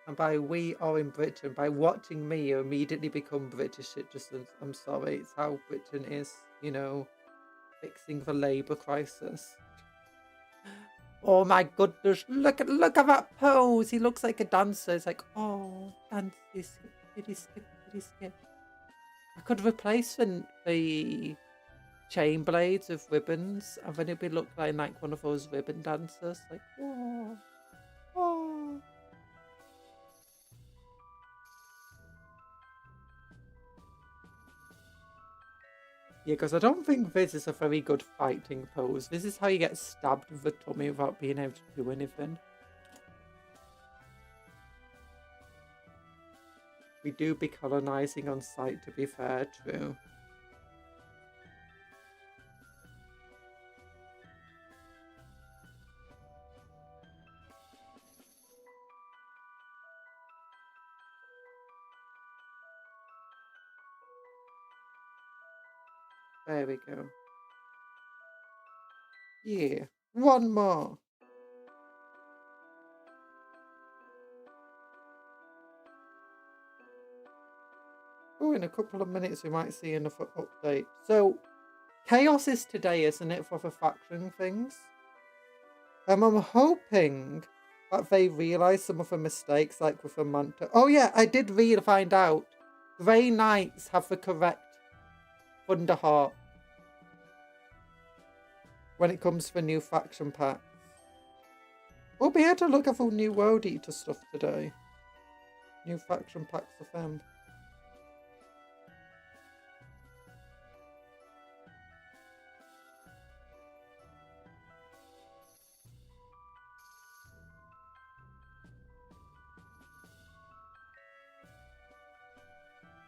And by we are in Britain, by watching me, you immediately become British citizens. I'm sorry, it's how Britain is, you know, fixing the labour crisis. Oh my goodness, look at that pose. He looks like a dancer. It's like, oh, dance is pretty skip. I could replace the chain blades with ribbons, and then it'd be look like one of those ribbon dancers. Like, oh, oh. Yeah, because I don't think this is a very good fighting pose. This is how you get stabbed with the tummy without being able to do anything. We do be colonising on sight, to be fair, true. There we go. Yeah, one more. Oh, in a couple of minutes we might see another update. So, chaos is today, isn't it, for the faction things? I'm hoping that they realise some of the mistakes, like with the Manta. Oh yeah, I did find out. Grey Knights have the correct Thunderheart when it comes to new faction packs. We'll be able to look at the new World Eater stuff today. New faction packs of them.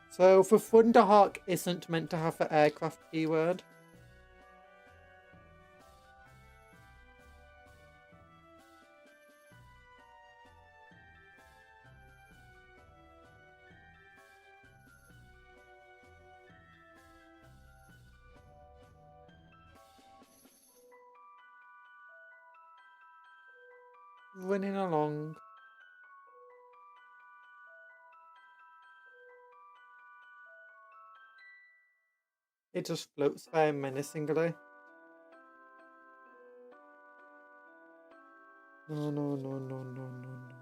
So, the Thunderhawk isn't meant to have the aircraft keyword. running along. It just floats very menacingly. No, no, no, no, no, no, no.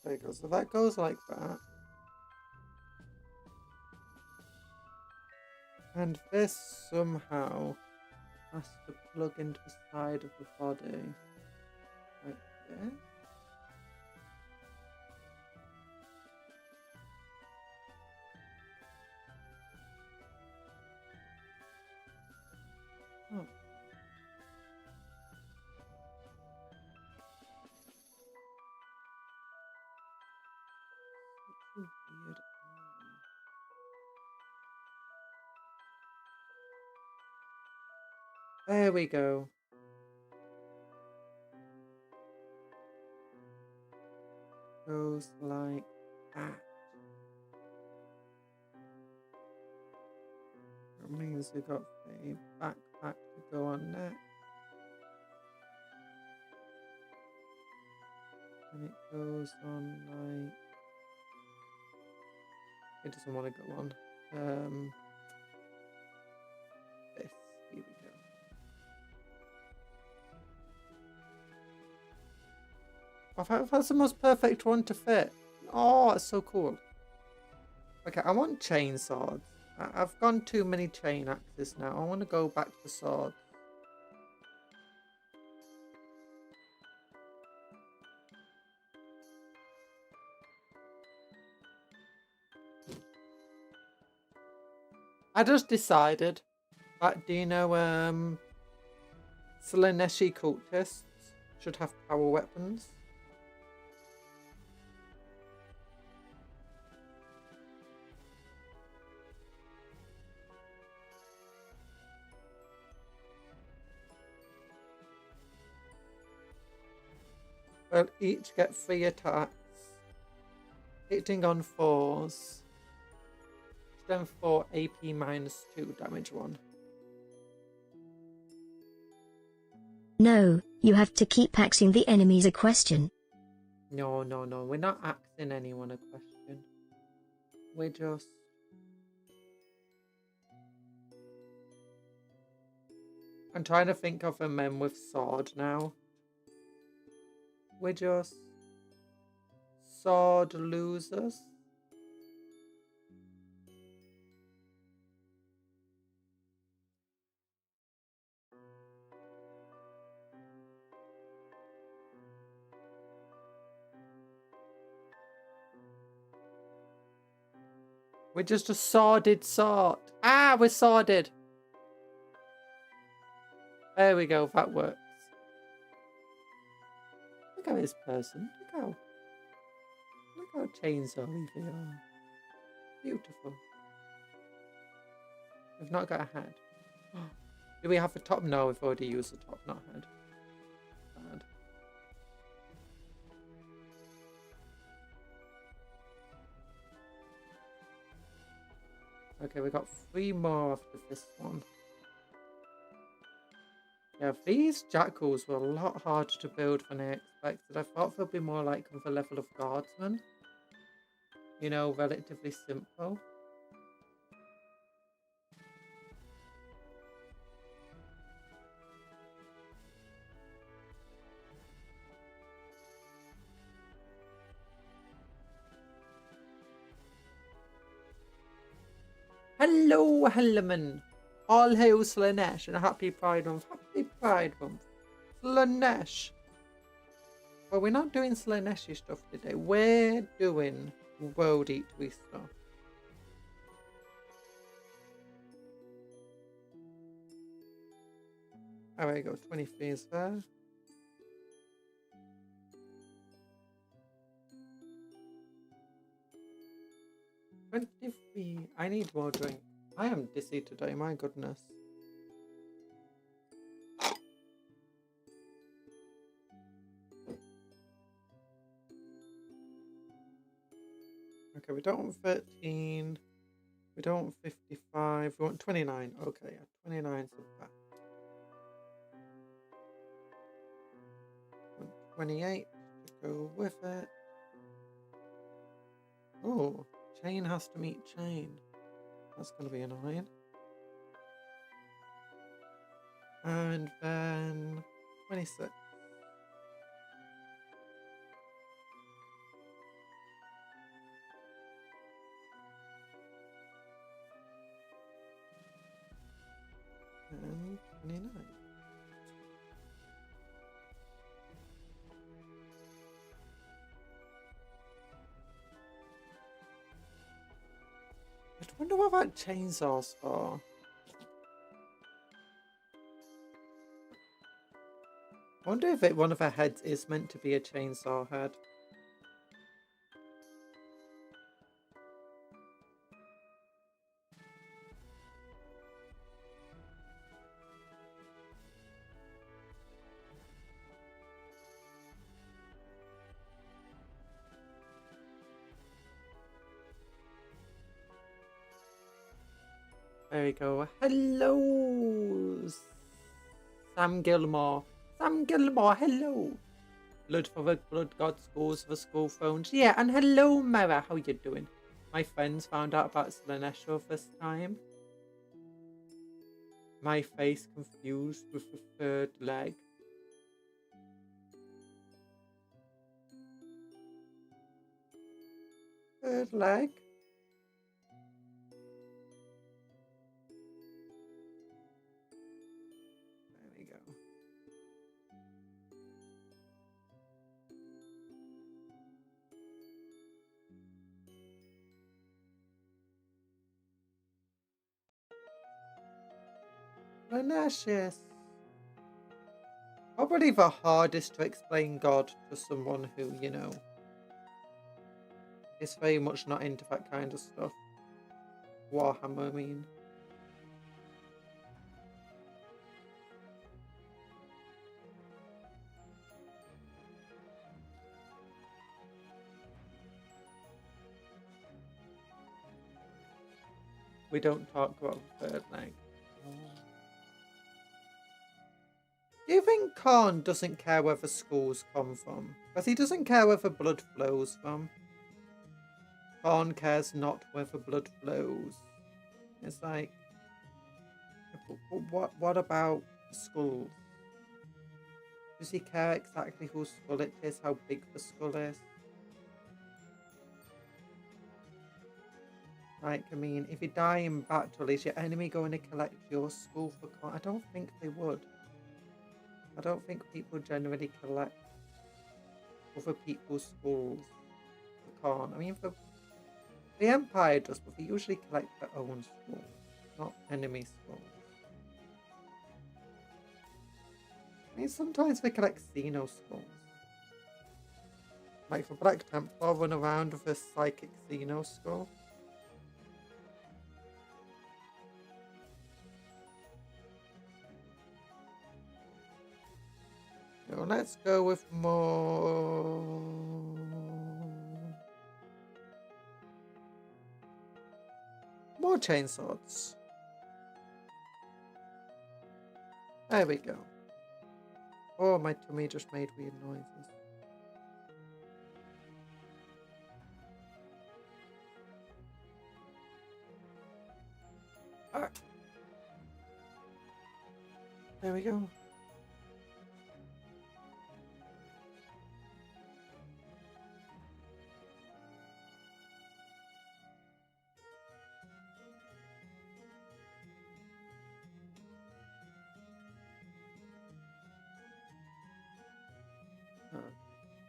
There you go. So that goes like that. And this somehow has to plug into the side of the body. Like this. Oh. Such a weird arm. There we go. Goes like that. That means we've got a backpack to go on next. And it goes on like... It doesn't want to go on. This. Here we go. That's the most perfect one to fit. Oh, it's so cool. Okay, I want chain swords. I've gone too many chain axes now. I want to go back to swords. I just decided that, do you know, Slaneshi cultists should have power weapons. Well, each get 3 attacks. Hitting on 4s. Strength 4, AP -2, damage 1. No, you have to keep axing the enemies a question. No, no, no. We're not asking anyone a question. We're just... I'm trying to think of a men with sword now. We're just... sword losers. We're just a sworded sort. Ah, we're sworded. There we go, that works. Look at this person. Look how chainsaw-y they are. Beautiful. We've not got a head. Do we have a top? No, we've already used the top, not head. Bad. Okay, we got 3 more after this one. Yeah, these jackals were a lot harder to build than I expected. I thought they'd be more like of the level of guardsmen. You know, relatively simple. Hello, Helleman. All hail Slanesh and a happy Pride Month. Happy Pride Month. Slanesh. Well, we're not doing Slaneshi stuff today. We're doing World Eatery stuff. Oh, there you go. 23 is there. 23. I need more drink. I am dizzy today, my goodness. Okay, we don't want 13. We don't want 55. We want 29. Okay, yeah, 29 is the back. 28 to go with it. Oh, chain has to meet chain. That's going to be annoying. And then 26. And 29. I wonder what that chainsaw's for. I wonder if one of her heads is meant to be a chainsaw head. There we go. Hello, Sam Gilmore. Sam Gilmore, hello. Blood for the blood god, scores for school phones. Yeah, and hello, Mara. How you doing? My friends found out about Slanesh this time. My face confused with the third leg. Third leg? There we go. Slanesh. Probably the hardest to explain God to someone who, you know, is very much not into that kind of stuff. Warhammer, I mean. We don't talk about the third leg. Do you think Khan doesn't care where the skulls come from? Because he doesn't care where the blood flows from. Khan cares not where the blood flows. It's like, what about the skulls? Does he care exactly whose skull it is, how big the skull is? Like, I mean, if you die in battle, is your enemy going to collect your skull for Khan? I don't think they would. I don't think people generally collect other people's skulls for Khan. I mean, the Empire does, but they usually collect their own skulls, not enemy skulls. I mean, sometimes they collect Xeno skulls. Like the Black Templar run around with a psychic Xeno skull. So let's go with more chainswords. There we go. Oh, my tummy just made weird noises. Ah. There we go.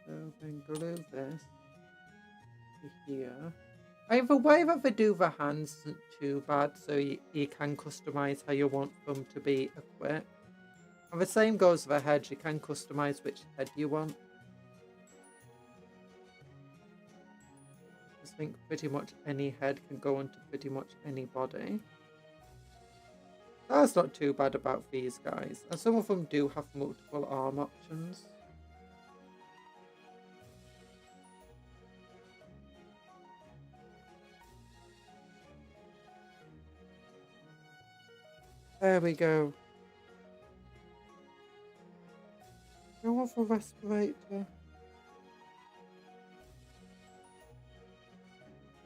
So then glue this to here. The way that they do the hands isn't too bad, so you can customize how you want them to be equipped. And the same goes for heads. You can customize which head you want. I think pretty much any head can go onto pretty much any body. That's not too bad about these guys. And some of them do have multiple arm options. There we go. Go on for respirator.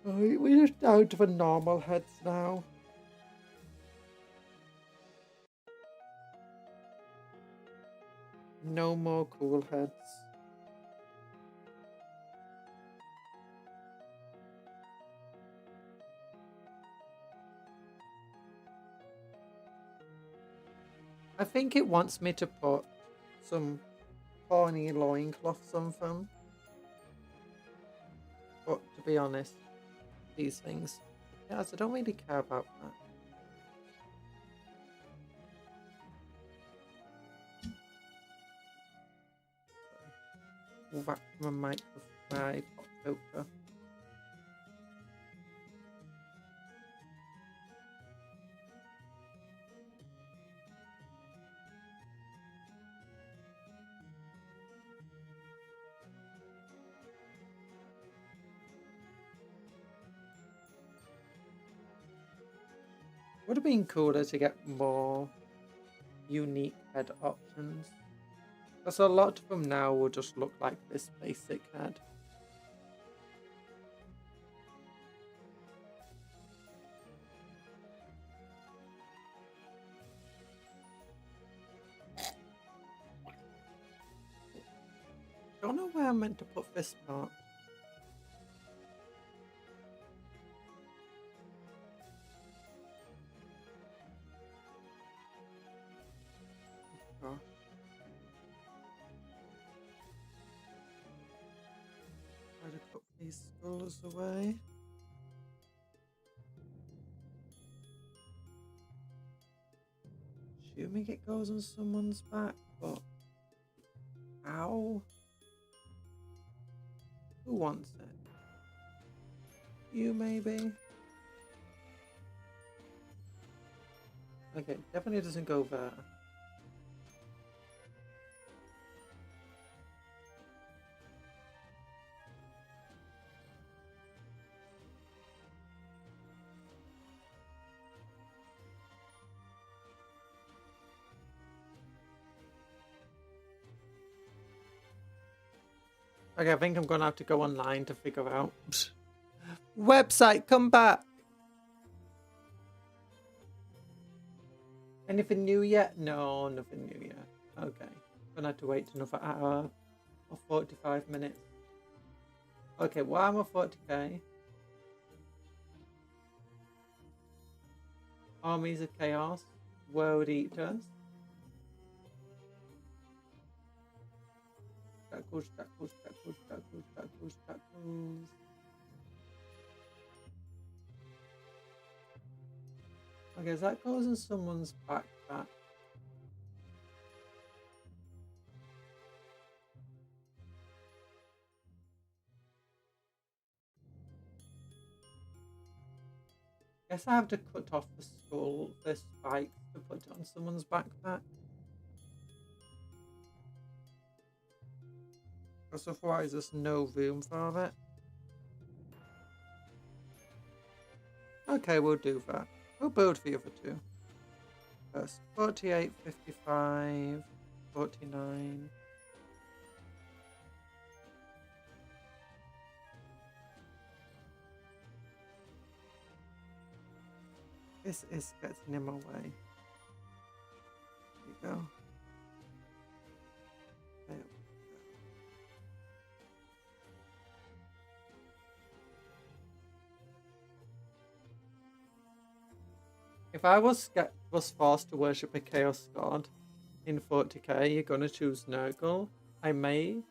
Right, we're just down to the normal heads now. No more cool heads. I think it wants me to put some horny loincloths on them. But to be honest, these things, yes, I don't really care about that. Whack my mic with my pop filter. Would have been cooler to get more unique head options. Because a lot of them now will just look like this basic head. Don't know where I'm meant to put this part. Oh. Try to put these skulls away. Assuming it goes on someone's back, but ow. Who wants it? You maybe? Okay, definitely doesn't go there. Okay, I think I'm gonna have to go online to figure out. Website, come back! Anything new yet? No, nothing new yet. Okay. Gonna have to wait another hour or 45 minutes. Okay, Warhammer 40k. Armies of Chaos. World Eaters. Shackles. Okay, so that goes in someone's backpack. Guess I have to cut off the skull, the spikes, to put it on someone's backpack. Because otherwise there's no room for it. Okay, we'll do that. We'll build the other two. First, 48, 55, 49. This is getting in my way. There you go. There we go. If I was forced to worship a chaos god in 40k, you're gonna choose Nurgle. I may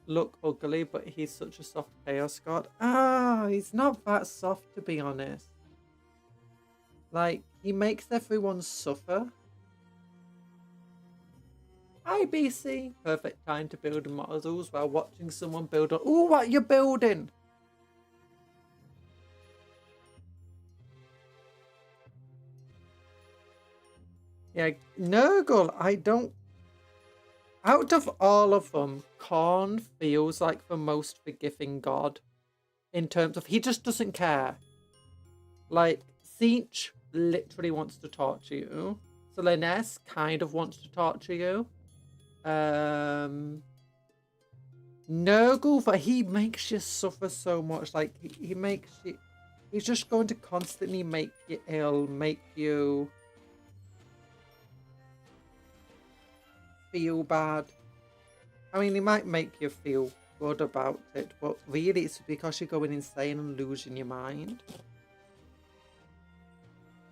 look ugly, but he's such a soft chaos god. Ah, he's not that soft, to be honest. Like, he makes everyone suffer. Hi, BC. Perfect time to build models while watching someone build on. Oh, what you're building? Yeah, Nurgle, I don't... Out of all of them, Korn feels like the most forgiving god. In terms of, he just doesn't care. Like, Siege literally wants to torture you. Selene kind of wants to torture you. Nurgle, but he makes you suffer so much. Like, he makes you... He's just going to constantly make you ill, make you feel bad. I mean, he might make you feel good about it, but really it's because you're going insane and losing your mind.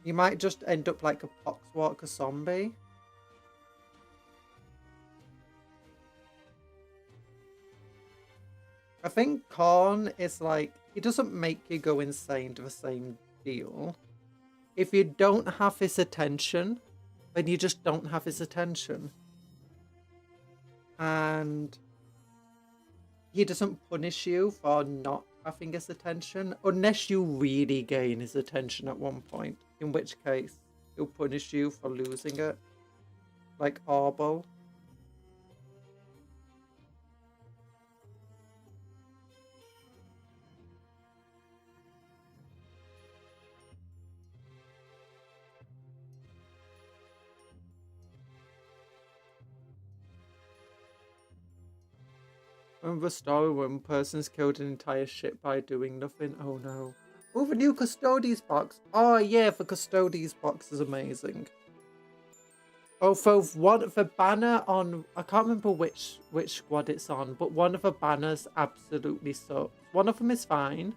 You might just end up like a poxwalker zombie. I think Korn is like, he doesn't make you go insane to the same deal. If you don't have his attention, then you just don't have his attention. And he doesn't punish you for not having his attention, unless you really gain his attention at one point, in which case he'll punish you for losing it. Like Orble. Remember the story when one person's killed an entire ship by doing nothing? Oh no. Oh, the new Custodes box. Oh yeah, the Custodes box is amazing. Oh, for one, the banner on, I can't remember which squad it's on, but one of the banners absolutely sucks. One of them is fine,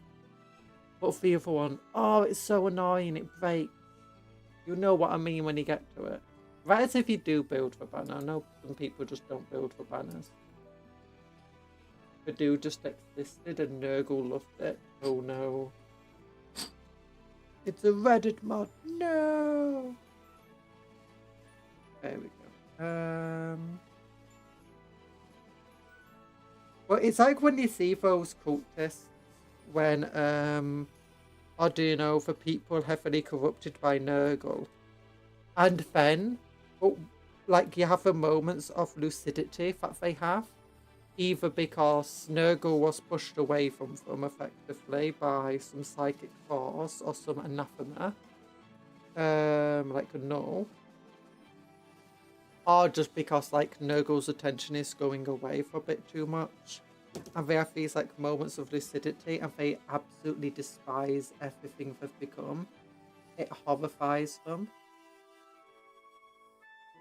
but the other one, oh, it's so annoying, it breaks. You know what I mean when you get to it. That is if you do build for banner. I know some people just don't build for banners. The dude just existed and Nurgle loved it. Oh no. It's a Reddit mod. No. There we go. Well, it's like when you see those cultists when I do know for people heavily corrupted by Nurgle. And then like you have the moments of lucidity that they have. Either because Nurgle was pushed away from them effectively by some psychic force or some anathema, like a null, or just because like Nurgle's attention is going away for a bit too much, and they have these like moments of lucidity, and they absolutely despise everything they've become. It horrifies them.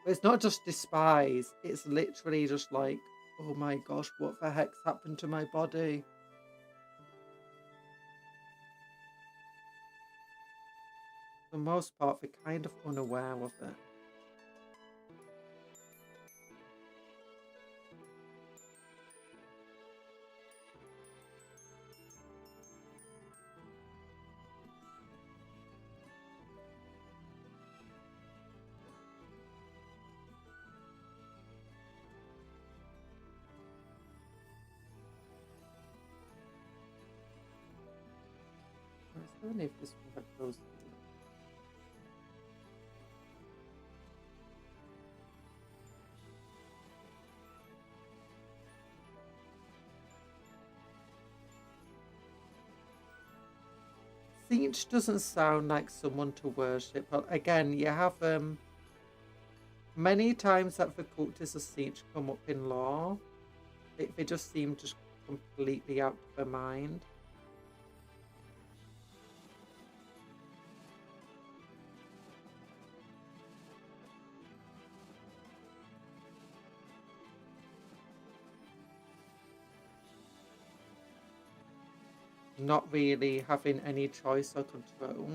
But it's not just despise; it's literally just like, oh my gosh, what the heck's happened to my body? For the most part, they're kind of unaware of it. I don't know if this one goes. Siege doesn't sound like someone to worship, but again, you have many times that the cultists of Siege come up in lore, they just seem just completely out of their mind. Not really having any choice or control.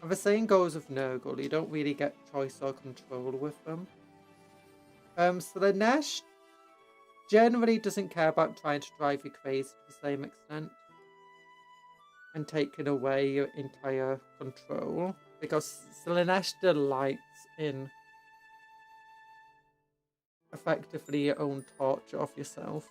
And the saying goes of Nurgle, you don't really get choice or control with them. So the Nesh generally doesn't care about trying to drive you crazy to the same extent and taking away your entire control, because Slanesh delights in effectively your own torture of yourself.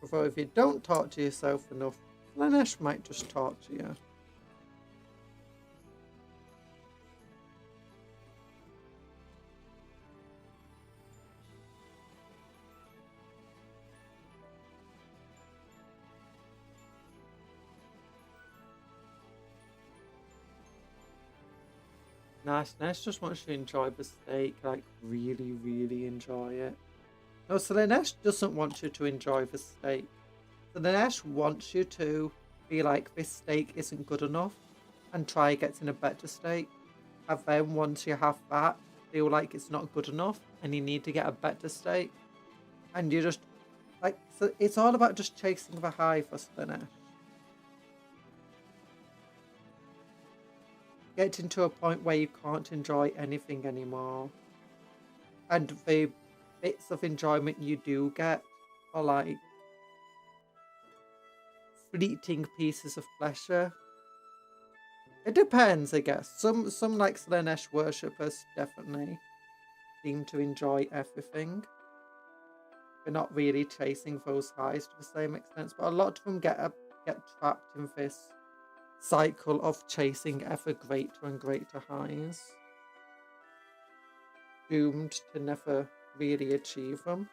Although if you don't torture yourself enough, Slaanesh might just torture you. Nice. Just wants you to enjoy the steak, like really, really enjoy it. No, Slaanesh doesn't want you to enjoy the steak. Slaanesh wants you to be like, this steak isn't good enough and try getting a better steak. And then once you have that, feel like it's not good enough and you need to get a better steak. And you just, like, so it's all about just chasing the high for Slaanesh. Getting to a point where you can't enjoy anything anymore. And the bits of enjoyment you do get are like fleeting pieces of pleasure. It depends, I guess. Some like Slaanesh worshippers definitely seem to enjoy everything. They're not really chasing those highs to the same extent, but a lot of them get trapped in this cycle of chasing ever greater and greater highs, doomed to never really achieve them.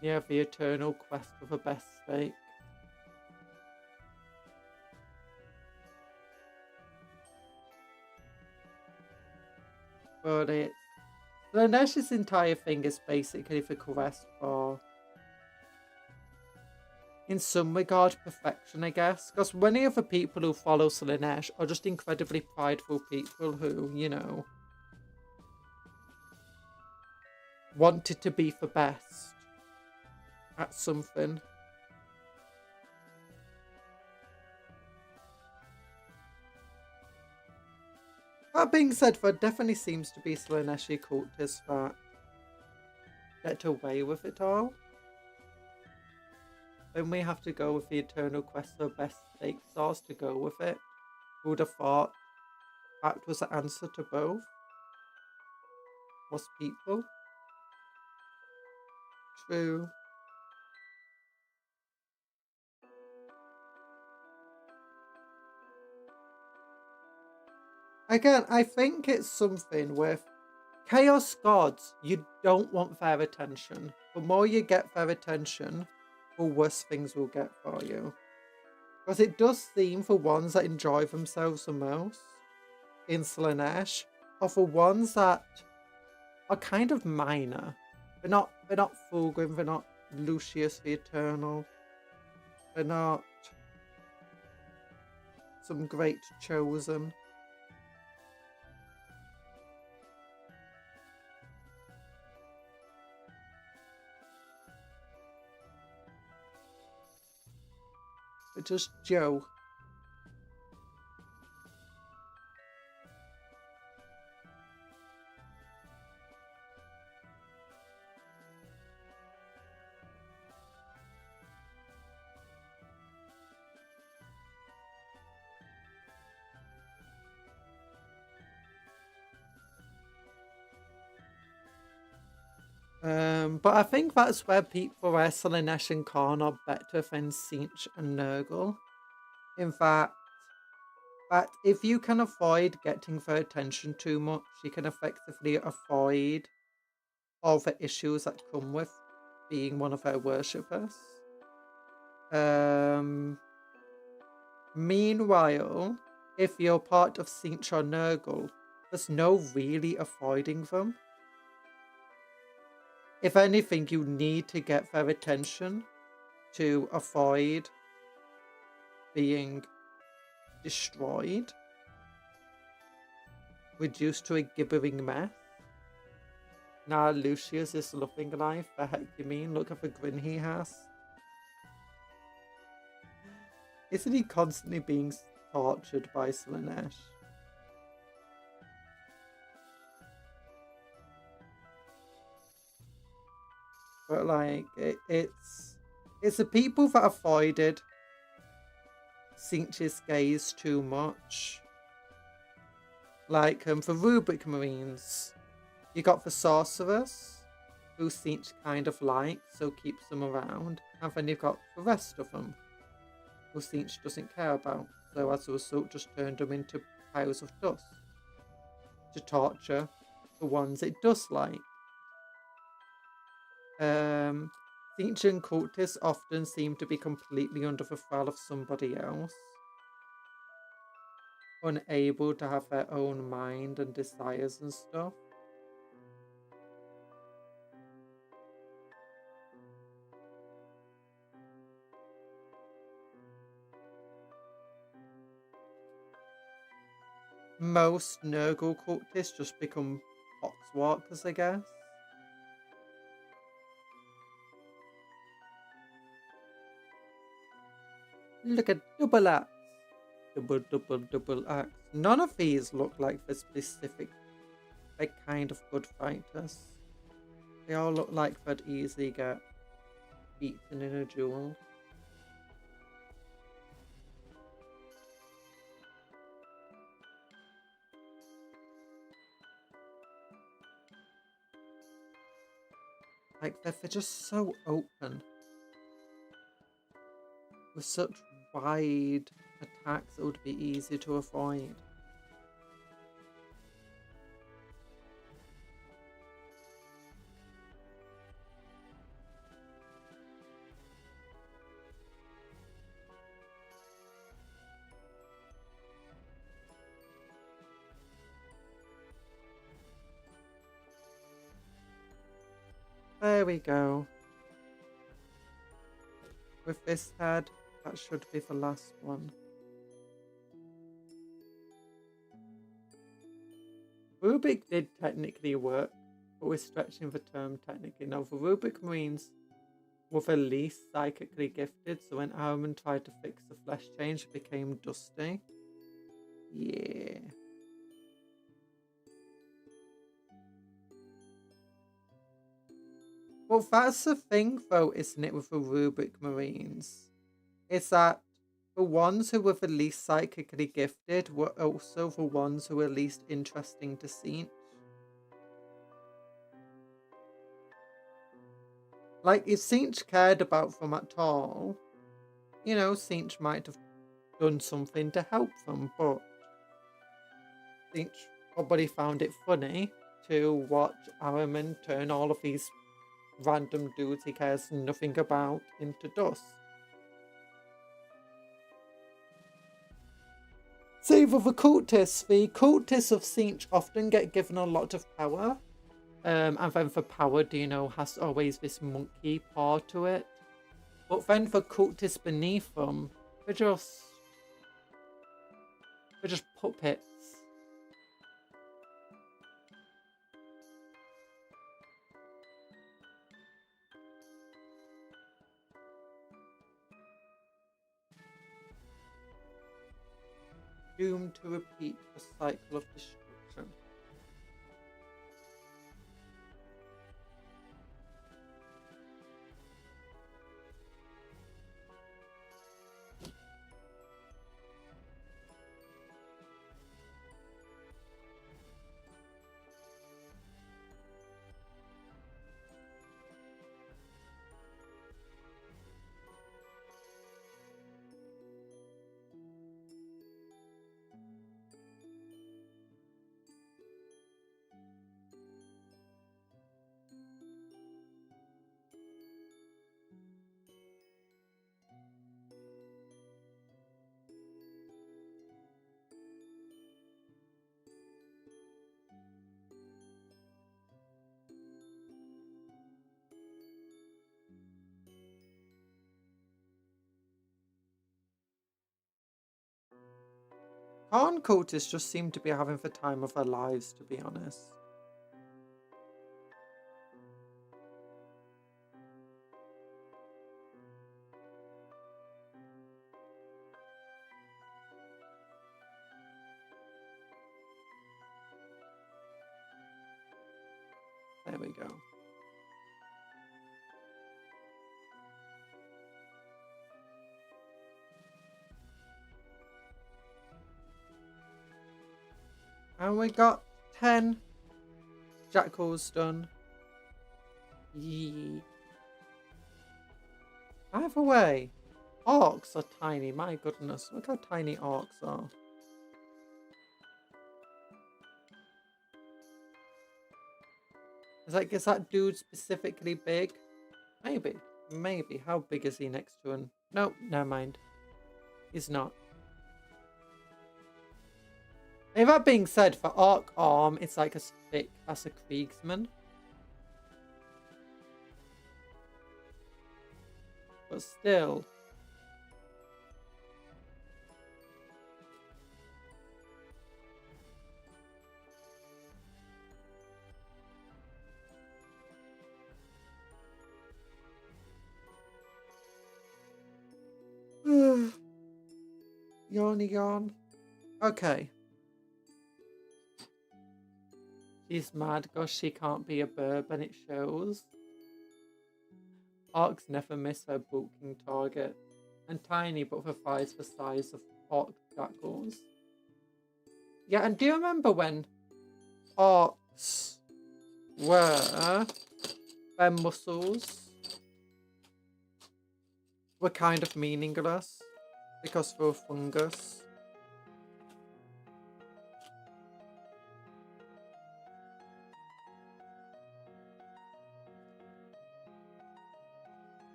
Yeah, the eternal quest for the best steak. But Slaanesh's entire thing is basically the quest for, in some regard, perfection, I guess. Because many of the people who follow Slaanesh are just incredibly prideful people who, you know, wanted to be the best at something. That being said, there definitely seems to be Slaaneshi cultists that get away with it all. Then we have to go with the eternal quest for best steak sauce to go with it. Who would have thought that was the answer to both? Was people? True. Again, I think it's something with Chaos Gods. You don't want their attention. The more you get their attention, the worse things will get for you. Because it does seem the ones that enjoy themselves the most in Slaanesh are the ones that are kind of minor. They're not Fulgrim, they're not Lucius the Eternal. They're not some great chosen. But just Joe. But I think that's where Slaanesh and Khorne are better than Tzeentch and Nurgle. In fact, that if you can avoid getting their attention too much, you can effectively avoid all the issues that come with being one of their worshippers. Meanwhile, if you're part of Tzeentch or Nurgle, there's no really avoiding them. If anything, you need to get their attention to avoid being destroyed, reduced to a gibbering mess. Now Lucius is loving life. The heck you mean? Look at the grin he has. Isn't he constantly being tortured by Slanesh? But like, it's the people that avoided Sinch's gaze too much. Like, for Rubric Marines, you got the Sorceress, who Sinch kind of likes, so keeps them around. And then you've got the rest of them, who Sinch doesn't care about. So as a result, just turned them into piles of dust to torture the ones it does like. Sinch and cultists often seem to be completely under the thrall of somebody else, unable to have their own mind and desires and stuff. Most Nurgle cultists just become poxwalkers, I guess. Look at double axe. Double axe. None of these look like the specific, like, kind of good fighters. They all look like they'd easily get beaten in a duel. Like, they're just so open. With such wide attacks, it would be easy to avoid. There we go. With this head, that should be the last one. Rubik did technically work, but we're stretching the term technically. Now, the Rubik Marines were the least psychically gifted, so when Armin tried to fix the flesh change, it became dusty. Yeah. Well, that's the thing, though, isn't it, with the Rubik Marines? It's that the ones who were the least psychically gifted were also the ones who were least interesting to see. Like, if Sinch cared about them at all, you know, Sinch might have done something to help them, but Sinch probably found it funny to watch Araman turn all of these random dudes he cares nothing about into dust. Same with the cultists of Sinch often get given a lot of power. And then the power, you know, has always this monkey paw to it. But then the cultists beneath them, they're just puppets. Doomed to repeat a cycle of destruction. Khan cultists just seem to be having the time of their lives, to be honest. There we go. And we got 10 jackals done. Yeet. Either way, orcs are tiny. My goodness, look how tiny orcs are. It's like, is that dude specifically big? Maybe. Maybe. How big is he next to him? Nope, never mind. He's not. And that being said, for orc arm, it's like as thick as a Kriegsman. But still. Yawny yawn. Okay. She's mad because she can't be a burb and it shows. Orcs never miss her bulking target. And tiny but for thighs the size of orc jackals. Yeah, and do you remember when orcs were their muscles were kind of meaningless because they were fungus?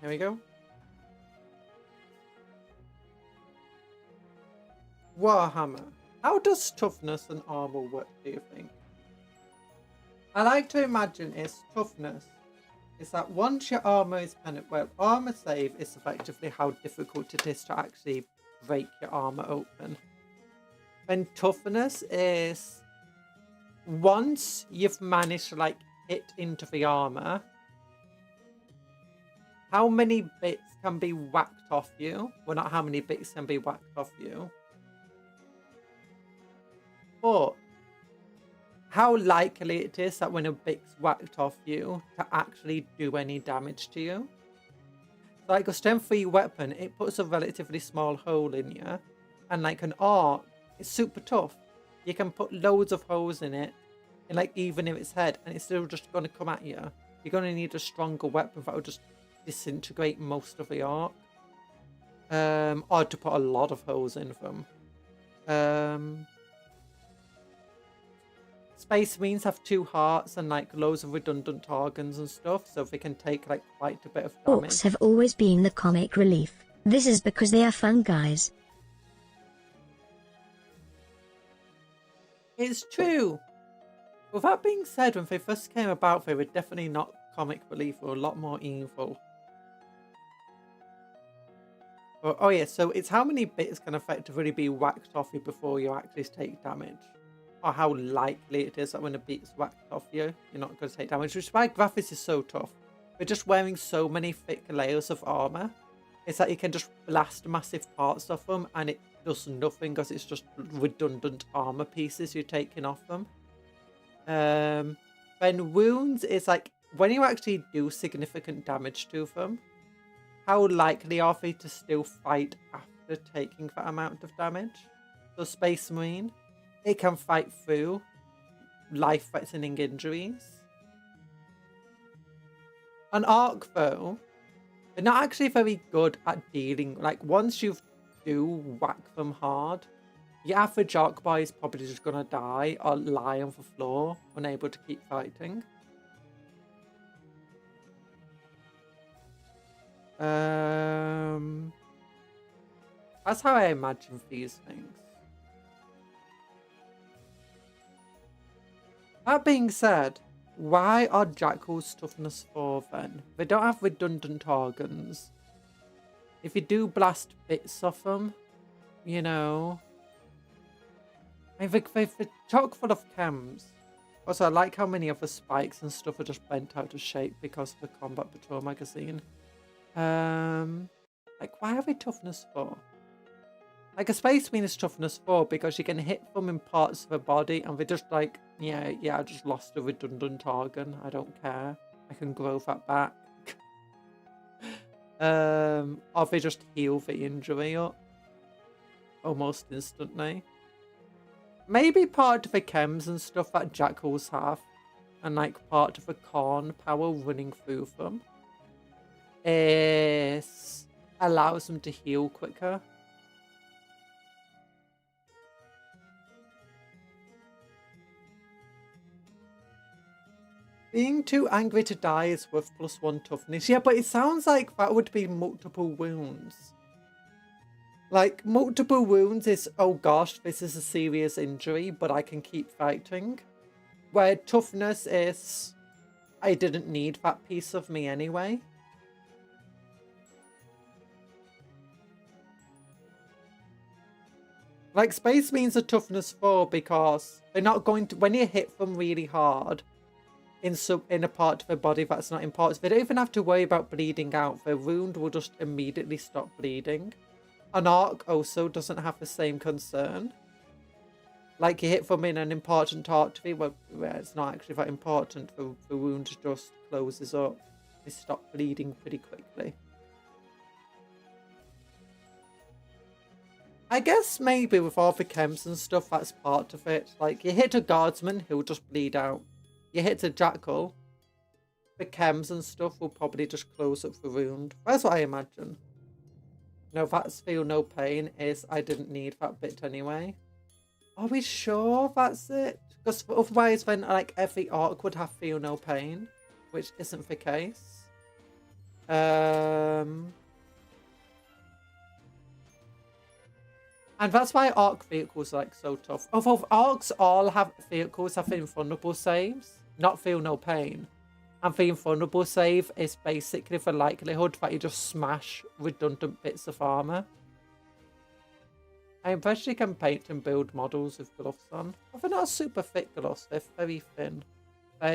Here we go. Warhammer. How does toughness and armor work, do you think? I like to imagine it's toughness. It's that once your armor is well, armor save is effectively how difficult it is to actually break your armor open. Then toughness is once you've managed to like hit into the armor, how many bits can be whacked off you? Well, not how many bits can be whacked off you. But how likely it is that when a bit's whacked off you to actually do any damage to you. So like a strength 3 weapon, it puts a relatively small hole in you. And like an arc, it's super tough. You can put loads of holes in it, and like even if it's head, and it's still just going to come at you. You're going to need a stronger weapon that will just disintegrate most of the arc. Or to put a lot of holes in them. Space Marines have 2 hearts and like loads of redundant organs and stuff, so they can take like quite a bit of damage. Orcs have always been the comic relief. This is because they are fun guys. It's true. With that being said, when they first came about, they were definitely not comic relief, or a lot more evil. Oh yeah, so it's how many bits can effectively be whacked off you before you actually take damage. Or how likely it is that when a bit's whacked off you, you're not going to take damage. Which is why graphics is so tough. We're just wearing so many thick layers of armor. It's like you can just blast massive parts off them and it does nothing because it's just redundant armor pieces you're taking off them. Then wounds is like when you actually do significant damage to them, how likely are they to still fight after taking that amount of damage? So Space Marine, it can fight through life-threatening injuries. An Arc, though, they're not actually very good at dealing. Like, once you do whack them hard, your average Arc boy is probably just going to die or lie on the floor, unable to keep fighting. That's how I imagine these things. That being said, why are jackals toughness 4 then? They don't have redundant organs. If you do blast bits off them, you know, I think they're chock full of chems. Also, I like how many of the spikes and stuff are just bent out of shape because of the Combat Patrol magazine. Like, why are they toughness 4? Like a space marine is toughness 4 because you can hit them in parts of the body and they're just like, yeah, I just lost a redundant organ. I don't care. I can grow that back. Or they just heal the injury up almost instantly. Maybe part of the chems and stuff that jackals have, and like part of the corn power running through them, allows them to heal quicker. Being too angry to die is worth +1 toughness. Yeah, but it sounds like that would be multiple wounds. Like, multiple wounds is, oh gosh, this is a serious injury, but I can keep fighting. Where toughness is, I didn't need that piece of me anyway. Like, space means a toughness 4 because they're not going to, when you hit them really hard, in a part of the body that's not important, they don't even have to worry about bleeding out. Their wound will just immediately stop bleeding. An arc also doesn't have the same concern. Like you hit them in an important artery, well, it's not actually that important. The wound just closes up. They stop bleeding pretty quickly. I guess maybe with all the chems and stuff, that's part of it. Like you hit a guardsman, he'll just bleed out. You hit a jackal, the chems and stuff will probably just close up the wound. That's what I imagine. No, that's feel no pain is I didn't need that bit anyway. Are we sure that's it? Because otherwise then like every arc would have feel no pain, which isn't the case. And that's why arc vehicles are like so tough. Although arcs all have vehicles have invulnerable saves, not feel no pain. And the invulnerable save is basically the likelihood that you just smash redundant bits of armor. I especially can paint and build models with gloves on. But they're not super thick gloves, they're very thin.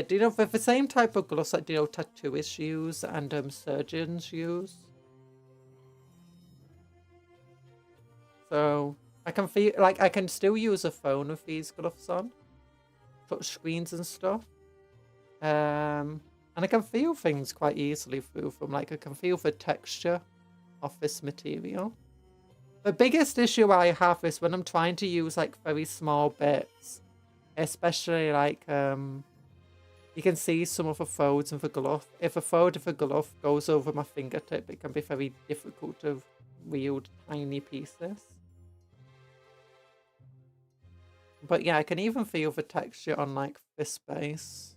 You know, they're the same type of gloves that, you know, tattooists use and surgeons use. So I can feel like I can still use a phone with these gloves on, touch screens and stuff. And I can feel things quite easily through them. Like I can feel the texture of this material. The biggest issue I have is when I'm trying to use like very small bits, especially like you can see some of the folds of the glove. If a fold of a glove goes over my fingertip, it can be very difficult to wield tiny pieces. But yeah, I can even feel the texture on like this base.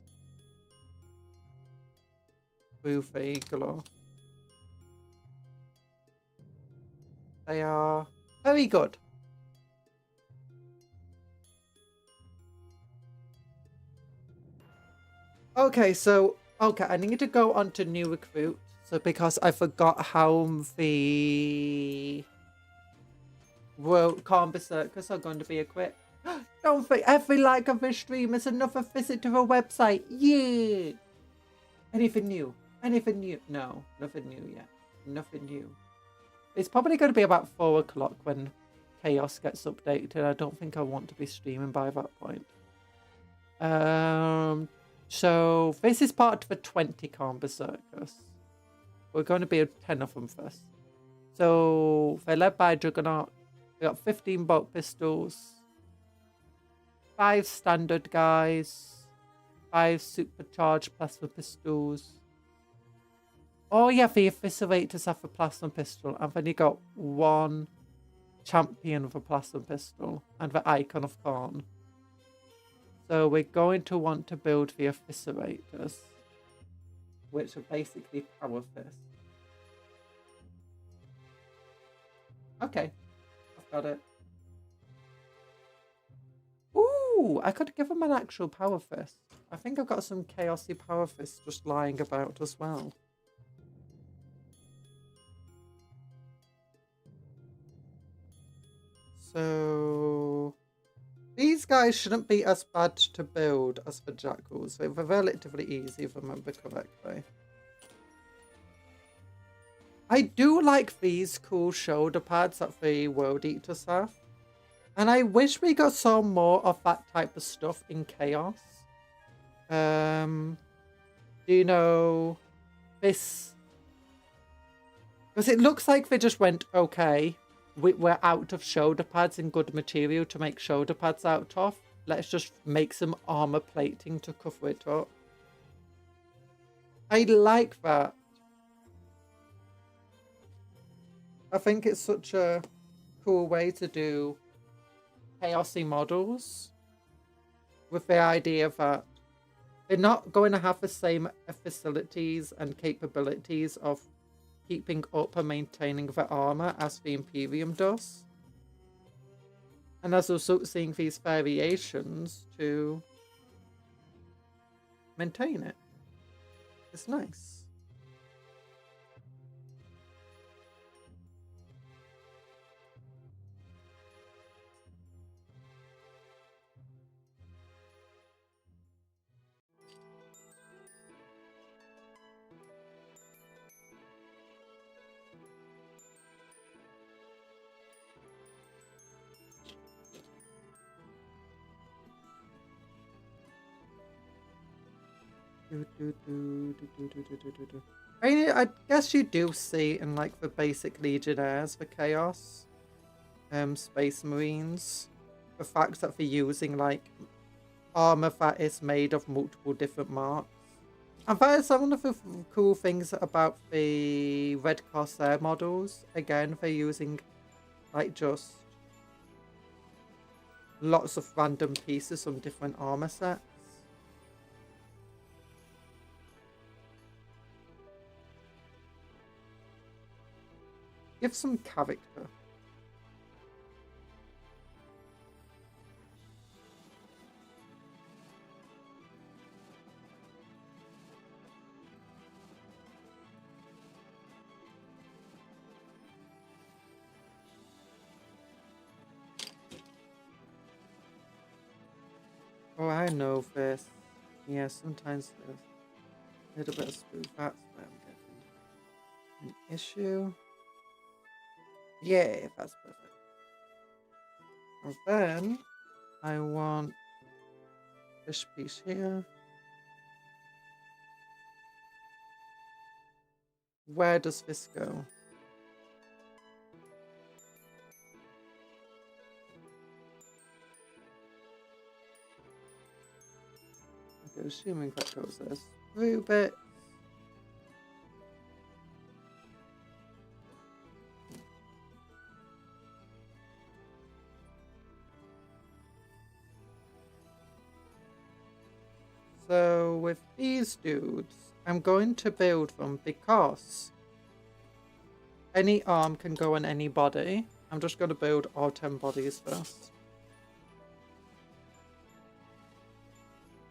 Through the glove. They are very good. Okay, so I need to go on to new recruit. So because I forgot how the World Calm Berserkers are going to be equipped. Don't think every like of this stream is another visit to the website. Yeah. Anything new? Anything new? No, nothing new yet. Nothing new. It's probably going to be about 4 o'clock when Chaos gets updated. I don't think I want to be streaming by that point. So this is part of the 20 Calm Berserkers. We're going to be 10 of them first. So they're led by Juggernaut. We got 15 bolt pistols, 5 standard guys, 5 supercharged plasma pistols. Oh yeah, the eviscerators have a plasma pistol, and then you got 1 champion with a plasma pistol and the icon of Khorne. So we're going to want to build the eviscerators, which are basically power fists. Okay, I've got it. Ooh, I could give them an actual power fist. I think I've got some chaosy power fists just lying about as well. So these guys shouldn't be as bad to build as the jackals. They're relatively easy if I remember correctly. I do like these cool shoulder pads that the World Eaters have. And I wish we got some more of that type of stuff in Chaos. Do you know this? Because it looks like they just went, okay, we're out of shoulder pads and good material to make shoulder pads out of. Let's just make some armor plating to cover it up. I like that. I think it's such a cool way to do chaosy models with the idea that they're not going to have the same facilities and capabilities of keeping up and maintaining the armor as the Imperium does. And as also seeing these variations to maintain it. It's nice. I guess you do see in like the basic Legionnaires for Chaos, Space Marines, the fact that they're using like armor that is made of multiple different marks. And that is one of the cool things about the Red Corsair models. Again, they're using like just lots of random pieces from different armor sets. Give some character. Oh, I know this. Yeah, sometimes there's a little bit of spoof. That's where I'm getting an issue. Yeah, that's perfect. And then I want this piece here. Where does this go? Okay, assuming that goes there. Through bit. So with these dudes, I'm going to build them because any arm can go on any body. I'm just going to build all 10 bodies first.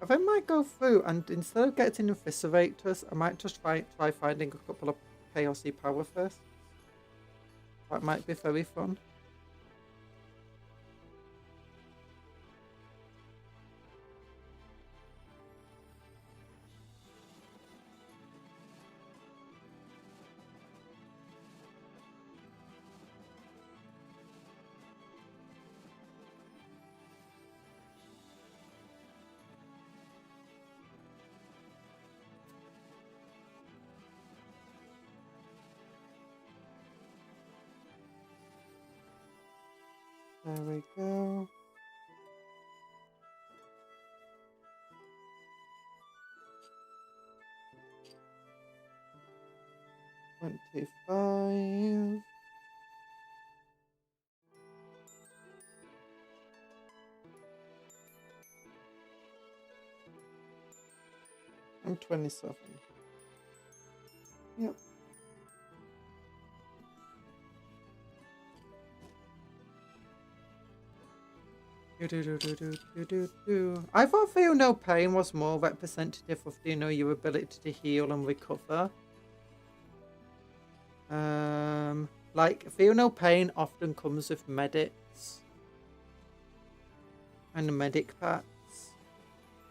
I think I might go through and instead of getting Eviscerators, I might just try finding a couple of Chaosy Power first. That might be very fun. There we go. $25. I'm 27. Yep. I thought Feel No Pain was more representative of, you know, your ability to heal and recover. Like, Feel No Pain often comes with medics and medic packs,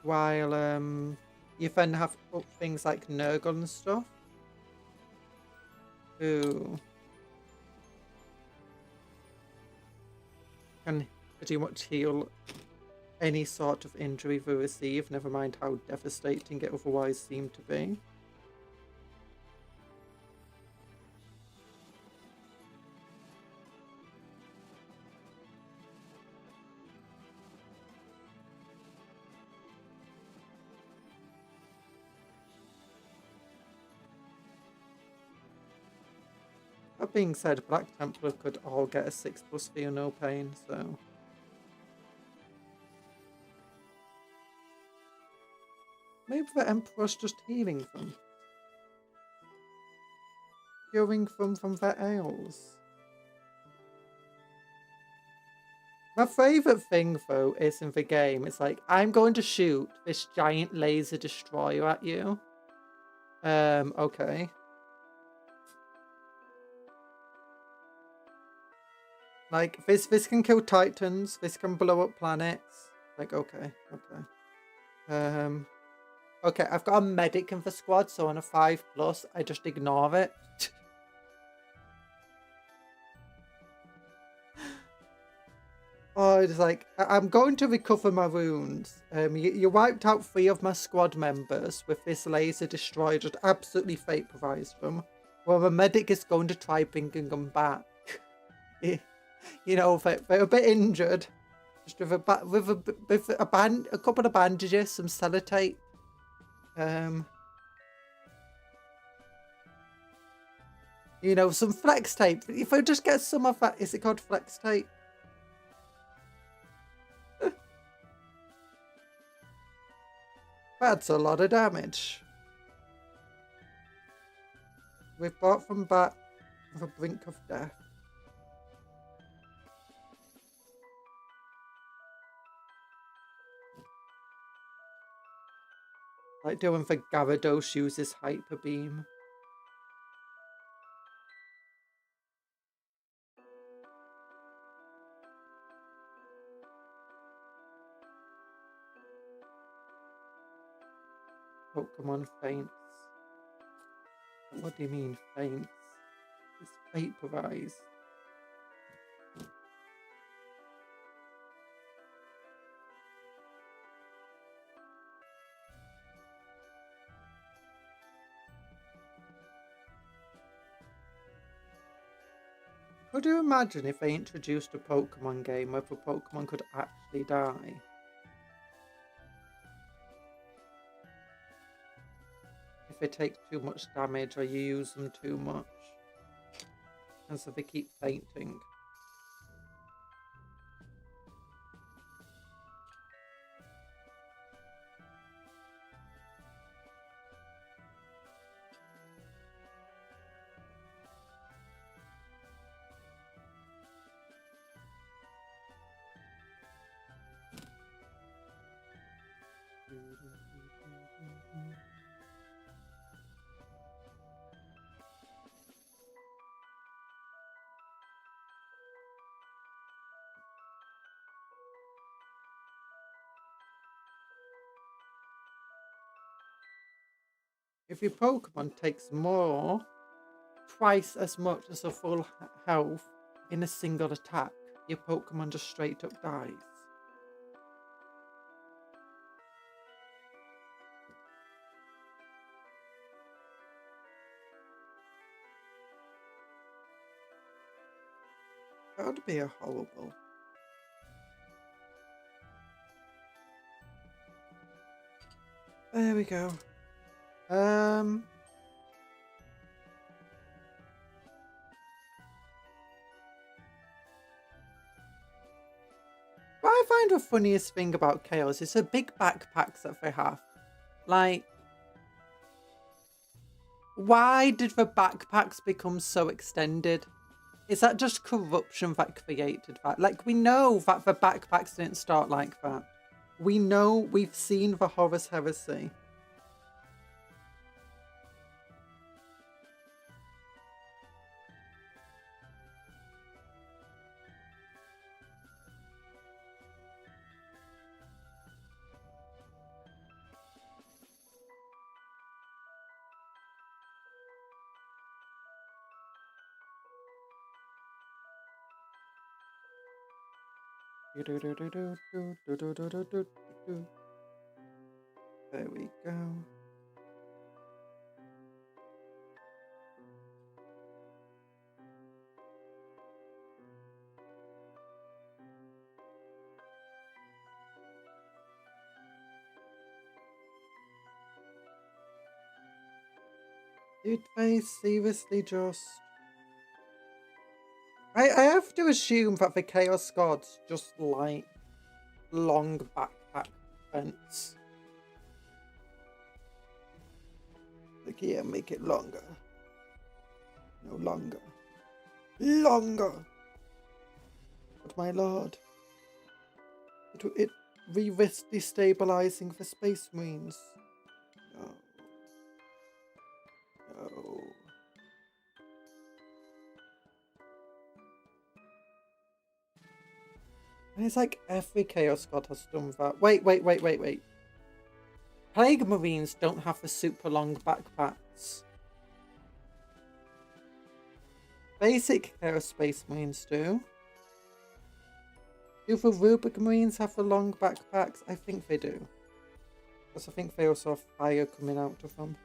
while you then have things like Nurgle and stuff. Ooh. Can pretty much heal any sort of injury we receive, never mind how devastating it otherwise seemed to be. That being said, Black Templar could all get a 6+ feel no pain, so... Maybe the Emperor's just healing them. Curing them from their ails. My favourite thing, though, is in the game, it's like, I'm going to shoot this giant laser destroyer at you. Okay. Like, this can kill Titans, this can blow up planets. Like, okay. Okay, I've got a medic in the squad, so on a 5+, I just ignore it. Oh, it's like, I'm going to recover my wounds. You wiped out 3 of my squad members with this laser destroyer, just absolutely vaporized them. Well, the medic is going to try bringing them back. You know, they're a bit injured. Just with a couple of bandages, some sellotape. You know, some flex tape. If I just get some of that, is it called flex tape? That's a lot of damage. We've brought them back on the brink of death. Like doing for Gyarados uses Hyper Beam. Pokemon faints. What do you mean faints? It's vaporize. Could you imagine if they introduced a Pokemon game where the Pokemon could actually die? If they take too much damage or you use them too much. And so they keep fainting. If your Pokemon takes twice as much as a full health in a single attack, your Pokemon just straight up dies. That would be a horrible. There we go. What I find the funniest thing about Chaos is the big backpacks that they have. Like, why did the backpacks become so extended? Is that just corruption that created that? Like, we know that the backpacks didn't start like that. We know, we've seen the Horus Heresy. There we go. Did they seriously just... I have to assume that the Chaos Gods just like long backpack fence. Like, yeah, make it longer. No, longer. Longer! But my lord, it re-risk destabilizing the Space Marines. No. No. And it's like every Chaos God has done that. Wait. Plague Marines don't have the super long backpacks. Basic Chaos Space Marines do. Do the Rubric Marines have the long backpacks? I think they do. Because I think they also have fire coming out of them.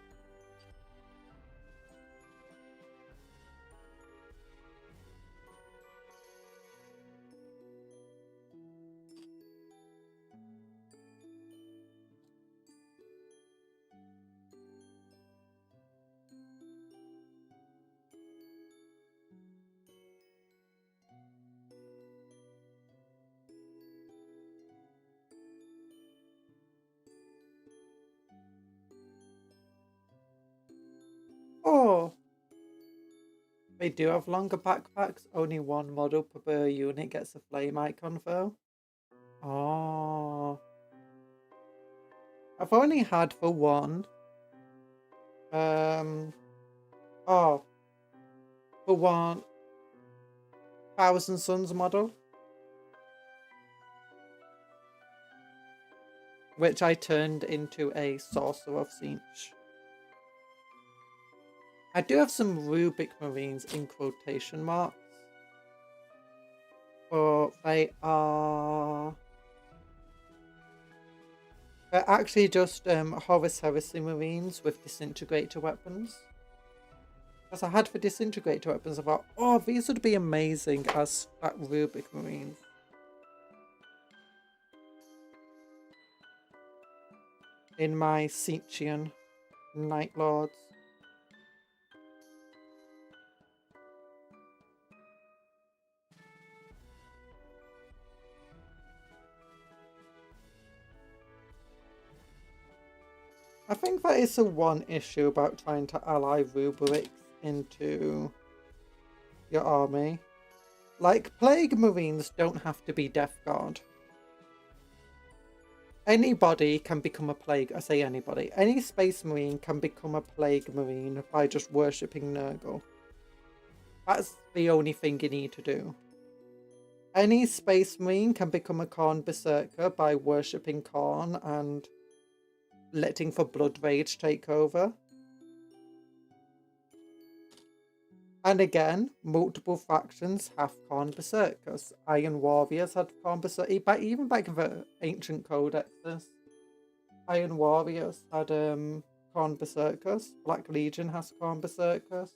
Oh! They do have longer backpacks. Only one model per unit gets a flame icon though. Oh. I've only had the one. Oh. The one. Thousand Suns model. Which I turned into a Sorcerer of Siege. I do have some Rubric Marines in quotation marks. But they are... They're actually just Horus Heresy Marines with Disintegrator weapons. Because I had the Disintegrator weapons, I thought, oh, these would be amazing as that Rubric Marines. In my Siechian Night Lords. I think that is the one issue about trying to ally rubrics into your army. Like, Plague Marines don't have to be Death Guard. Anybody can become a Plague... I say anybody. Any Space Marine can become a Plague Marine by just worshipping Nurgle. That's the only thing you need to do. Any Space Marine can become a Khorne Berserker by worshipping Khorne and letting the Blood Rage take over. And again, multiple factions have Khorne Berserkers. Iron Warriors had Khorne Berserkers. Even back in the ancient codexes, Iron Warriors had Khorne Berserkers. Black Legion has Khorne Berserkers.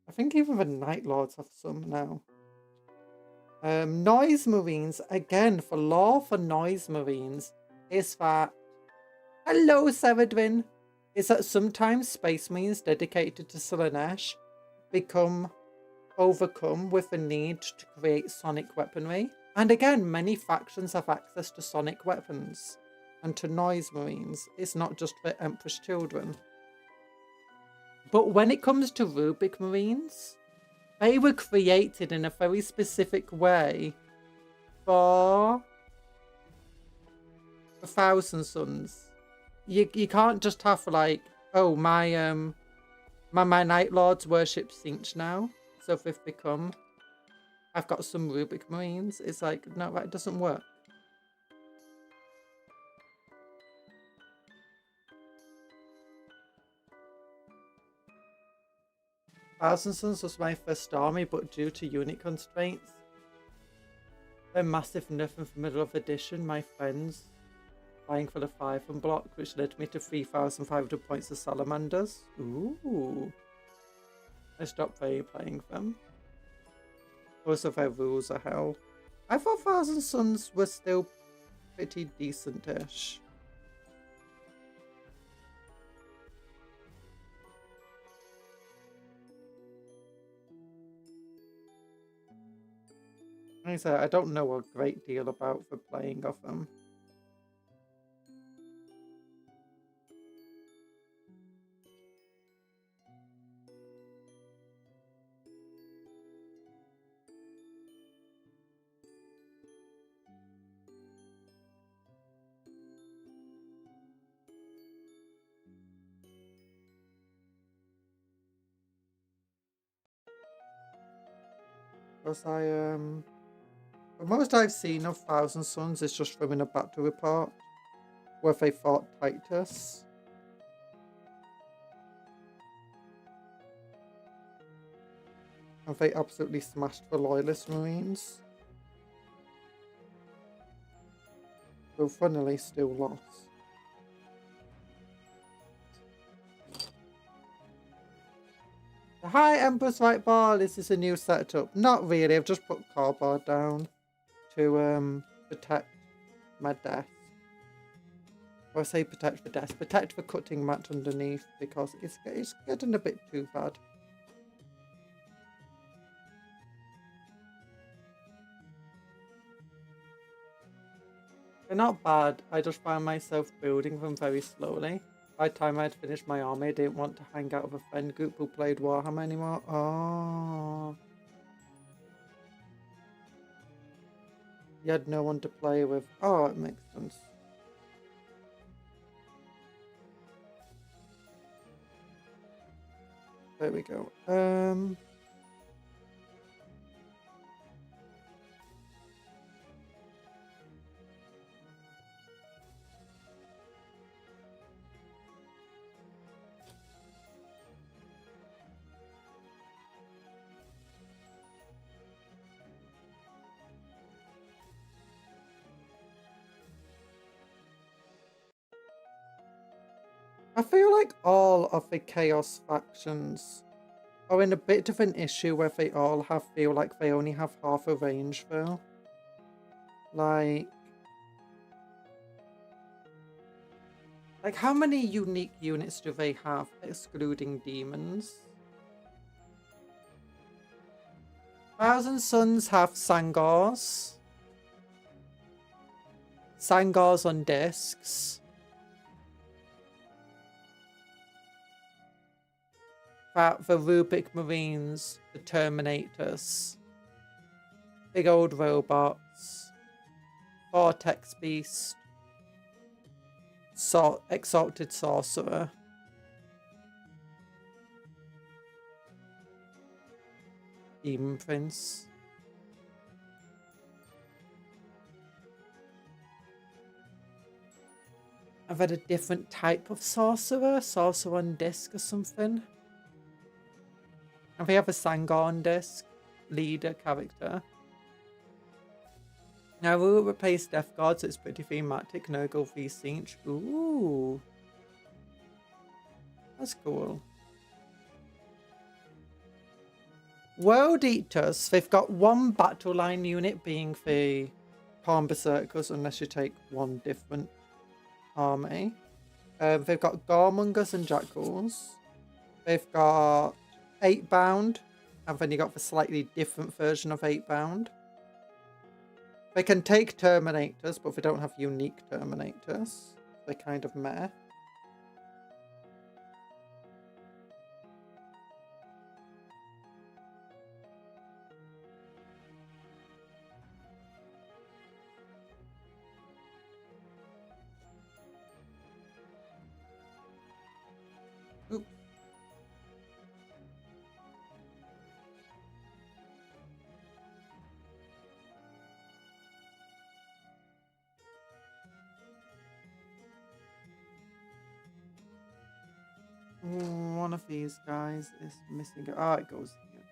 I think even the Night Lords have some now. Noise Marines, again, for lore for Noise Marines, is that... Hello, Severin! Is that sometimes Space Marines dedicated to Slaanesh become overcome with the need to create sonic weaponry. And again, many factions have access to sonic weapons. And to Noise Marines, it's not just for Empress Children. But when it comes to Rubric Marines, they were created in a very specific way for the Thousand Suns. You can't just have like, oh, my Night Lords worship Sinch now, so they've become... I've got some Rubric Marines. It's like, no, that doesn't work. Thousand Suns was my first army, but due to unit constraints, a massive nothing for middle of edition, my friends buying for the 5 block, which led me to 3,500 points of salamanders. Ooh. I stopped playing them. Also, their rules are hell. I thought Thousand Suns were still pretty decent-ish. Like I said, I don't know a great deal about the playing of them. Because the most I've seen of Thousand Suns is just from in a battle report where they fought Titus. And they absolutely smashed the Loyalist Marines. But funnily still lost. Hi Empress White Ball, this is a new setup. Not really, I've just put cardboard down to protect my desk. Or I say protect the desk, protect the cutting mat underneath because it's getting a bit too bad. They're not bad, I just found myself building them very slowly. By the time I'd finished my army, I didn't want to hang out with a friend group who played Warhammer anymore. Oh. You had no one to play with. Oh, it makes sense. There we go. I feel like all of the Chaos factions are in a bit of an issue where they all feel like they only have half a range though. Like how many unique units do they have excluding demons? Thousand Suns have Sangars. Sangars on discs. The Rubik Marines, the Terminators, big old robots, Vortex Beast, Exalted Sorcerer, Demon Prince. I've had a different type of Sorcerer on disc or something. And we have a Sangar on disc, leader character. Now we'll replace Death Guard, so it's pretty thematic. Nurgle v Siege. Ooh. That's cool. World Eaters, they've got one battle line unit being the Palm Berserkers, unless you take one different army. They've got Garmongers and Jackals. They've got 8-bound, and then you got the slightly different version of 8-bound. They can take Terminators, but they don't have unique Terminators. They're kind of meh. Oop. of these guys is missing. Oh, it goes here.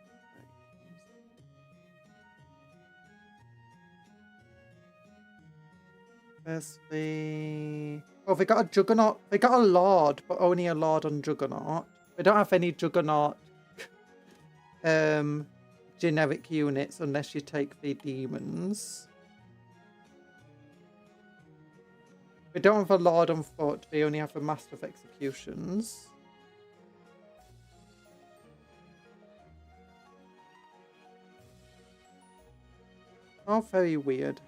There's the... Oh, they got a Juggernaut. They got a Lord, but only a Lord on Juggernaut. They don't have any Juggernaut generic units unless you take the demons. They don't have a Lord on foot. They only have a Master of Executions. Oh, very weird.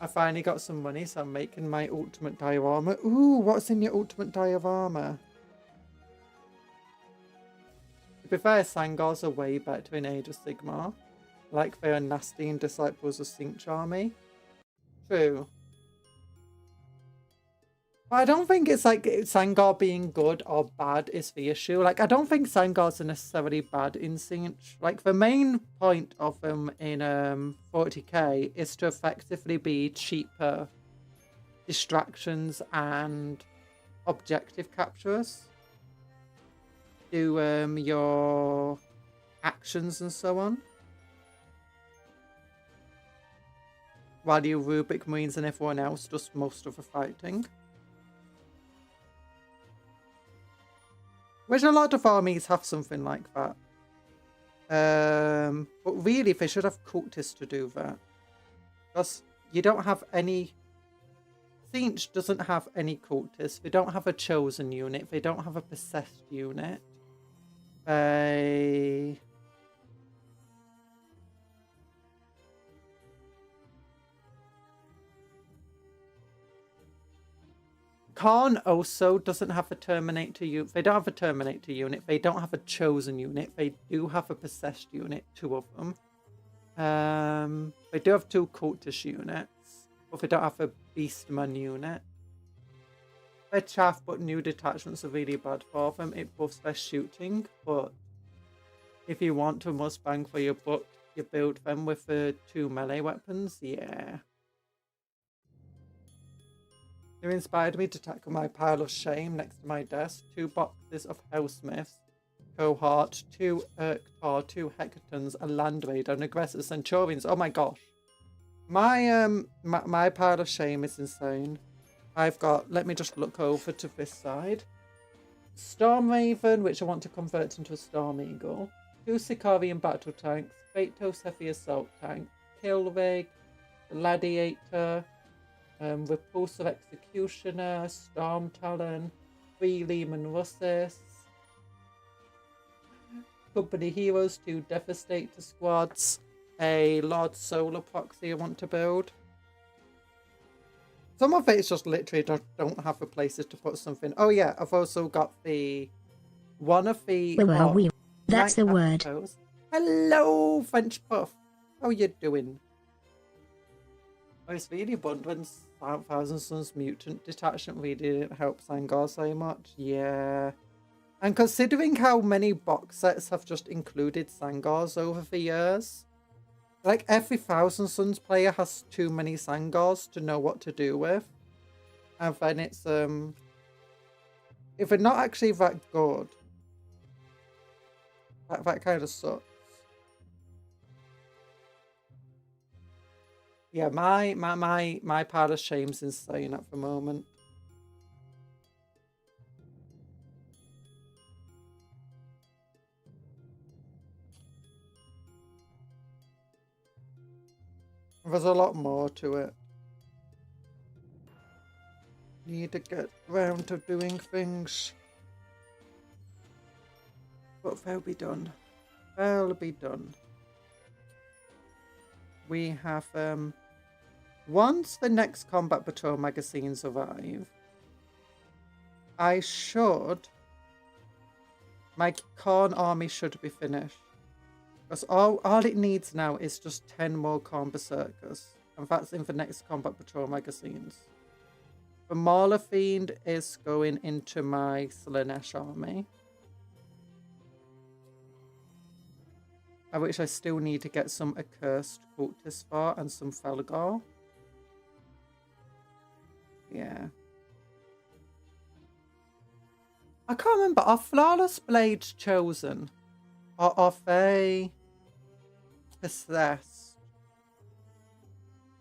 I finally got some money, so I'm making my ultimate diorama. Ooh, what's in your ultimate diorama? To be fair, Sangars are way better in Age of Sigmar. Like they are nasty in Disciples of Saint Charmy. True. But I don't think it's like Sangar being good or bad is the issue. Like, I don't think Sangars are necessarily bad in Siege. Like, the main point of them in 40k is to effectively be cheaper distractions and objective capturers. Do your actions and so on. While you Rubik Marines and everyone else does most of the fighting. Which a lot of armies have something like that. But really, they should have cultists to do that. Because you don't have any... Siege doesn't have any cultists. They don't have a chosen unit. They don't have a possessed unit. They... Khan also doesn't have a Terminator unit. They don't have a Terminator unit. They don't have a chosen unit. They do have a possessed unit, 2 of them. They do have 2 cultist units, but they don't have a Beastman unit. They're chaff, but new detachments are really bad for them. It buffs their shooting, but if you want to most bang for your buck, you build them with the 2 melee weapons. Yeah. You inspired me to tackle my pile of shame next to my desk. 2 boxes of Hellsmiths, Cohort, 2 Urktar, 2 Hecatons, a Land Raider, and Aggressor Centurions. Oh my gosh. My pile of shame is insane. I've got, let me just look over to this side. Storm Raven, which I want to convert into a Storm Eagle. 2 Sicarian battle tanks, Phaetos Heavy Assault Tank, Killrig, Gladiator, Repulsive Executioner, Storm Talon, 3 Lehman Russes, Company Heroes, 2 Devastator Squads, a Lord Solar Proxy I want to build. Some of it is just literally don't have the places to put something. Oh yeah, I've also got the one of the... That's the word. Pose. Hello, French Puff. How are you doing? Oh, it's really bugged when Thousand Suns Mutant Detachment really didn't help Sangar so much. Yeah. And considering how many box sets have just included Sangars over the years, like every Thousand Suns player has too many Sangars to know what to do with. And then it's, if they're not actually that good, that kind of sucks. Yeah, my pile of shame's insane at the moment. There's a lot more to it. Need to get round to doing things. But they'll be done. They'll be done. We have, once the next Combat Patrol magazines arrive, my Khorne army should be finished. Because all it needs now is just 10 more Khorne Berserkers. And that's in the next Combat Patrol magazines. The Mauler Fiend is going into my Slaanesh army. Which I still need to get some Accursed Cultists for and some Felgar. Yeah. I can't remember. Are flawless blades chosen? Or are they possessed?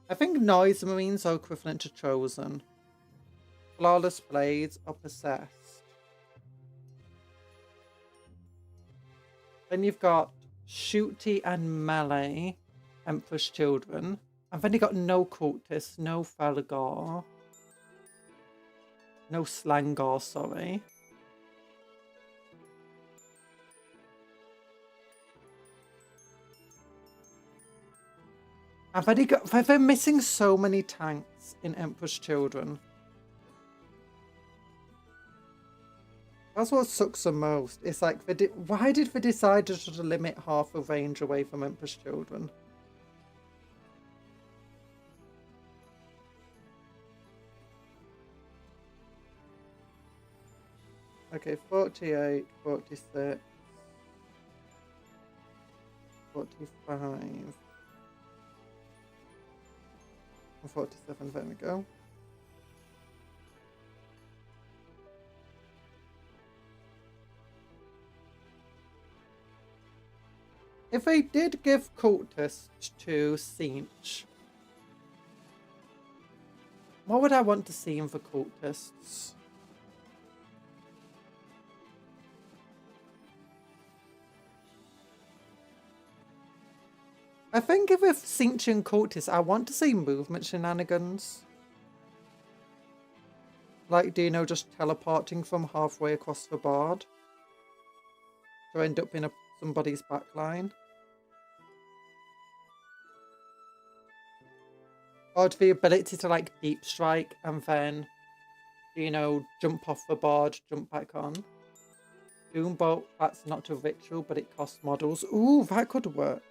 I think noise marines are equivalent to chosen. Flawless blades are possessed. Then you've got shooty and melee, Emperor's Children. And then you got no cultists, no Felgar, no Slangor, sorry. And then you got, they're missing so many tanks in Emperor's Children. That's what sucks the most. It's like, why did they decide to sort of limit half the range away from Emperor's Children? Okay, 48, 46, 45, and 47, there we go. If they did give cultists to Siege, what would I want to see in the cultists? I think if with Siege and cultists, I want to see movement shenanigans. Like, do you know, just teleporting from halfway across the board to end up in somebody's backline. Or the ability to, like, deep strike and then, you know, jump off the board, jump back on. Doombolt, that's not a ritual, but it costs models. Ooh, that could work.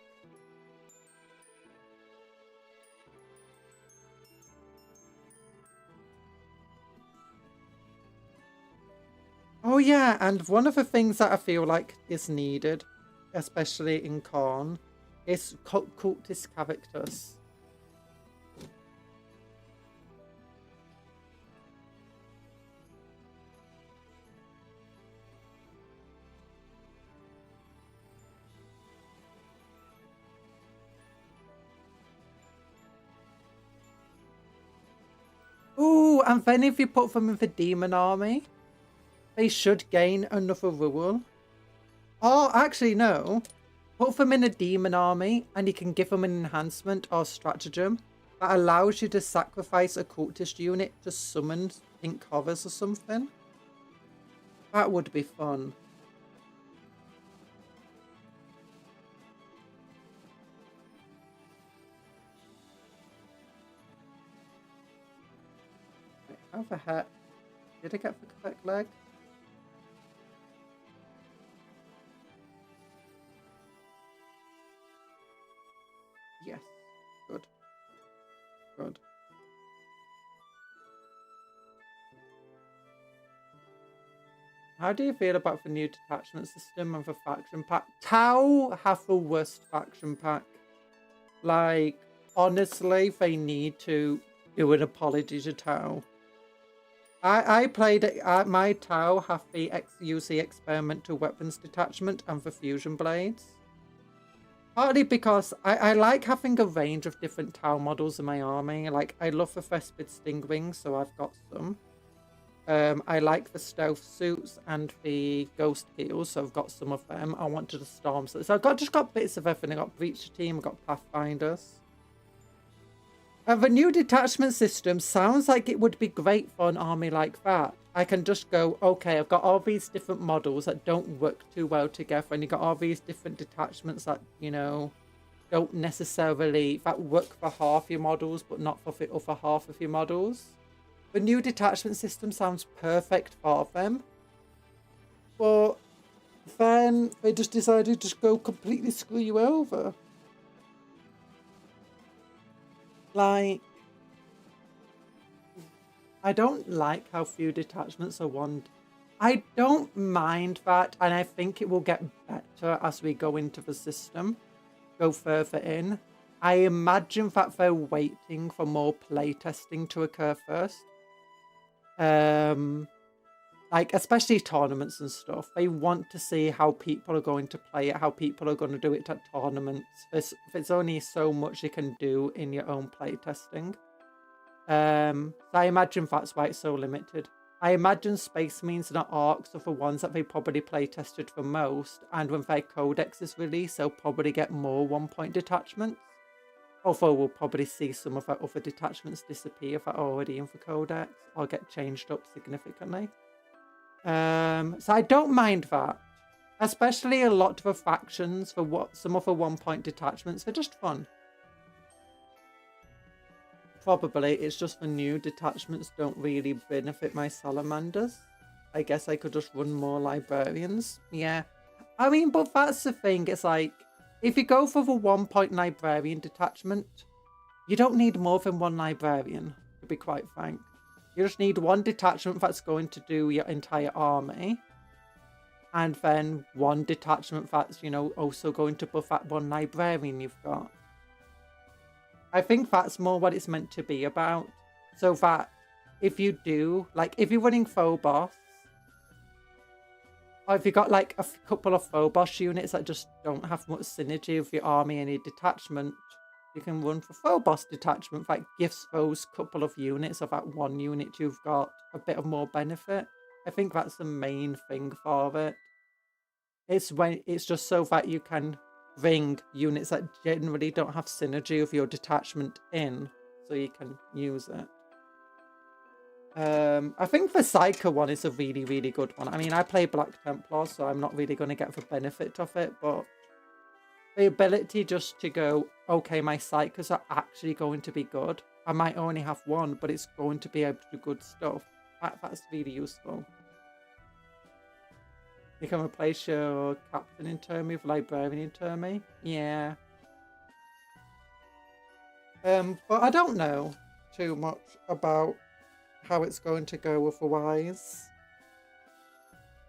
Oh yeah, and one of the things that I feel like is needed, especially in Khorne, is cultist characters. Ooh, and then if you put them in the demon army, they should gain another rule. Or actually, no. Put them in a demon army and you can give them an enhancement or stratagem that allows you to sacrifice a cultist unit to summon pink horrors or something. That would be fun. Wait, how the heck? Did I get the correct leg? Yes. Good. Good. How do you feel about the new detachment system and the faction pack? Tau have the worst faction pack. Like, honestly, they need to do an apology to Tau. I played it. My Tau have the UC experimental weapons detachment and the fusion blades. Partly because I like having a range of different Tau models in my army. Like, I love the Thespid Stingwing, so I've got some. I like the stealth suits and the ghost heals, so I've got some of them. I wanted the storm, so I've just got bits of everything. I got Breach Team, I got Pathfinders. The new detachment system sounds like it would be great for an army like that. I can just go, okay, I've got all these different models that don't work too well together, and you've got all these different detachments that, you know, don't necessarily, that work for half your models, but not for the other half of your models. The new detachment system sounds perfect for them. But then they just decided to go completely screw you over. Like, I don't like how few detachments are one. I don't mind that, and I think it will get better as we go into the system, go further in. I imagine that they're waiting for more playtesting to occur first. And like, especially tournaments and stuff, they want to see how people are going to play it, how people are going to do it at tournaments. There's only so much you can do in your own playtesting. So I imagine that's why it's so limited. I imagine Space Marines and Arcs are the ones that they probably play tested for most, and when their codex is released, they'll probably get more 1-point detachments. Although we'll probably see some of our other detachments disappear that are already in the codex or get changed up significantly. So I don't mind that. Especially a lot of the factions for what some of the 1-point detachments, they're just fun. Probably it's just the new detachments don't really benefit my salamanders. I guess I could just run more librarians. Yeah. I mean, but that's the thing. It's like, if you go for the 1-point librarian detachment, you don't need more than one librarian, to be quite frank. You just need one detachment that's going to do your entire army. And then one detachment that's, you know, also going to buff that one librarian you've got. I think that's more what it's meant to be about. So that if you do, like, if you're running Phobos, or if you've got like a couple of Phobos units that just don't have much synergy with your army and your detachment, you can run for Phobos detachment that gives those couple of units of that one unit you've got a bit of more benefit. I think that's the main thing for it. It's just so that you can bring units that generally don't have synergy with your detachment in, so you can use it. I think the Psyker one is a really, really good one. I mean, I play Black Templar, so I'm not really going to get the benefit of it, but the ability just to go, okay, my Psykers are actually going to be good. I might only have one, but it's going to be able to do good stuff. That's really useful. You can replace your captain in turn with librarian in turn. Yeah. But I don't know too much about how it's going to go otherwise.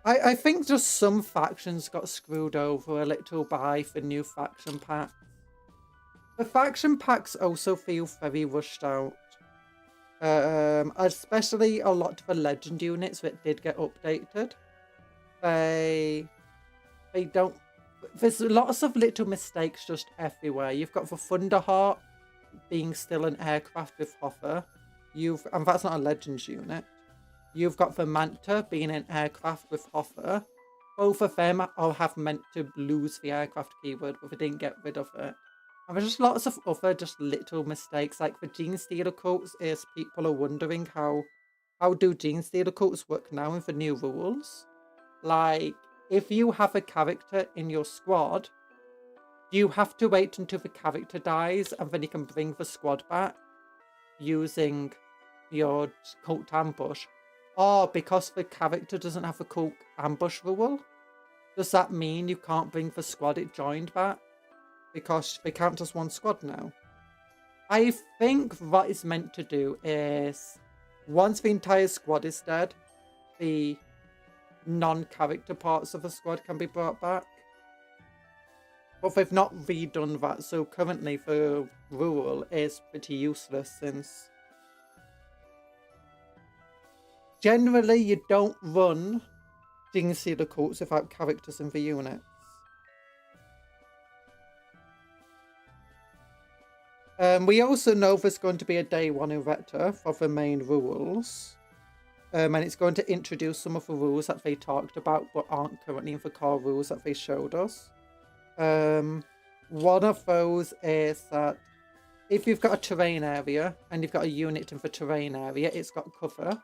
I think just some factions got screwed over a little by the new faction packs. The faction packs also feel very rushed out. Especially a lot of the legend units that did get updated. They don't. There's lots of little mistakes just everywhere. You've got the Thunderheart being still an aircraft with Hoffer. And that's not a Legends unit. You've got the Manta being an aircraft with Hoffer. Both of them have meant to lose the aircraft keyword, but they didn't get rid of it. And there's just lots of other just little mistakes, like the Gene Stealer cults. Is people are wondering how do Gene Stealer cults work now with the new rules? Like, if you have a character in your squad, you have to wait until the character dies and then you can bring the squad back using your cult ambush. Or because the character doesn't have a cult ambush rule, does that mean you can't bring the squad it joined back? Because they count as one squad now. I think what it's meant to do is, once the entire squad is dead, the non-character parts of the squad can be brought back. But they've not redone that, so currently the rule is pretty useless, since generally you don't run Gene Stealer cults without characters in the units. We also know there's going to be a day one errata for the main rules. And it's going to introduce some of the rules that they talked about but aren't currently in the core rules that they showed us. One of those is that if you've got a terrain area and you've got a unit in the terrain area, it's got cover.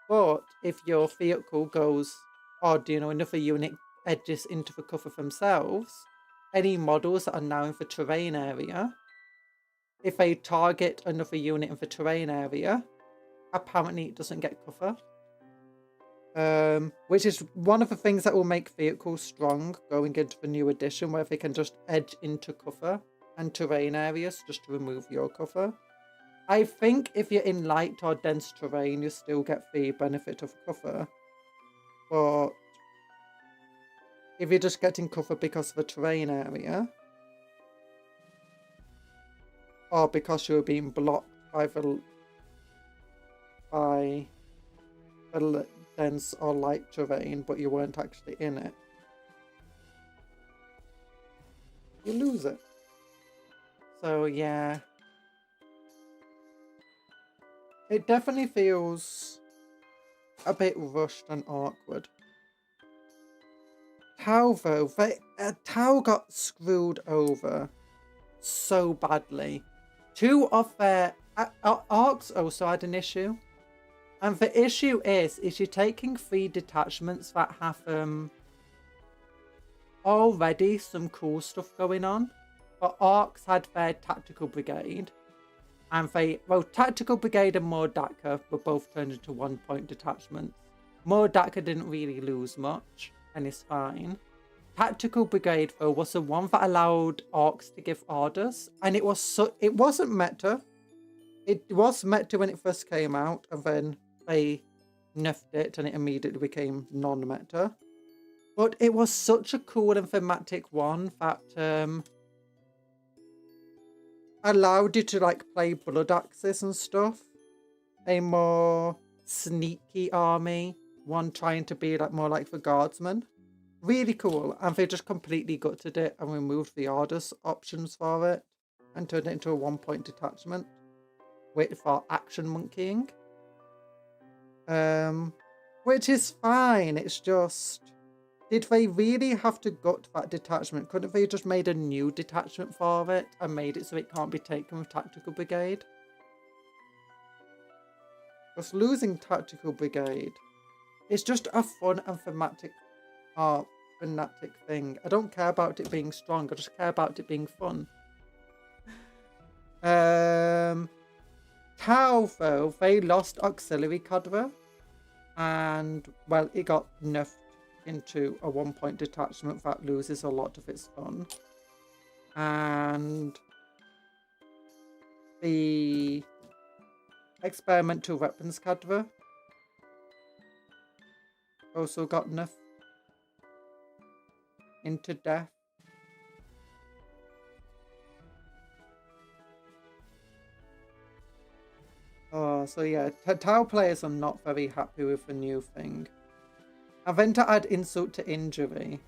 But if your vehicle goes, or another unit edges into the cover themselves, any models that are now in the terrain area, if they target another unit in the terrain area, apparently it doesn't get cover. Which is one of the things that will make vehicles strong going into the new edition, where they can just edge into cover and terrain areas just to remove your cover. I think if you're in light or dense terrain, you still get the benefit of cover. But if you're just getting cover because of a terrain area, or because you're being blocked by dense or light terrain, but you weren't actually in it, you lose it. So yeah, it definitely feels a bit rushed and awkward. Tau though, Tau got screwed over so badly. 2 of their arcs also had an issue. And the issue is you're taking 3 detachments that have already some cool stuff going on. But arcs had their tactical brigade. And tactical brigade and Mordaka were both turned into 1-point detachments. Mordaka didn't really lose much, and it's fine. Tactical brigade though was the one that allowed orcs to give orders, and it wasn't meta. It was meta when it first came out, and then they nerfed it and it immediately became non-meta. But it was such a cool and thematic one that allowed you to like play blood axes and stuff. A more sneaky army, one trying to be like more like the guardsman. Really cool, and they just completely gutted it and removed the orders options for it and turned it into a 1-point detachment for action monkeying. Which is fine, it's just, did they really have to gut that detachment? Couldn't they just made a new detachment for it and made it so it can't be taken with tactical brigade? Because losing tactical brigade, it's just a fun and thematic thing. I don't care about it being strong, I just care about it being fun. Tau though, they lost auxiliary cadre, and well, it got nerfed into a 1-point detachment that loses a lot of its fun. And the experimental weapons cadre also got nerfed into death. Oh, so yeah, Tau players are not very happy with the new thing. And then to add insult to injury,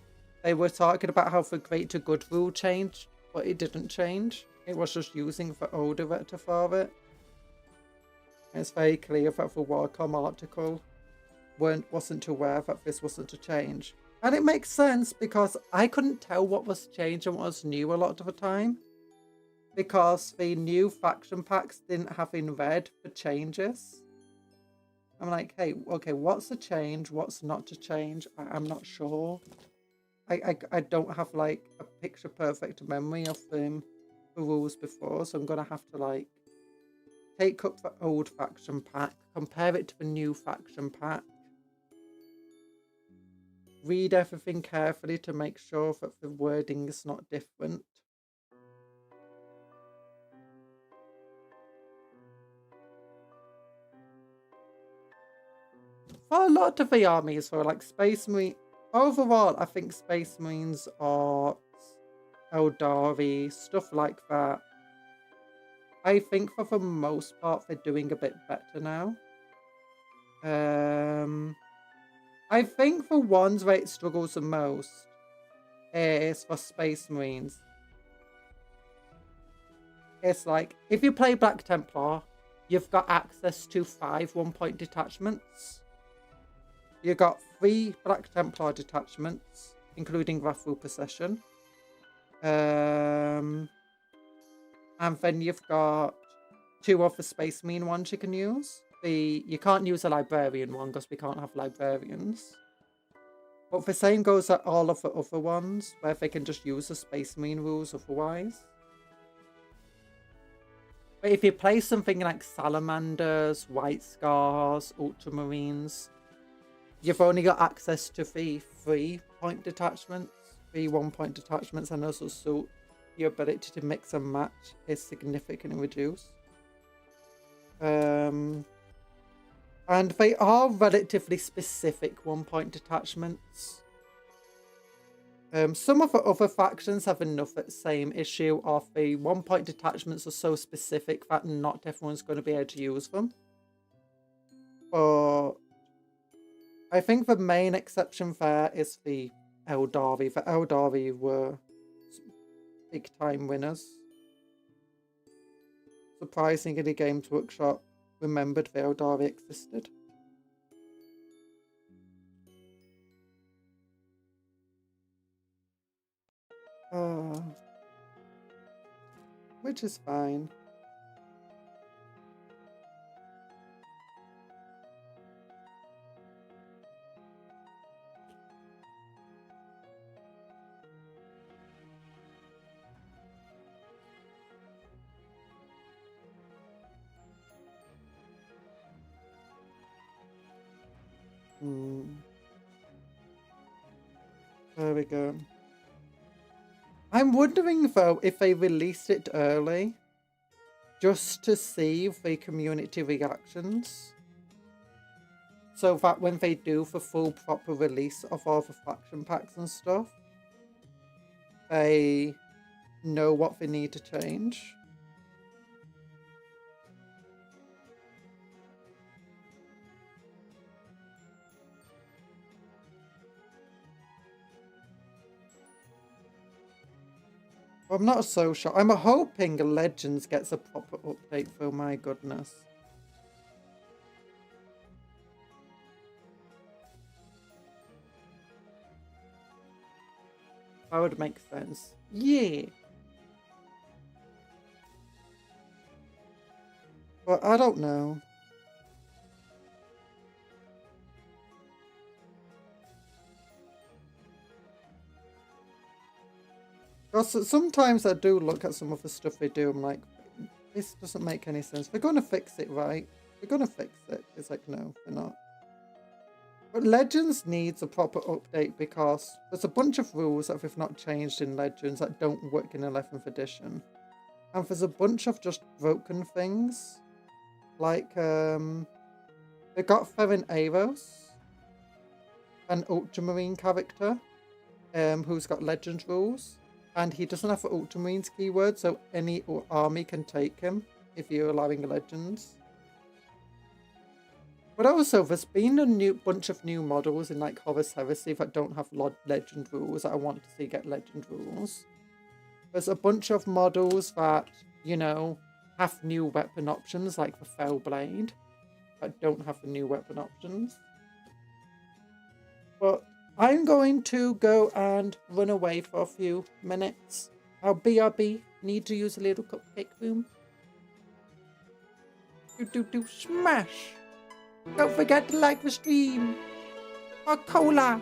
they were talking about how the great to good rule changed, but it didn't change. It was just using the old director for it. And it's very clear that the Warcom article wasn't aware that this wasn't a change. And it makes sense because I couldn't tell what was changed and what was new a lot of the time. Because the new faction packs didn't have in red the changes. I'm like, hey, okay, what's a change? What's not to change? I'm not sure. I don't have like a picture perfect memory of the rules before, so I'm gonna have to like take up the old faction pack, compare it to the new faction pack, read everything carefully to make sure that the wording is not different. For a lot of the armies, for like Space Marine, overall, I think Space Marines, Orcs, Eldari, stuff like that, I think for the most part they're doing a bit better now. I think the ones where it struggles the most is for Space Marines. It's like, if you play Black Templar, you've got access to 5 1-point detachments. You got 3 Black Templar detachments, including Wrathful Procession. And then you've got 2 of the Space Marine ones you can use. You can't use a Librarian one because we can't have Librarians. But the same goes at all of the other ones, where they can just use the Space Marine rules otherwise. But if you play something like Salamanders, White Scars, Ultramarines, you've only got access to the 3-point detachments, 3 1-point detachments, and also so your ability to mix and match is significantly reduced. And they are relatively specific 1-point detachments. Some of the other factions have enough that same issue of the 1-point detachments are so specific that not everyone's going to be able to use them. But I think the main exception there is the Eldari. The Eldari were big time winners. Surprisingly, Games Workshop remembered the Eldari existed. Which is fine. There we go. I'm wondering though if they released it early just to see the community reactions, so that when they do the full proper release of all the faction packs and stuff, they know what they need to change. I'm not so sure. I'm hoping Legends gets a proper update though, my goodness. That would make sense. Yeah. But I don't know. Because sometimes I do look at some of the stuff they do, I'm like, this doesn't make any sense. They're going to fix it, right? They're going to fix it. It's like, no, they're not. But Legends needs a proper update because there's a bunch of rules that have not changed in Legends that don't work in 11th edition. And there's a bunch of just broken things. Like, they got Ferrin Aros, an Ultramarine character, who's got Legends rules. And he doesn't have the Ultramarines keyword, so any army can take him if you're allowing Legends. But also, there's been a bunch of new models in like Horus Heresy that don't have Legend rules that I want to see get Legend rules. There's a bunch of models that, you know, have new weapon options, like the Fell Blade, that don't have the new weapon options. But I'm going to go and run away for a few minutes. Our BRB need to use a little cupcake room. Smash! Don't forget to like the stream. Or cola.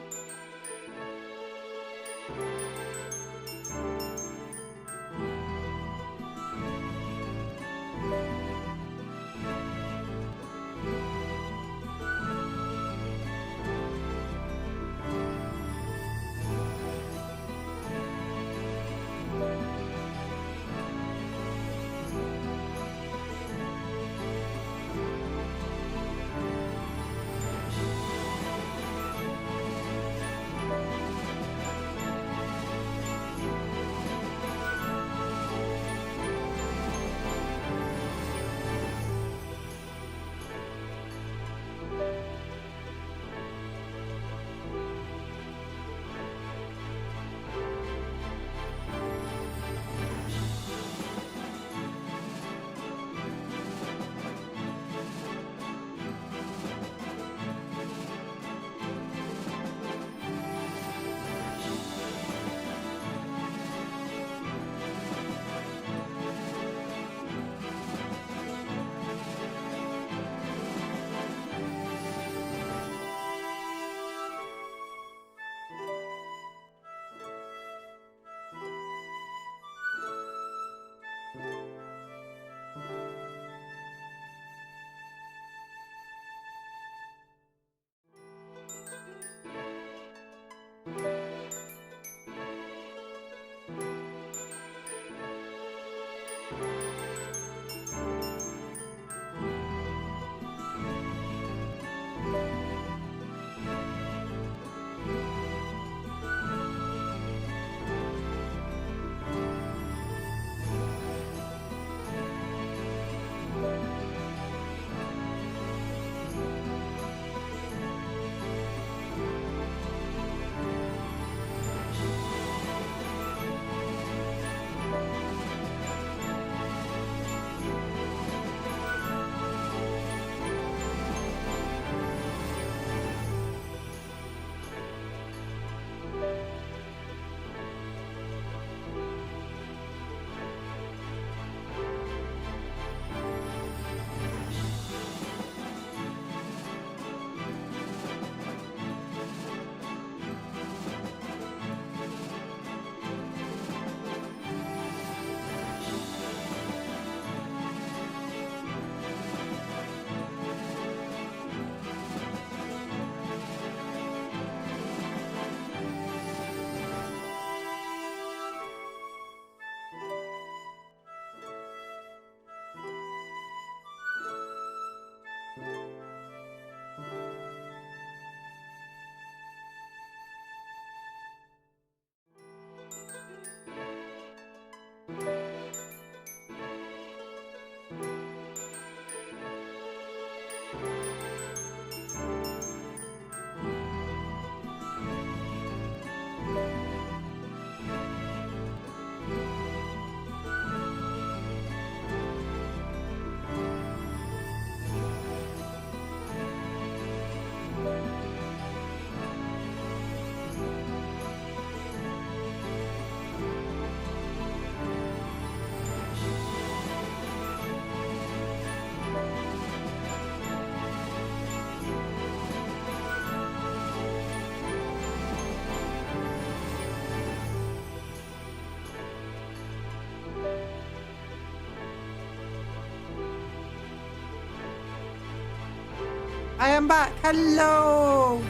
I am back. Hello.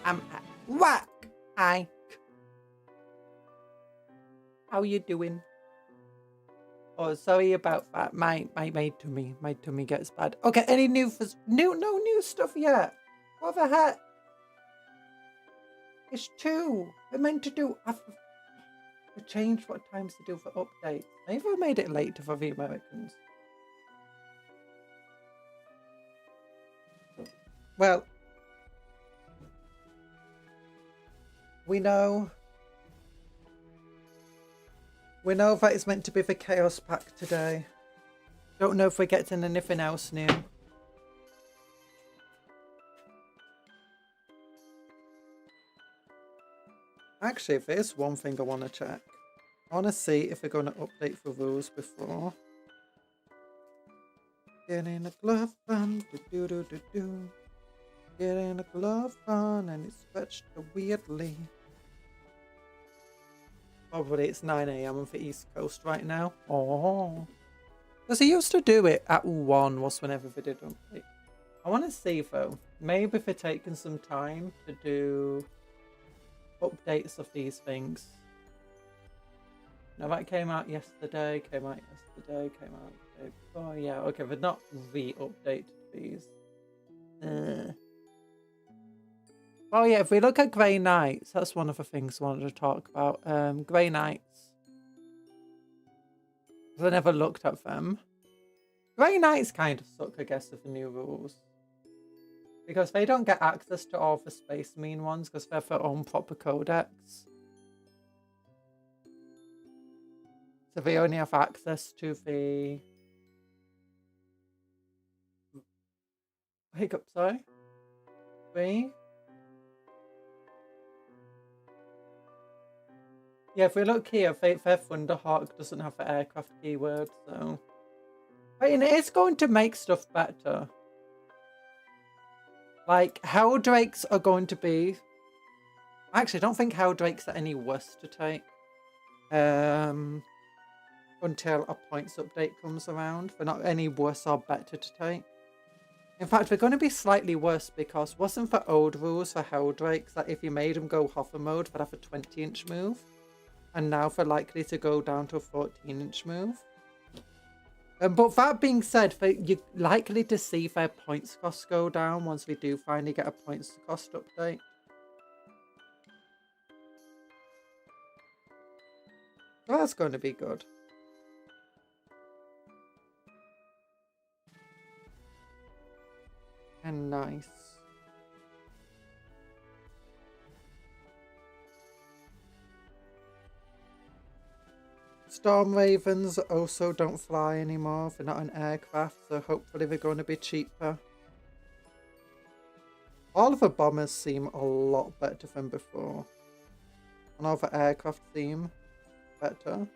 I'm at work. Hi. How you doing? Oh, sorry about that. My tummy gets bad. Okay, any no new stuff yet. What the heck? It's 2. I meant to do. I've changed what times to do for updates. Maybe I made it later for the Americans. Well, we know that it's meant to be the Chaos Pack today. Don't know if we're getting anything else new. Actually, there's one thing I want to check. I want to see if we're going to update the rules before. Getting a glove on, do-do-do-do-do. Getting a glove on and it's stretched weirdly. Probably it's 9 AM on the East Coast right now. Oh. Because he used to do it at 1 was whenever they did update. I want to see though, maybe if they're taking some time to do updates of these things. Now that came out yesterday, came out the day before. Yeah, okay, but not re-updated these. Oh yeah, if we look at Grey Knights, that's one of the things I wanted to talk about. Grey Knights. I never looked at them. Grey Knights kind of suck, I guess, with the new rules. Because they don't get access to all the Space Marine ones because they're their own proper codex. So they only have access to the... Hiccup, sorry? 3? Yeah, if we look here, their Thunderhawk doesn't have the aircraft keyword, so... I mean, it is going to make stuff better. Like, Helldrakes are going to be... Actually, I don't think Helldrakes are any worse to take. Until a points update comes around. They're not any worse or better to take. In fact, they're going to be slightly worse because wasn't the old rules for Helldrakes that if you made them go hover mode, they'd have a 20-inch move? And now they're likely to go down to a 14-inch move. But that being said, you're likely to see their points cost go down once we do finally get a points cost update. So that's going to be good. And nice. Storm Ravens also don't fly anymore. They're not an aircraft, so hopefully they're going to be cheaper. All of the bombers seem a lot better than before. And all the aircraft seem better.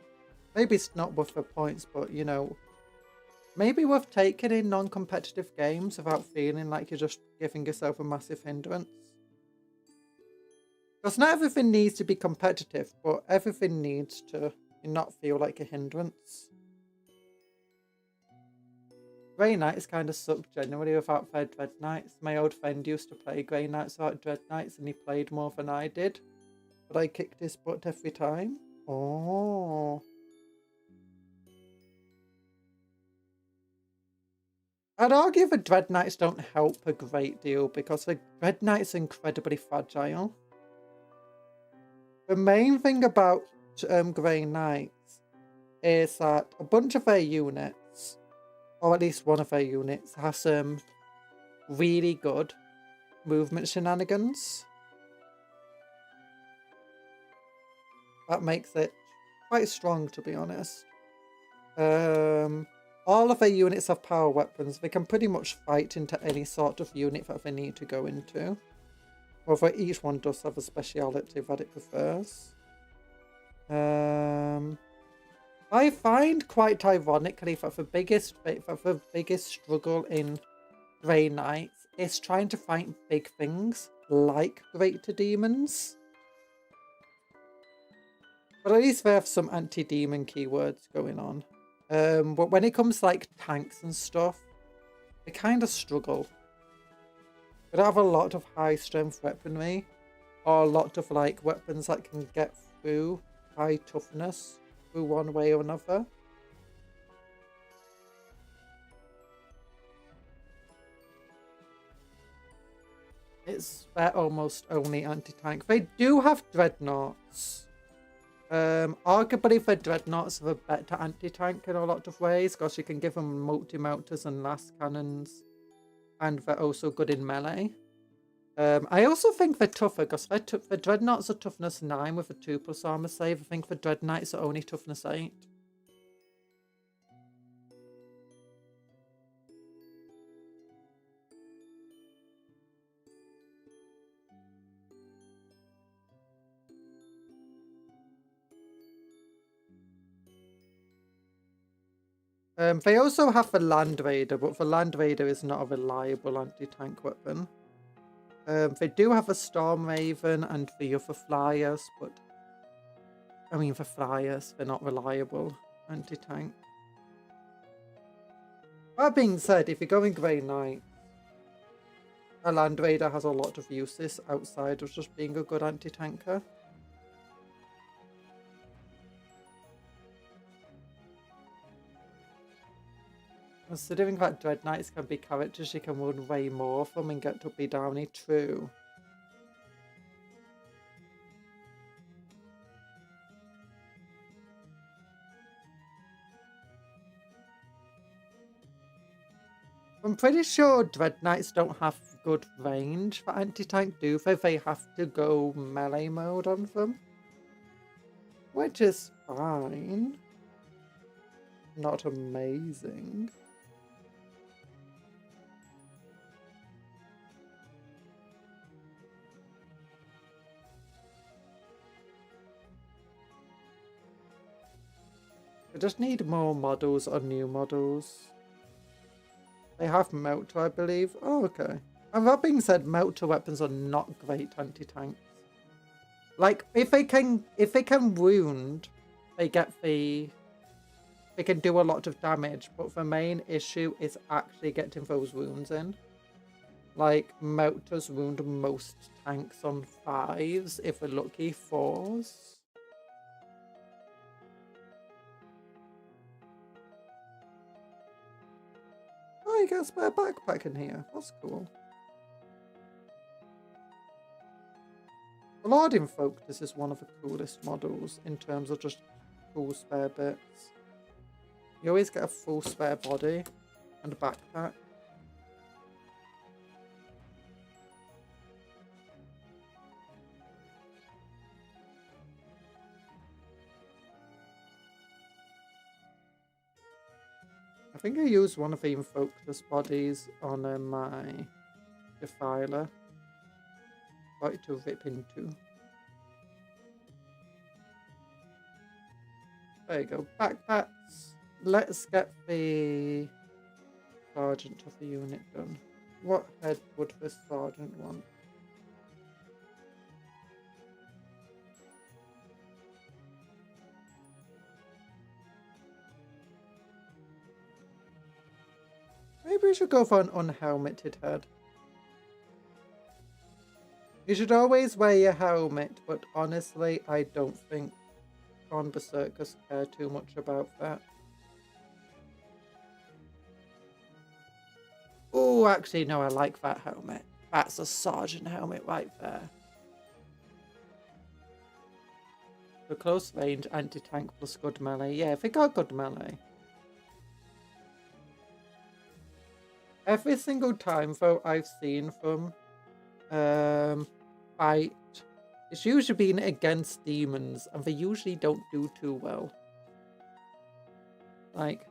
Maybe it's not worth the points, but you know, maybe worth taking in non-competitive games without feeling like you're just giving yourself a massive hindrance. Because not everything needs to be competitive, but everything needs to not feel like a hindrance. Grey Knights kind of suck generally without their Dread Knights. My old friend used to play Grey Knights without Dread Knights and he played more than I did. But I kicked his butt every time. Oh. I'd argue the Dread Knights don't help a great deal because the Dread Knights are incredibly fragile. The main thing about Grey Knights is that a bunch of their units, or at least one of their units, has some really good movement shenanigans. That makes it quite strong, to be honest. All of their units have power weapons. They can pretty much fight into any sort of unit that they need to go into. Although each one does have a speciality that it prefers. I find quite ironically that the biggest struggle in Grey Knights is trying to fight big things like greater demons. But at least they have some anti-demon keywords going on. But when it comes to like tanks and stuff, they kind of struggle. But I have a lot of high strength weaponry, or a lot of like weapons that can get through high toughness through one way or another. They're almost only anti-tank. They do have dreadnoughts. Arguably the dreadnoughts are a better anti-tank in a lot of ways, because you can give them multi-melters and last cannons, and they're also good in melee. I also think they're tougher, because the dreadnoughts are toughness 9 with a 2+ armor save. I think the dread knights are only toughness 8. They also have the Land Raider, but the Land Raider is not a reliable anti-tank weapon. They do have a Storm Raven and the other flyers, but I mean the flyers, they're not reliable anti-tank. That being said, if you're going Grey Knight, a Land Raider has a lot of uses outside of just being a good anti-tanker. Considering that Dread Knights can be characters you can run way more from and get to be downy, true. I'm pretty sure Dread Knights don't have good range for anti-tank, do they? They have to go melee mode on them. Which is fine. Not amazing. I just need more models or new models. They have Melter, I believe. Oh, okay. And that being said, Melter weapons are not great anti-tanks. Like, if they can wound, they can do a lot of damage, but the main issue is actually getting those wounds in. Like, Melters wound most tanks on 5s, if we're lucky, 4s. Oh, you get a spare backpack in here. That's cool. The Larding Folk, this is one of the coolest models in terms of just cool spare bits. You always get a full spare body and a backpack. I think I used one of the Infoctus bodies on my Defiler. Like to rip into. There you go. Backpacks. Let's get the sergeant of the unit done. What head would the sergeant want? Maybe we should go for an unhelmeted head. You should always wear your helmet, but honestly, I don't think Berserkers care too much about that. Oh, actually, no, I like that helmet. That's a sergeant helmet right there. The close range anti-tank plus good melee. Yeah, if they got good melee. Every single time, though, I've seen them fight, it's usually been against demons, and they usually don't do too well. Like,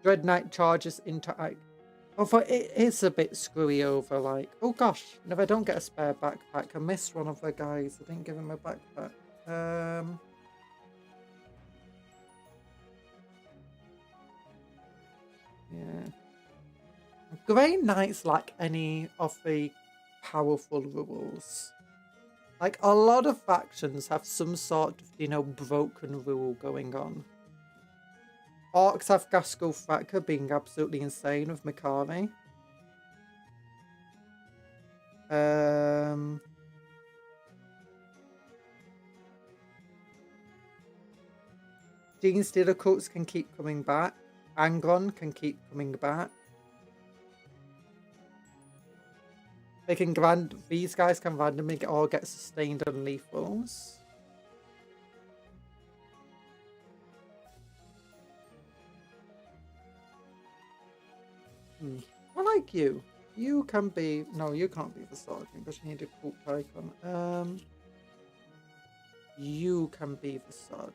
Dread Knight charges into... Oh, but it is a bit screwy over, like... Oh gosh, no, I don't get a spare backpack. I missed one of the guys. I didn't give him a backpack. Yeah. Grey Knights lack any of the powerful rules. Like, a lot of factions have some sort of, you know, broken rule going on. Orcs have Gaskell Thacker being absolutely insane with Mikari. Gene Stealer Cults can keep coming back. Angron can keep coming back. They can these guys can randomly all get sustained on lethals. I like you. You can be... No, you can't be the sergeant because you need a cult icon. You can be the sergeant.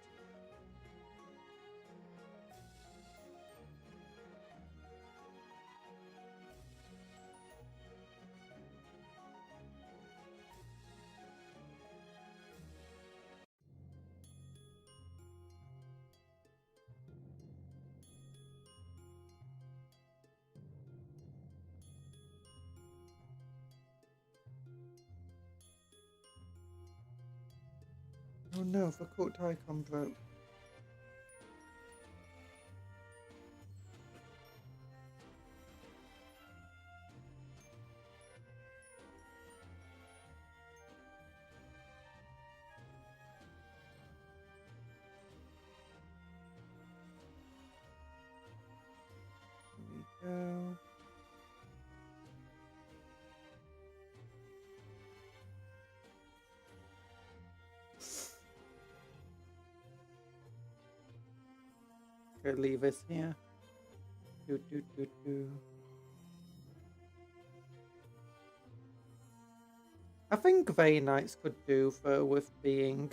Oh no, the cult icon broke. There we go. Okay, leave this here. I think Grey Knights could do though with being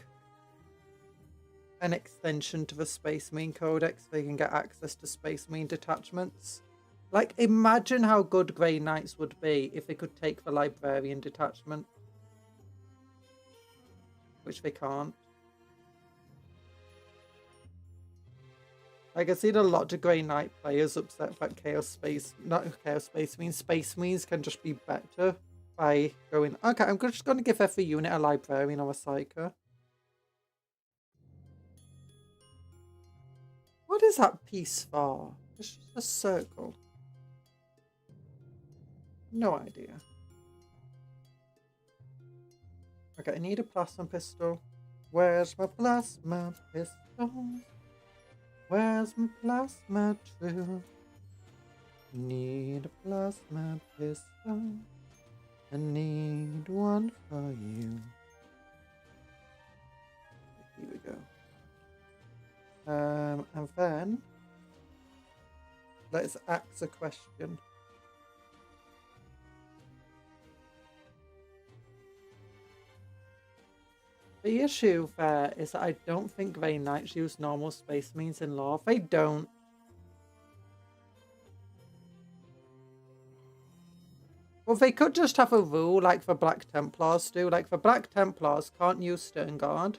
an extension to the Space Marine Codex. They can get access to Space Marine detachments. Like, imagine how good Grey Knights would be if they could take the Librarian detachment. Which they can't. Like, I've seen a lot of Grey Knight players upset that Space Marines can just be better by going, okay, I'm just going to give every unit a Librarian or a Psyker. What is that piece for? It's just a circle. No idea. Okay, I need a plasma pistol. Where's my plasma pistol? Where's my plasma drill? Need a plasma pistol. I need one for you. Here we go. And then let's ask a question. The issue there is that I don't think Grey Knights use normal Space Marines in lore. They don't. Well, they could just have a rule like the Black Templars do. Like, the Black Templars can't use Stern Guard.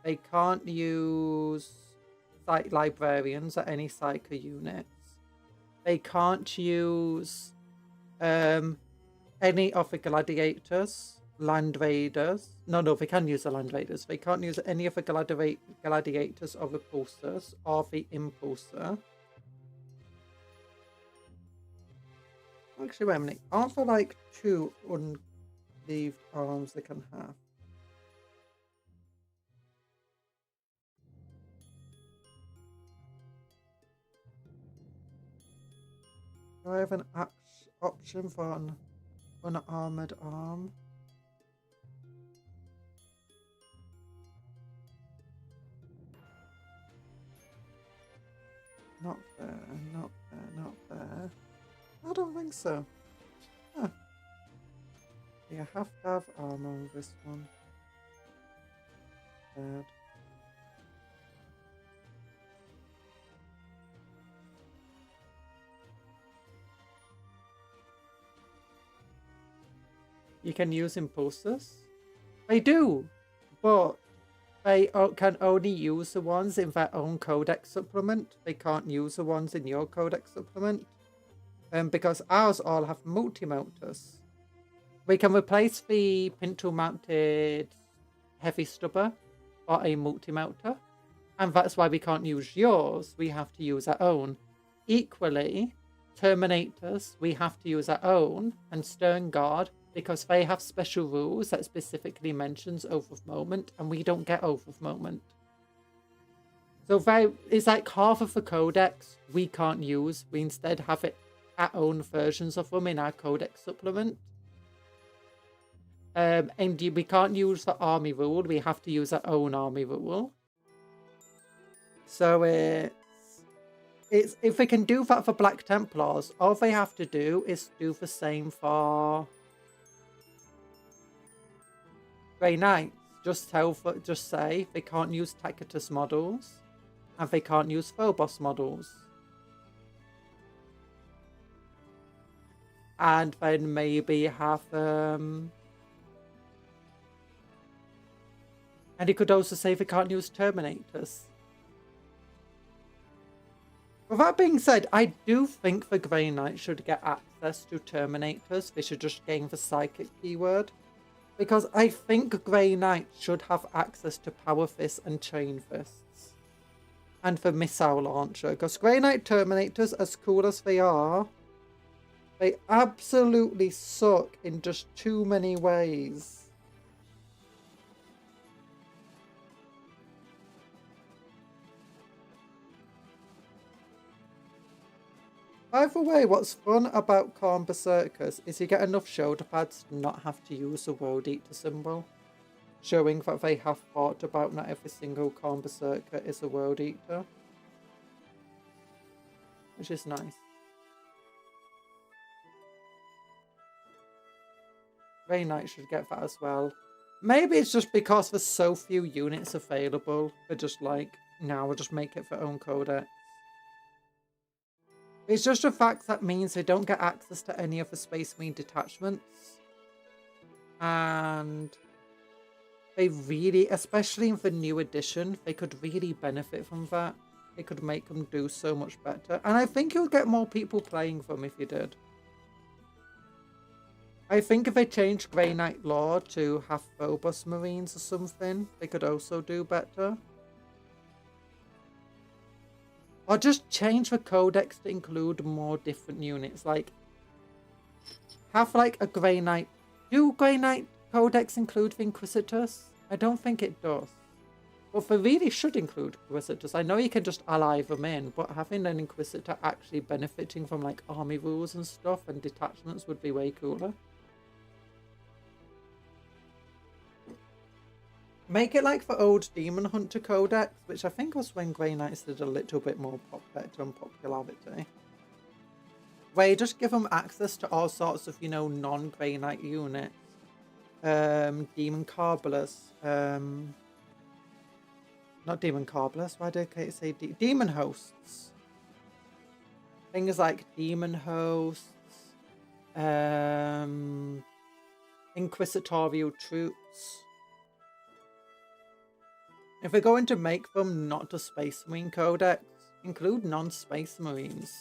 They can't use Librarians or any Psyker units. They can't use any of the Gladiators. Land Raiders. No, they can use the Land Raiders. They can't use any of the Gladiators or Repulsors or the Impulsor. Actually, wait a minute. Aren't there like 2 unleaved arms they can have? Do I have an option for an unarmored arm? Not there, not there, not there. I don't think so. Huh. You have to have armor on this one. Bad. You can use impulsors. They do, but they can only use the ones in their own codex supplement. They can't use the ones in your codex supplement. Because ours all have multi-motors. We can replace the pintle-mounted heavy stubber or a multi-motor. And that's why we can't use yours. We have to use our own. Equally, Terminators, we have to use our own. And Stern Guard, because they have special rules that specifically mentions Oath of Moment, and we don't get Oath of Moment. So it's like half of the codex we can't use. We instead have our own versions of them in our codex supplement. And we can't use the army rule. We have to use our own army rule. So it's if we can do that for Black Templars, all they have to do is do the same for Grey Knights. Just say they can't use Tacitus models, and they can't use Phobos models. And then maybe have and he could also say they can't use Terminators. With that being said, I do think the Grey Knight should get access to Terminators. They should just gain the Psychic keyword. Because I think Grey Knight should have access to Power Fists and Chain Fists. And the Missile Launcher. Because Grey Knight Terminators, as cool as they are, they absolutely suck in just too many ways. By the way, what's fun about Khorne Berserkers is you get enough shoulder pads to not have to use the World Eater symbol, showing that they have thought about not every single Khorne Berserker is a World Eater, which is nice. Grey Knight should get that as well. Maybe it's just because there's so few units available, they're just like, now we'll just make it for own codex. It's just a fact that means they don't get access to any of the Space Marine detachments. And they really, especially in the new edition, they could really benefit from that. It could make them do so much better. And I think you'll get more people playing them if you did. I think if they changed Grey Knight lore to have Phobos Marines or something, they could also do better. Or just change the codex to include more different units. Like, have like a Grey Knight. Do Grey Knight codex include the Inquisitors? I don't think it does. But they really should include Inquisitors. I know you can just ally them in, but having an Inquisitor actually benefiting from like army rules and stuff and detachments would be way cooler. Make it like the old Demon Hunter Codex, which I think was when Grey Knights did a little bit more better on popularity. Where you just give them access to all sorts of, you know, non-Grey Knight units. Demon Carbalus. Not Demon Carbalus, why did I say Demon Hosts? Things like Demon Hosts. Inquisitorial Troops. If we're going to make them not a Space Marine Codex, include non-Space Marines.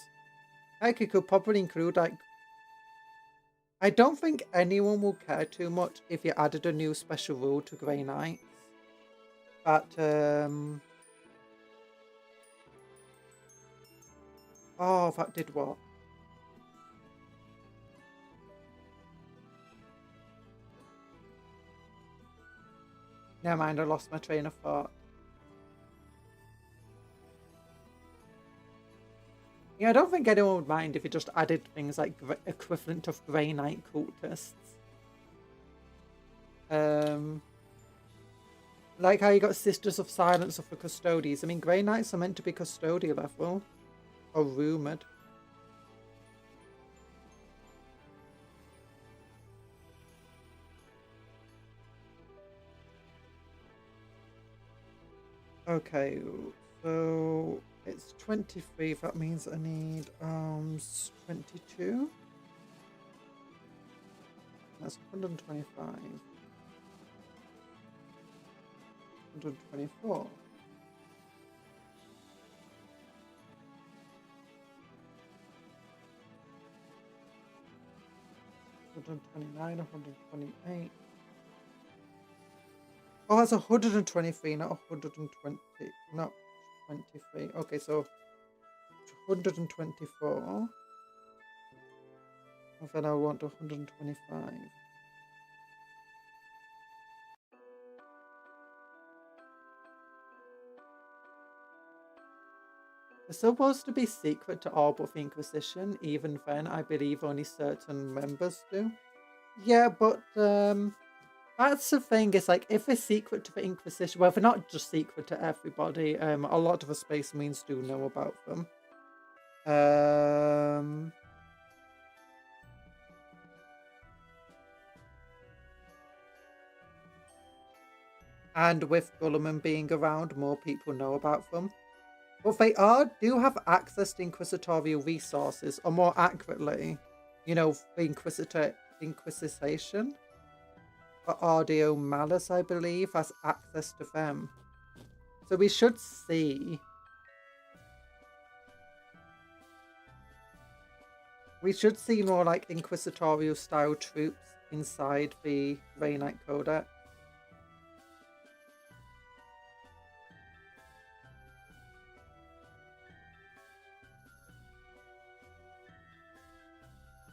Heck, you could probably include like... I don't think anyone will care too much if you added a new special rule to Grey Knights. But, oh, that did what? Never mind, I lost my train of thought. Yeah, I don't think anyone would mind if you just added things like equivalent of Grey Knight cultists. Like how you got Sisters of Silence of the Custodies. I mean, Grey Knights are meant to be custodial level. Or rumoured. Okay, so it's 23, that means I need 22. That's 125. 124. $129, 128. Oh, that's 123, not 120, not 23. Okay, so 124. And then I want 125. It's supposed to be secret to all but the Inquisition. Even then, I believe only certain members do. Yeah, but that's the thing. It's like if it's secret to the Inquisition, well, they're not just secret to everybody. A lot of the Space Marines do know about them. And with Gulliman being around, more people know about them. But they do have access to inquisitorial resources, or more accurately, you know, the Inquisition. Or Audio Malice, I believe, has access to them. So we should see. We should see more like inquisitorial style troops inside the Grey Knight Codex.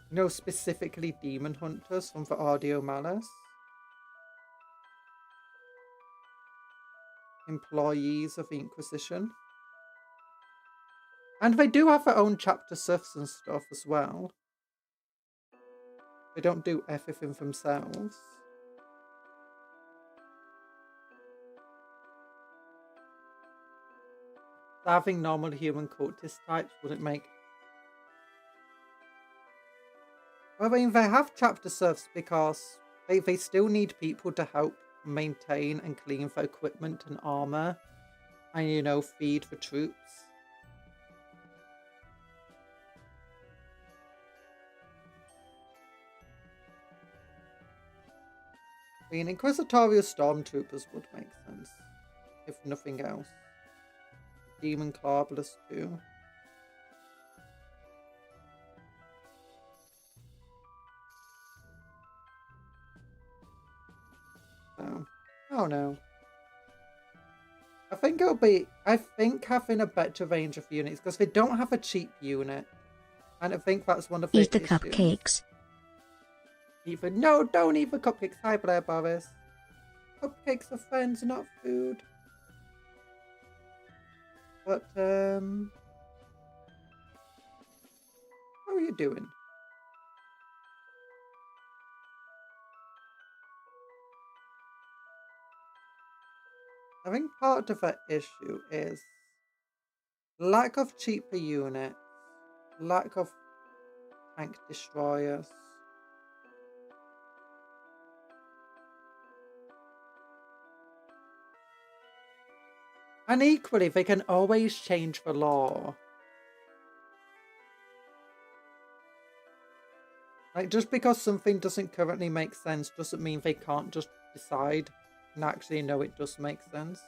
You know, specifically demon hunters from the Audio Malice. Employees of the Inquisition. And they do have their own chapter serfs and stuff as well. They don't do everything themselves. Having normal human cultist types wouldn't make... Well, I mean, they have chapter serfs because they still need people to help maintain and clean their equipment and armor. And, you know, feed the troops. I mean, inquisitorial stormtroopers would make sense, if nothing else. Demon Clawblers too. So, I don't know. I think it'll be... I think having a better range of units, because they don't have a cheap unit. And I think that's one of the issues. Eat the issues. cupcakes. No, don't eat the cupcakes. Hi, Blair Boris. Cupcakes are friends, not food. But, how are you doing? I think part of that issue is lack of cheaper units, lack of tank destroyers. And equally, they can always change the law. Like, just because something doesn't currently make sense doesn't mean they can't just decide and actually know it does make sense.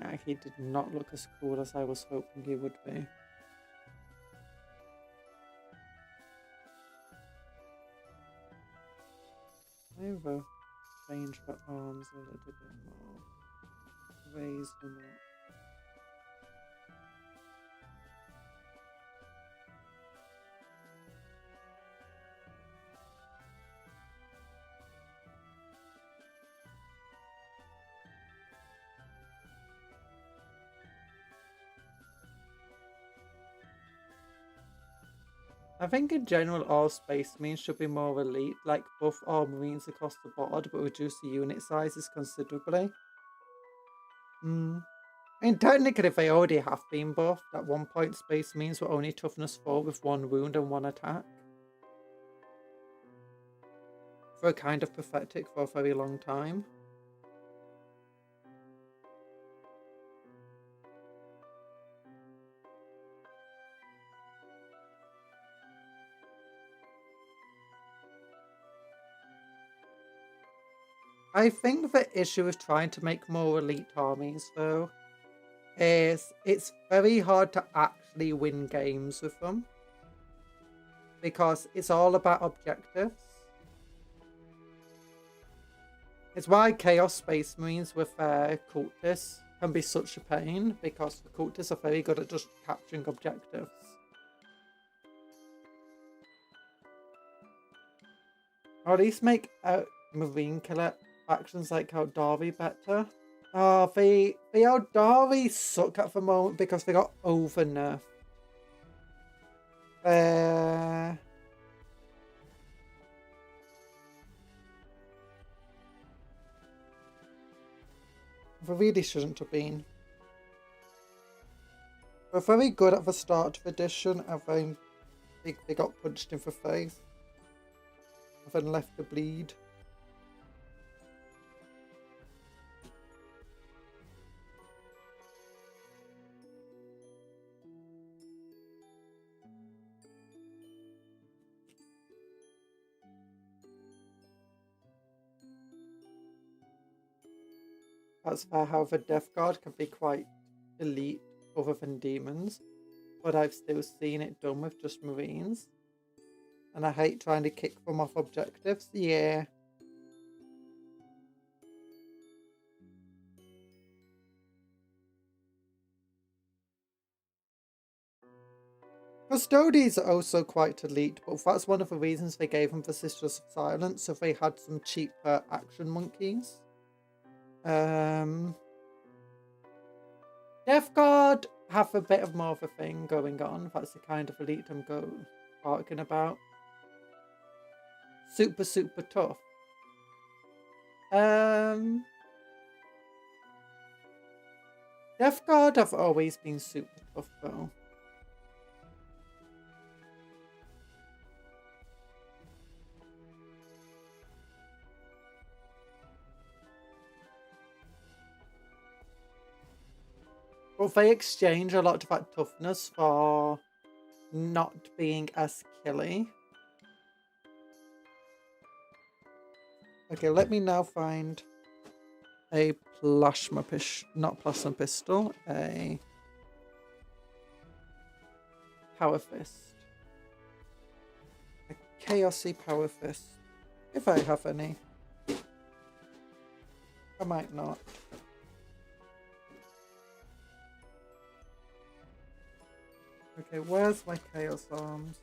Yeah, he did not look as cool as I was hoping he would be. Over change the arms a little bit more. Raise them up. I think in general all Space Marines should be more elite, like buff all Marines across the board, but reduce the unit sizes considerably. I mean, technically they already have been buffed. At one point, Space Marines were only toughness 4 with 1 wound and 1 attack. They were kind of pathetic for a very long time. I think the issue with trying to make more elite armies, though, is it's very hard to actually win games with them. Because it's all about objectives. It's why Chaos Space Marines with their cultists can be such a pain, because the cultists are very good at just capturing objectives. Or at least make Marine killer factions like Eldari better. Oh, the Eldari suck at the moment because they got over nerfed. They really shouldn't have been. They're very good at the start of edition, and then they got punched in the face. And then left to bleed. That's how the Death Guard can be quite elite other than demons. But I've still seen it done with just Marines. And I hate trying to kick them off objectives. Yeah. Custodians are also quite elite, but that's one of the reasons they gave them the Sisters of Silence, so they had some cheaper action monkeys. Death Guard have a bit of more of a thing going on. That's the kind of elite I'm talking about. Super, super tough. Death Guard have always been super tough though. But they exchange a lot of that toughness for not being as killy. Okay, let me now find a plasma pistol, not plasma pistol, a power fist. A chaosy power fist. If I have any. I might not. Okay, where's my chaos arms?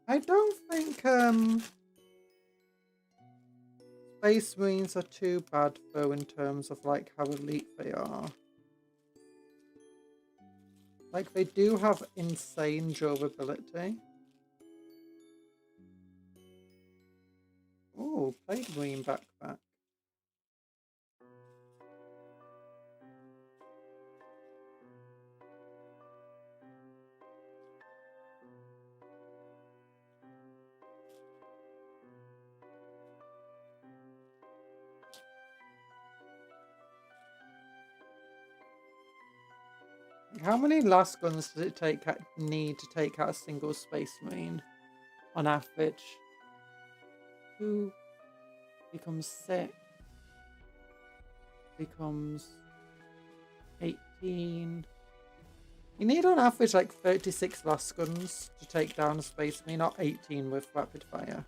I don't think Space Marines are too bad though in terms of like how elite they are. Like they do have insane durability. Oh, Plague Marine backpack. How many last guns does it need to take out a single Space Marine on average? 2 becomes 6 becomes 18. You need on average like 36 last guns to take down a Space Marine, not 18 with rapid fire.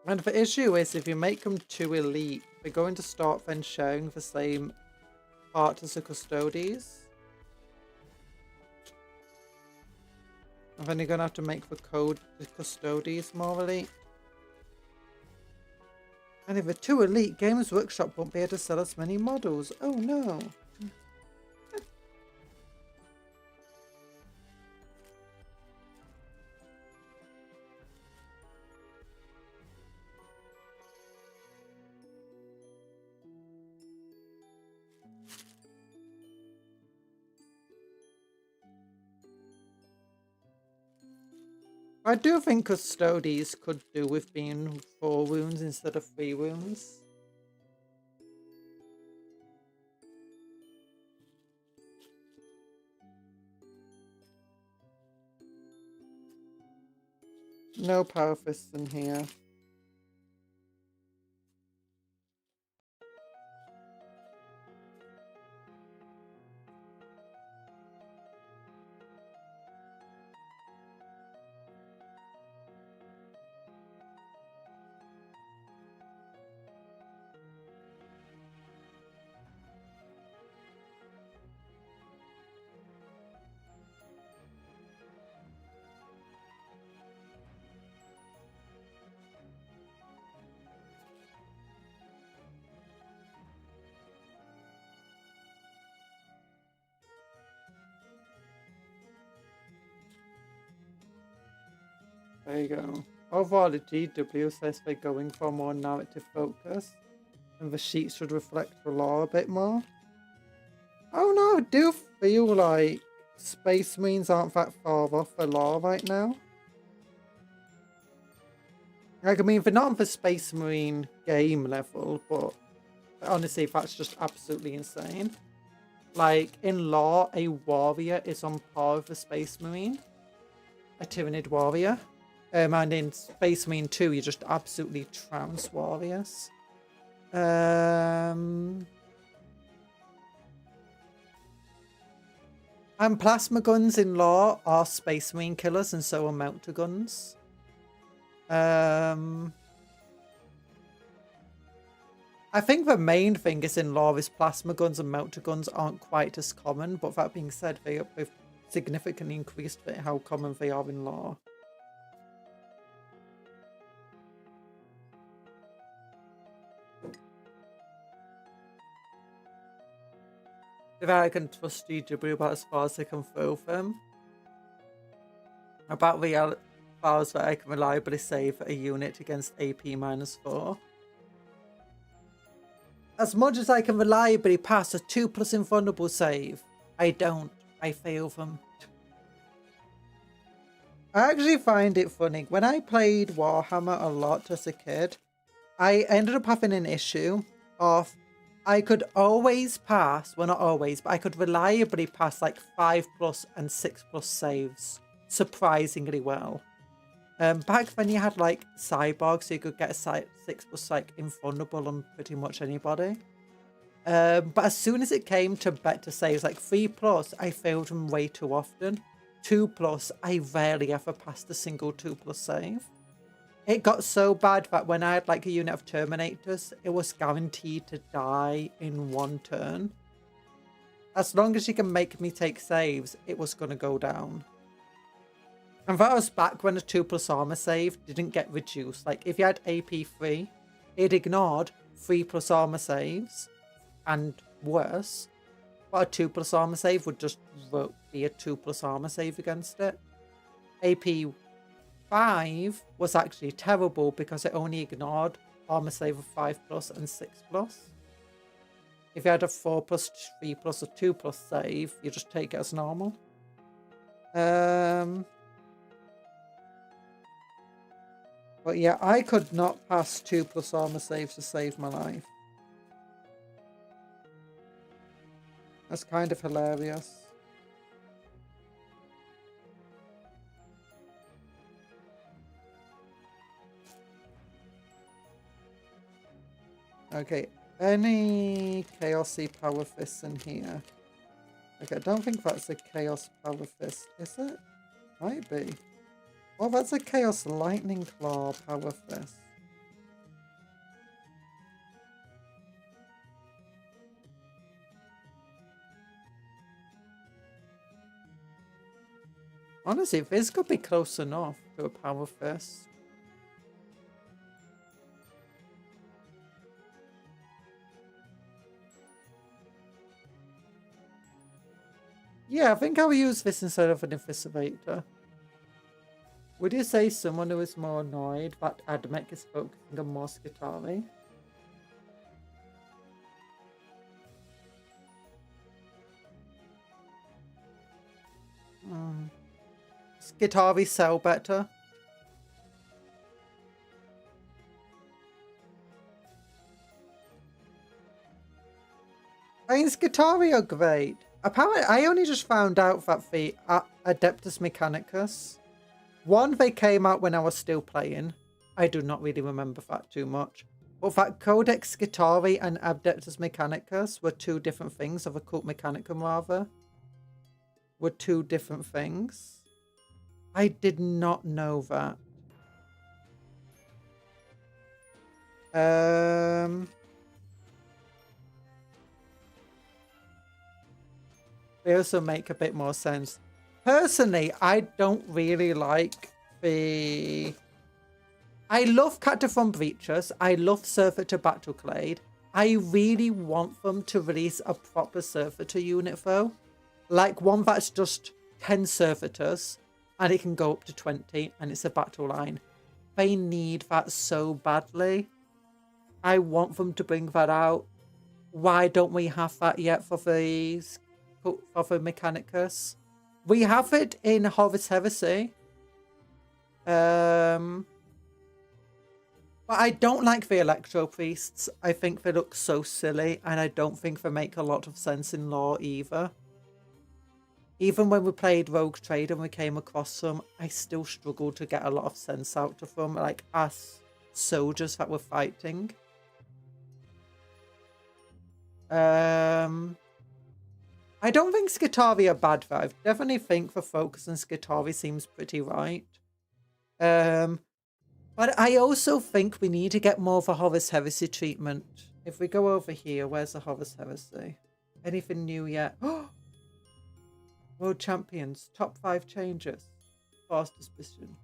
And the issue is, if you make them too elite, they're going to start then sharing the same part as the Custodes. And then you're going to have to make the Custodes more elite. And if they're too elite, Games Workshop won't be able to sell as many models. Oh no. I do think Custodes could do with being 4 wounds instead of 3 wounds. No power fists in here. There you go. Overall, the GW says they're going for a more narrative focus, and the sheet should reflect the lore a bit more. Oh no, I do feel like Space Marines aren't that far off the lore right now. Like, I mean, they're not on the Space Marine game level, but honestly, that's just absolutely insane. Like, in lore, a warrior is on par with a Space Marine. A Tyrannid warrior. And in Space Marine 2, you just absolutely trounce warriors. And plasma guns in lore are Space Marine killers, and so are melter guns. I think the main thing is in lore is plasma guns and melter guns aren't quite as common, but that being said, they've significantly increased how common they are in lore. If I can trust GW about as far as I can throw them. About the files that I can reliably save a unit against AP -4. As much as I can reliably pass a 2+ invulnerable save, I don't. I fail them. I actually find it funny. When I played Warhammer a lot as a kid, I ended up having an issue of I could always pass, well not always, but I could reliably pass like 5+ and 6+ saves surprisingly well. Back when you had like cyborgs, so you could get a 6+ like invulnerable on pretty much anybody. But as soon as it came to better saves, like 3+, I failed them way too often. 2+, I rarely ever passed a single 2+ save. It got so bad that when I had like a unit of Terminators, it was guaranteed to die in one turn. As long as you can make me take saves, it was going to go down. And that was back when a 2+ armor save didn't get reduced. Like if you had AP 3, it ignored 3+ armor saves and worse. But a 2+ armor save would just be a 2+ armor save against it. AP 5 was actually terrible because it only ignored armor save of 5+ and 6+. If you had a 4+, 3+, or 2+ save, you just take it as normal. But yeah, I could not pass 2+ armor saves to save my life. That's kind of hilarious. Okay, any chaosy power fists in here? Okay, I don't think that's a chaos power fist, is it? Might be. Well, that's a chaos lightning claw power fist. Honestly, this could be close enough to a power fist. Yeah, I think I'll use this instead of an Eviscerator. Would you say someone who is more annoyed that Admech is focusing on more Skitarii? Skitarii sell better. I mean, Skitarii are great. Apparently, I only just found out that the Adeptus Mechanicus One, they came out when I was still playing. I do not really remember that too much. But that Codex Guitari and Adeptus Mechanicus were two different things, of Occult Mechanicum rather. Were two different things. I did not know that. They also make a bit more sense. Personally, I don't really like the... I love Cataphon Breachers. I love Surfeiter Battleclade. I really want them to release a proper Surfeiter unit though. Like one that's just 10 Surfeiters and it can go up to 20 and it's a battle line. They need that so badly. I want them to bring that out. Why don't we have that yet for the Mechanicus? We have it in Horus Heresy. But I don't like the Electro Priests. I think they look so silly, and I don't think they make a lot of sense in lore either. Even when we played Rogue Trade and we came across them, I still struggled to get a lot of sense out of them, like as soldiers that were fighting. I don't think Skitarii are bad though. I definitely think the focus on Skitarii seems pretty right. But I also think we need to get more of a Horus Heresy treatment. If we go over here, where's the Horus Heresy? Anything new yet? World Champions, top 5 changes. Fastest position.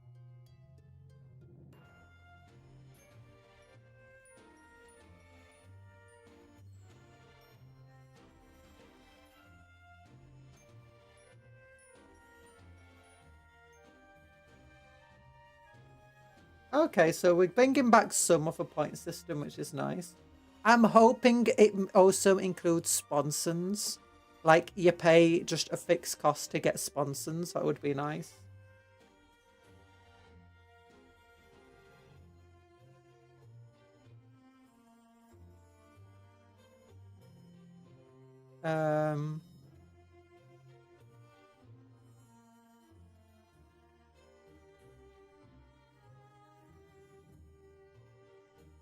Okay, so we're bringing back some of a point system, which is nice. I'm hoping it also includes sponsons. Like, you pay just a fixed cost to get sponsons. That would be nice.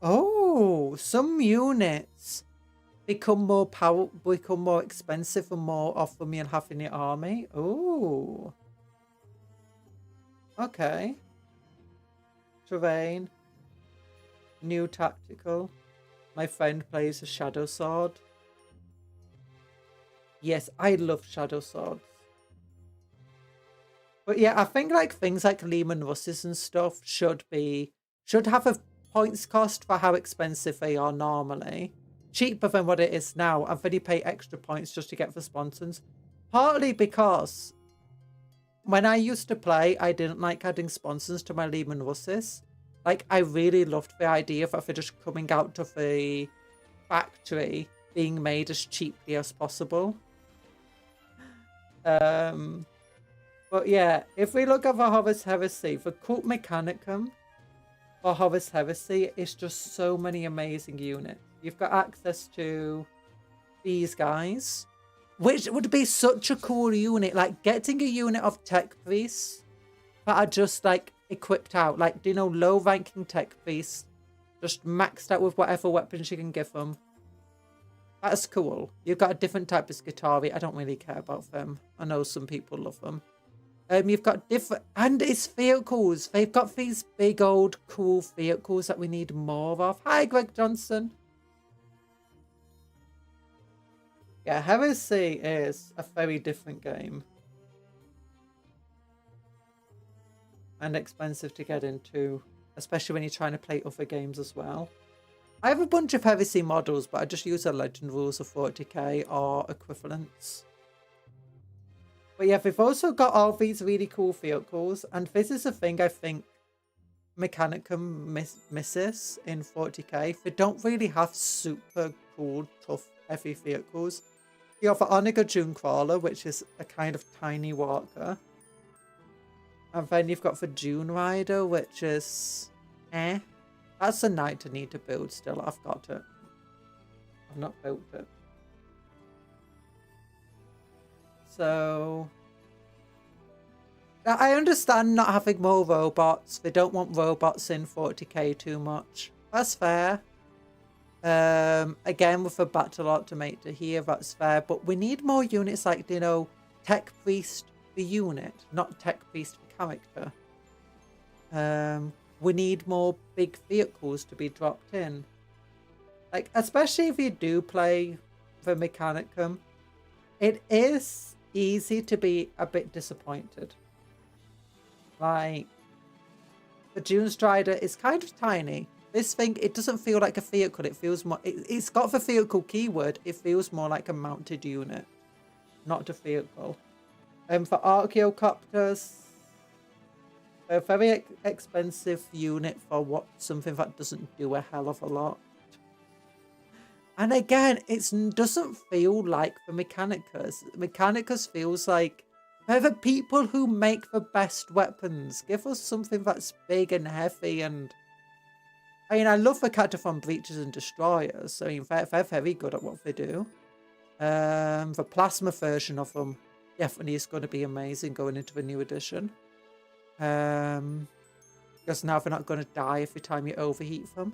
Oh, some units become more expensive the more of them you have in your army. Oh. Okay. Terrain. New tactical. My friend plays a Shadow Sword. Yes, I love Shadow Swords. But yeah, I think like things like Lehman Russes and stuff should have a points cost for how expensive they are normally. Cheaper than what it is now, and then you pay extra points just to get the sponsons. Partly because when I used to play, I didn't like adding sponsons to my Lehman Russes. Like, I really loved the idea of they're just coming out of the factory being made as cheaply as possible. But yeah, if we look at the Horus Heresy, the Cult Mechanicum for Horus Heresy is just so many amazing units. You've got access to these guys, which would be such a cool unit. Like, getting a unit of tech priests that are just like equipped out, like, you know, low ranking tech priests, just maxed out with whatever weapons you can give them. That's cool. You've got a different type of Skitarii. I don't really care about them. I know some people love them. You've got different, and it's vehicles. They've got these big old cool vehicles that we need more of. Hi, Greg Johnson. Yeah, Heresy is a very different game. And expensive to get into, especially when you're trying to play other games as well. I have a bunch of Heresy models, but I just use the Legend Rules of 40k or equivalents. But yeah, we've also got all these really cool vehicles, and this is the thing I think Mechanicum misses in 40k. They don't really have super cool, tough, heavy vehicles. You have the Onager Dune Crawler, which is a kind of tiny walker. And then you've got the Dune Rider, which is That's a knight I need to build still. I've got it. I've not built it. So I understand not having more robots. They don't want robots in 40k too much. That's fair. Again, with a battle art to make to here, that's fair. But we need more units like, you know, Tech Priest the unit, not Tech Priest the character. We need more big vehicles to be dropped in. Like, especially if you do play the Mechanicum, it is easy to be a bit disappointed. Like, the Dune Strider is kind of tiny. This thing, it doesn't feel like a vehicle. It feels more... It's got the vehicle keyword. It feels more like a mounted unit, not a vehicle. For Archaeocopters, a very expensive unit for something that doesn't do a hell of a lot. And again, it doesn't feel like the Mechanicus. Mechanicus feels like they're the people who make the best weapons. Give us something that's big and heavy. And I mean, I love the Cataphon Breaches and Destroyers. I mean, they're very good at what they do. The plasma version of them definitely is going to be amazing going into the new edition. Because now they're not going to die every time you overheat them.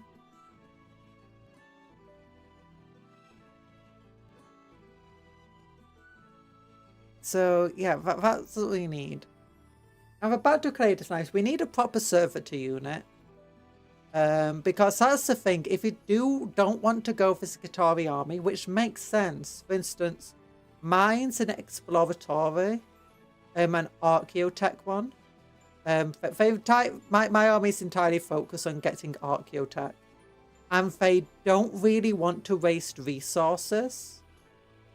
So, yeah, that's what we need. Now, the Battle Clade is nice. We need a proper servitor unit. Because that's the thing. If you don't want to go for Skitarii army, which makes sense. For instance, mine's an Exploratore, an Archaeotech one. My army's entirely focused on getting Archaeotech. And they don't really want to waste resources.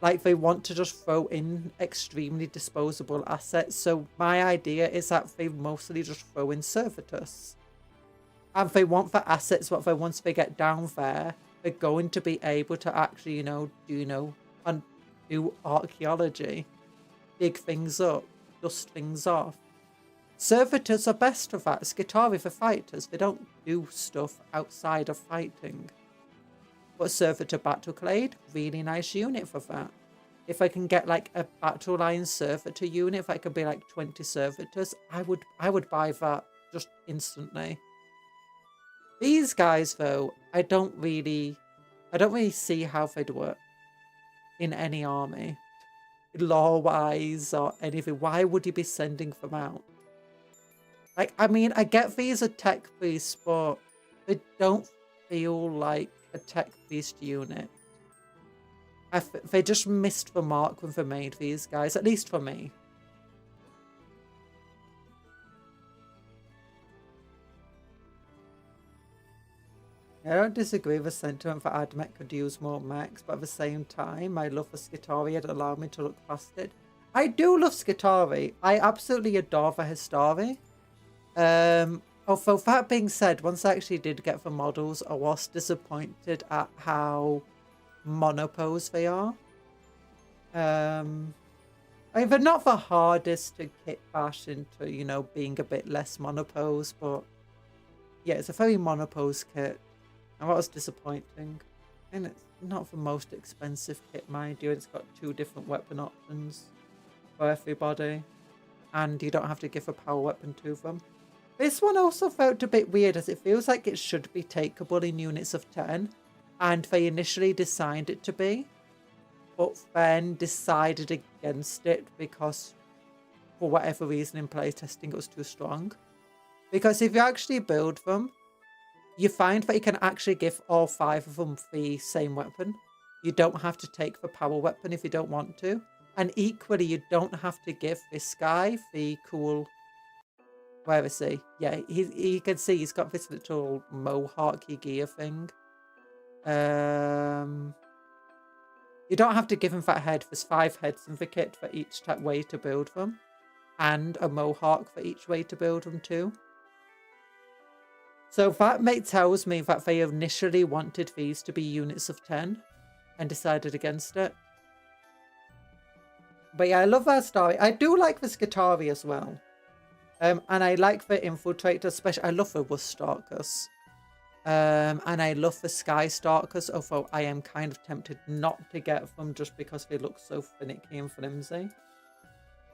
Like, they want to just throw in extremely disposable assets. So my idea is that they mostly just throw in Servitus. And they want the assets, what they once they get down there, they're going to be able to actually, do archaeology. Dig things up, dust things off. Servitors are best for that. Skitarii for fighters. They don't do stuff outside of fighting. But Servitor Battle Clade, really nice unit for that. If I can get like a Battle Line Servitor unit, if I could be like 20 Servitors, I would buy that just instantly. These guys though, I don't really see how they'd work in any army. Lore-wise or anything. Why would you be sending them out? Like, I mean, I get these are tech priests, but they don't feel like a tech priest unit. They just missed the mark when they made these guys, at least for me. I don't disagree with the sentiment that Admech could use more mechs, but at the same time, I love the Skitarii. It'd allow me to look past it. I do love Skitarii. I absolutely adore the Histari. Although that being said, once I actually did get the models, I was disappointed at how monopose they are. I mean, they're not the hardest to kit bash into, being a bit less monopose, but yeah, it's a very monopose kit. And that was disappointing. And it's not the most expensive kit, mind you. It's got 2 different weapon options for everybody. And you don't have to give a power weapon to them. This one also felt a bit weird, as it feels like it should be takeable in units of 10. And they initially designed it to be. But then decided against it because, for whatever reason in playtesting, it was too strong. Because if you actually build them, you find that you can actually give all 5 of them the same weapon. You don't have to take the power weapon if you don't want to. And equally, you don't have to give this guy the cool... Where is he? Yeah, you can see he's got this little mohawky gear thing. You don't have to give him that head. There's 5 heads in the kit for each way to build them. And a mohawk for each way to build them too. So that tells me that they initially wanted these to be units of 10 and decided against it. But yeah, I love that story. I do like the Skitarii as well. And I like the Infiltrator, especially. I love the Wustarkers. And I love the Sky Stalkers, although I am kind of tempted not to get them just because they look so finicky and flimsy.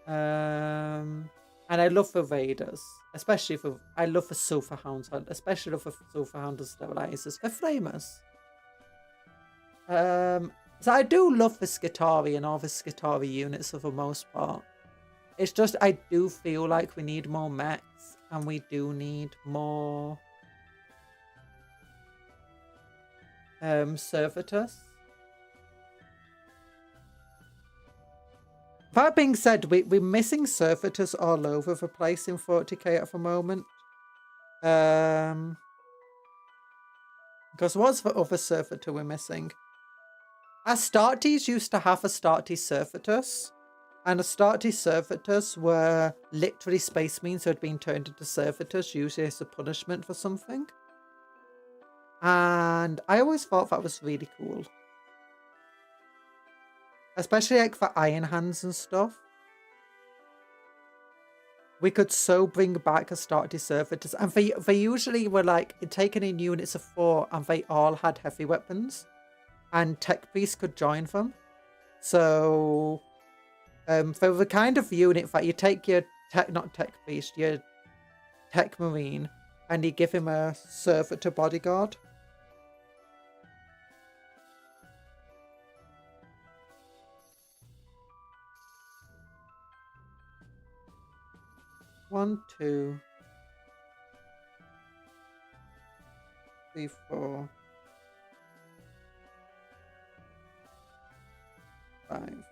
And And I love for raiders, especially for, I love for Sulphur Hounds, especially love for Sulphur Hounds and Sterilizers, for Flamers. So I do love the Skitarii and all the Skitarii units for the most part. It's just, I do feel like we need more mechs, and we do need more Servitors. That being said, we're missing Servitors all over the place in 40k at the moment. Because what's the other Servitor we're missing? Astartes used to have Astartes Servitors. And Astartes Servitors were literally Space Marines who had been turned into Servitors, usually as a punishment for something. And I always thought that was really cool. Especially like for Iron Hands and stuff. We could so bring back Astartes Servitors. And they usually were like taken in units of 4 and they all had heavy weapons. And Tech Priests could join them. So for the kind of unit that you take your not Tech Priest, your Tech Marine, and you give him a Servitor bodyguard. One, 2, 3, 4, 5.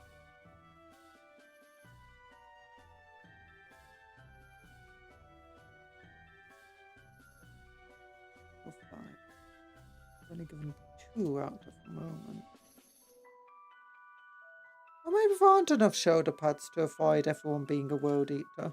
Only given 2 out at the moment. Or maybe there aren't enough shoulder pads to avoid everyone being a World Eater.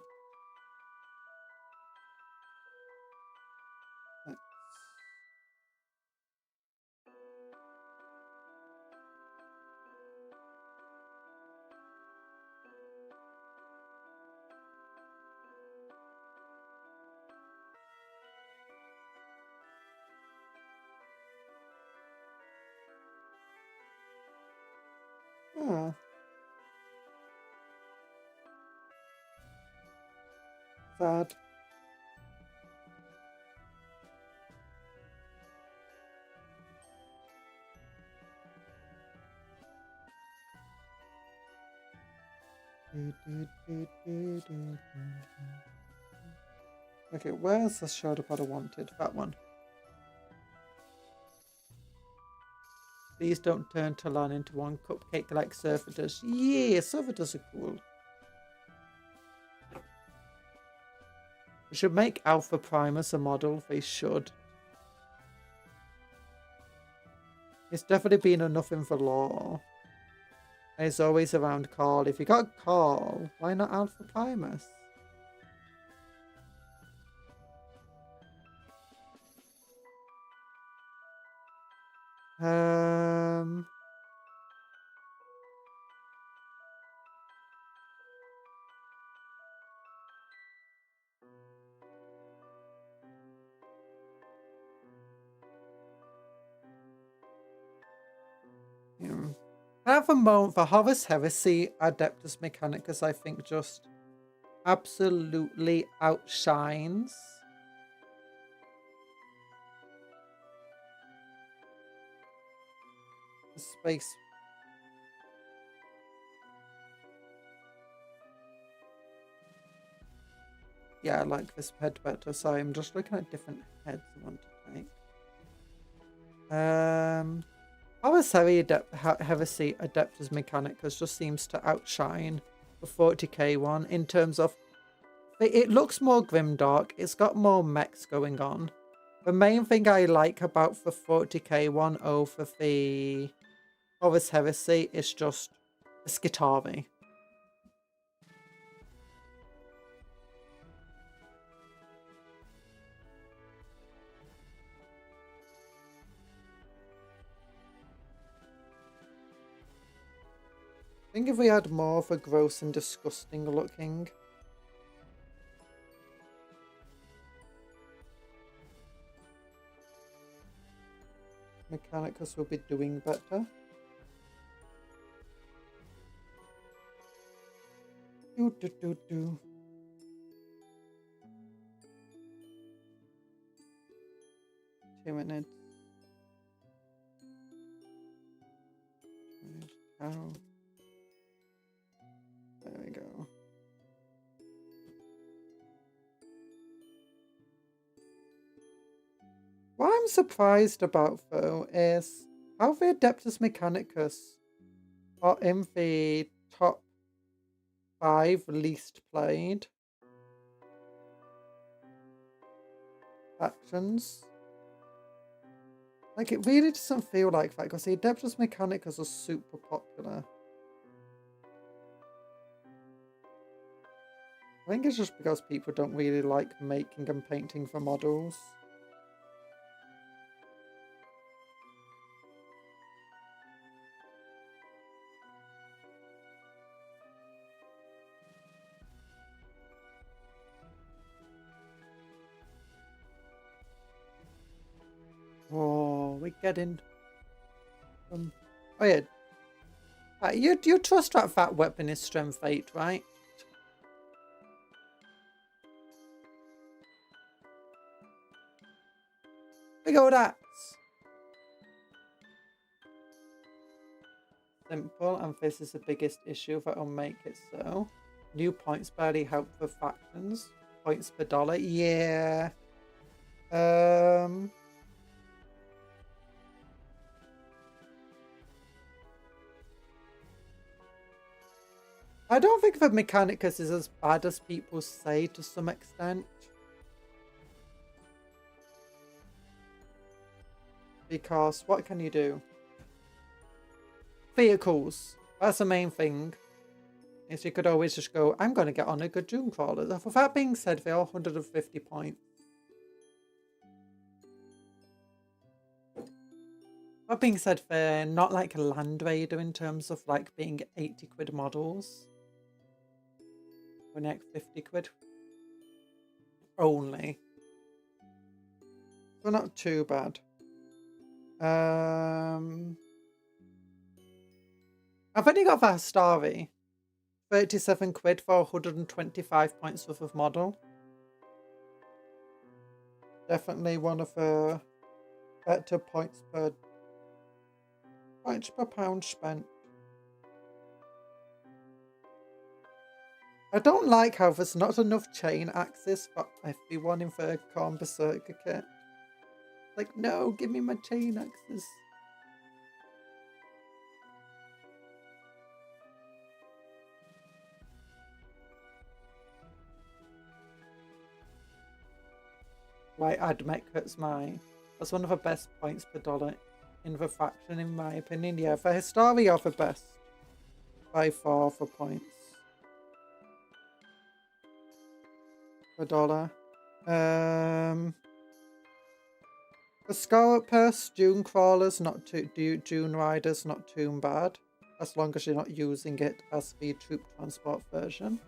Oh. Sad. Okay, where's the shoulder pad I wanted? That one. Please don't turn Talon into one cupcake like Servitors. Yeah, Servitors are cool. We should make Alpha Primus a model. They should. It's definitely been enough in the lore. And it's always around Carl. If you got Carl, why not Alpha Primus? Yeah. At the moment, the Horus Heresy Adeptus Mechanicus, I think, just absolutely outshines the space. Yeah, I like this head better. Sorry, I'm just looking at different heads I want to take. Horus Heresy Adeptus Mechanicus just seems to outshine the 40k one in terms of it looks more grimdark. It's got more mechs going on. The main thing I like about the 40k one over the Horus Heresy is just the Skitarii. I think if we had more of a gross and disgusting looking. Mechanicus will be doing better. minutes. Oh. There we go. What I'm surprised about, though, is how the Adeptus Mechanicus are in the top 5 least played factions. Like, it really doesn't feel like that, because the Adeptus Mechanicus are super popular. I think it's just because people don't really like making and painting the models. Oh, we're getting... oh yeah. You trust that weapon is strength 8, right? Big old axe. Simple, and this is the biggest issue that'll make it so. New points barely help for factions. Points per dollar, yeah. I don't think the Mechanicus is as bad as people say to some extent. Because what can you do? Vehicles. That's the main thing. Is you could always just go, I'm going to get on a good Doom Crawler. With that being said, they are 150 points. That being said, they're not like a Land Raider in terms of like being 80 quid models. We're like 50 quid. Only. So not too bad. I've only got that Starry. 37 quid for 125 points worth of model. Definitely one of the better points per pound spent. I don't like how there's not enough chain axes for everyone in the Khorne Berserker kit. Like, no, give me my chain axes. Right, Admech mine. That's one of the best points per dollar in the faction, in my opinion. Yeah, the Histari are the best by far for points per dollar. The Scarlet Purse, Dune Crawlers, not too, Dune Riders, not too bad. As long as you're not using it as the troop transport version.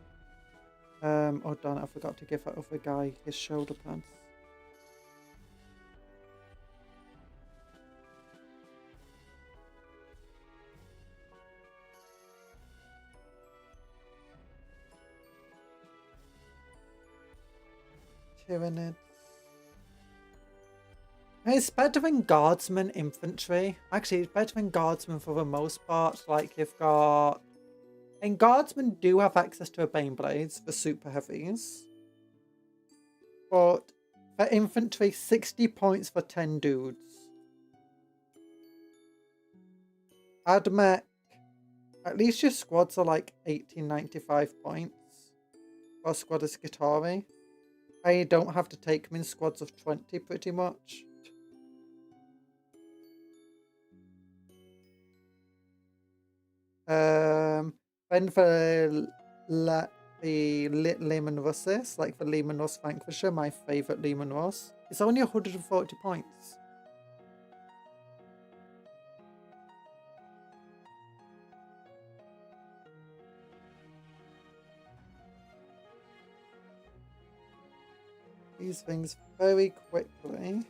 Oh darn it, I forgot to give that other guy his shoulder pads. Tyranids. It's better than Guardsman Infantry. Actually, it's better than Guardsman for the most part. Like, you've got... And Guardsmen do have access to a Bane Blades for super heavies. But for Infantry, 60 points for 10 dudes. Admech, at least your squads are like 1895 points. For a squad of Skitarii. I don't have to take them in squads of 20 pretty much. Then for the Lehman Russes, like the Lehman Russ Vanquisher, my favourite Lehman Russ, it's only 140 points. These things very quickly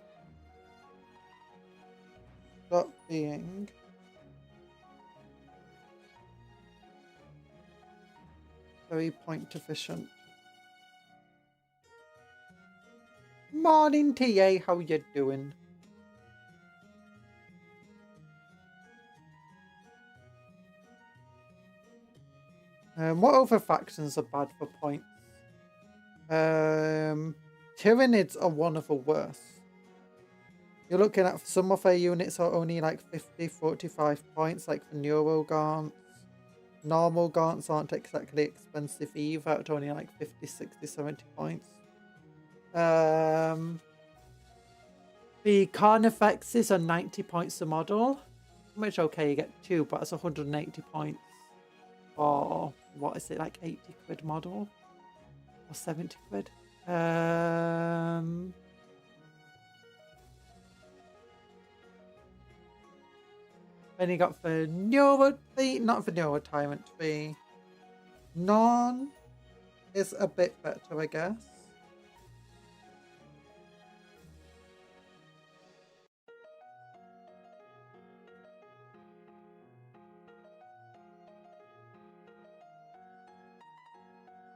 stop being very point efficient. Morning TA, how you doing? What other factions are bad for points? Tyranids are one of the worst. You're looking at some of their units are only like 50, 45 points, like the Neuro Gaunts. Normal Gaunts aren't exactly expensive either, at only like 50, 60, 70 points. The Carnifexes are 90 points a model. Which, okay, you get 2, but it's 180 points for, what is it, like 80 quid model? Or 70 quid? Then you got the Neuro, not the Neuro Tyrant, the Non is a bit better, I guess.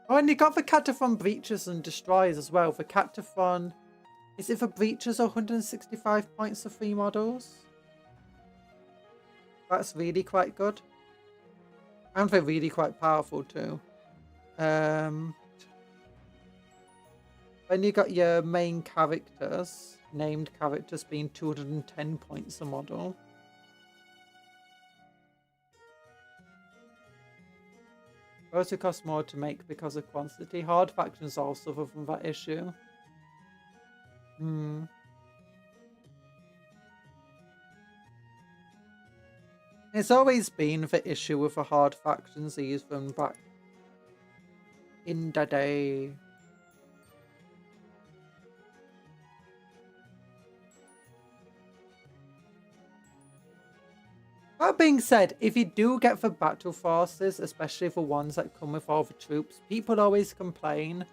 Oh, and you got the Cataphon Breaches and Destroyers as well. The Cataphon, is it for Breaches 165 points for 3 models? That's really quite good. And they're really quite powerful too. Then you got your main characters, named characters being 210 points a model. Those who cost more to make because of quantity. Hard factions also suffer from that issue. It's always been the issue with the hard factions even back in the day. That being said, if you do get the battle forces, especially the ones that come with all the troops, people always complain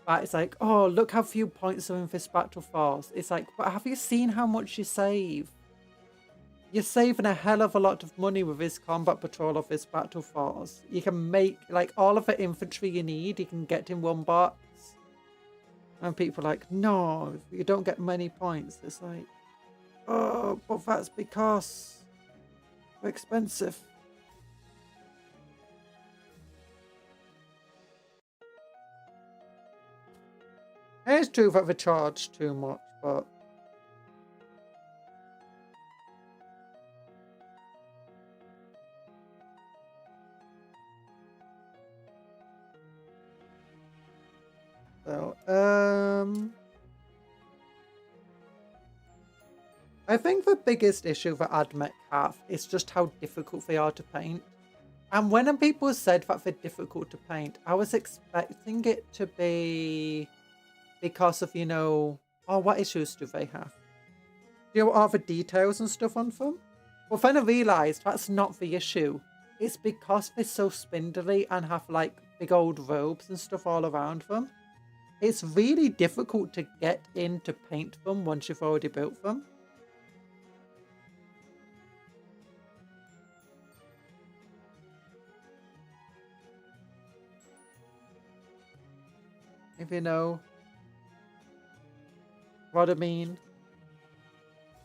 that it's like, oh, look how few points are in this battle force. It's like, but have you seen how much you save? You're saving a hell of a lot of money with this combat patrol of this battle force. You can make, like, all of the infantry you need, you can get in one box. And people are like, no, you don't get many points. It's like, oh, but that's because they're expensive. It's true that they charge too much, but so, I think the biggest issue that AdMech have is just how difficult they are to paint. And when people said that they're difficult to paint, I was expecting it to be because of, you know, oh, what issues do they have? Do you know, all the details and stuff on them? Well, then I realised that's not the issue. It's because they're so spindly and have like big old robes and stuff all around them. It's really difficult to get in to paint them once you've already built them. If you know what I mean.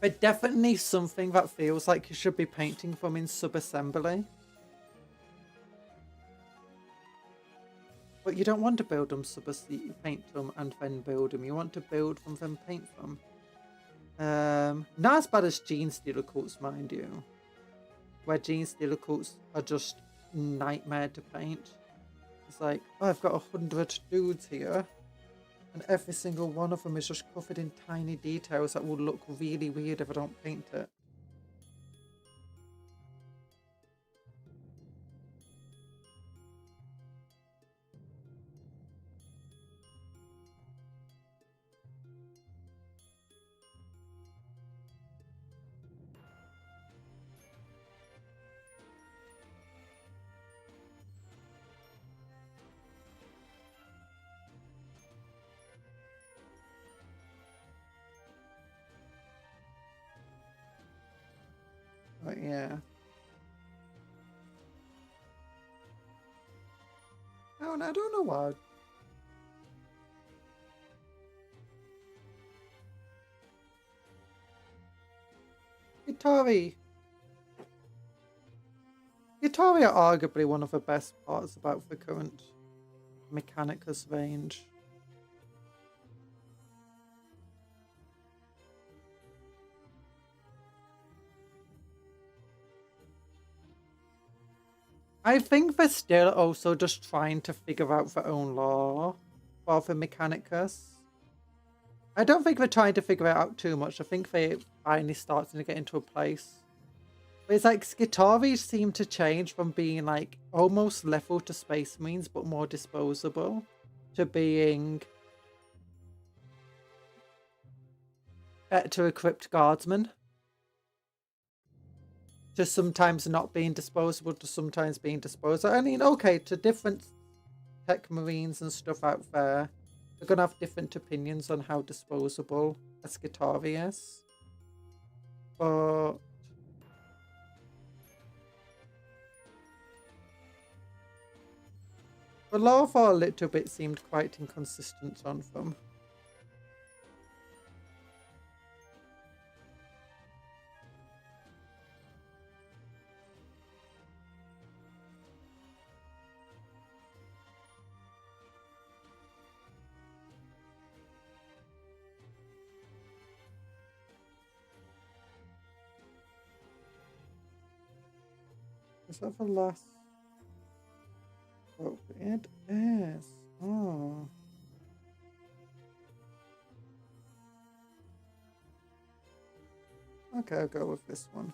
But definitely something that feels like you should be painting them in sub-assembly. But you don't want to build them sub-assembly, paint them and then build them. You want to build them, then paint them. Not as bad as Gene Stealer Cults, mind you. Where Gene Stealer Cults are just nightmare to paint. It's like, oh, I've got 100 dudes here. And every single one of them is just covered in tiny details that will look really weird if I don't paint it. But yeah. Oh, and I don't know why. Hey, Tori. Guitaria are arguably one of the best parts about the current Mechanicus range. I think they're still also just trying to figure out their own lore for the Mechanicus. I don't think they're trying to figure it out too much. I think they're finally starting to get into a place. But it's like Skitarii seem to change from being like almost level to Space Marines but more disposable to being better equipped guardsmen. To sometimes not being disposable to sometimes being disposable. I mean, okay, to different tech marines and stuff out there, they're going to have different opinions on how disposable a Skitarii is. But the lore for a little bit seemed quite inconsistent on them. Is that the last? Oh, it is. Oh. Okay, I'll go with this one.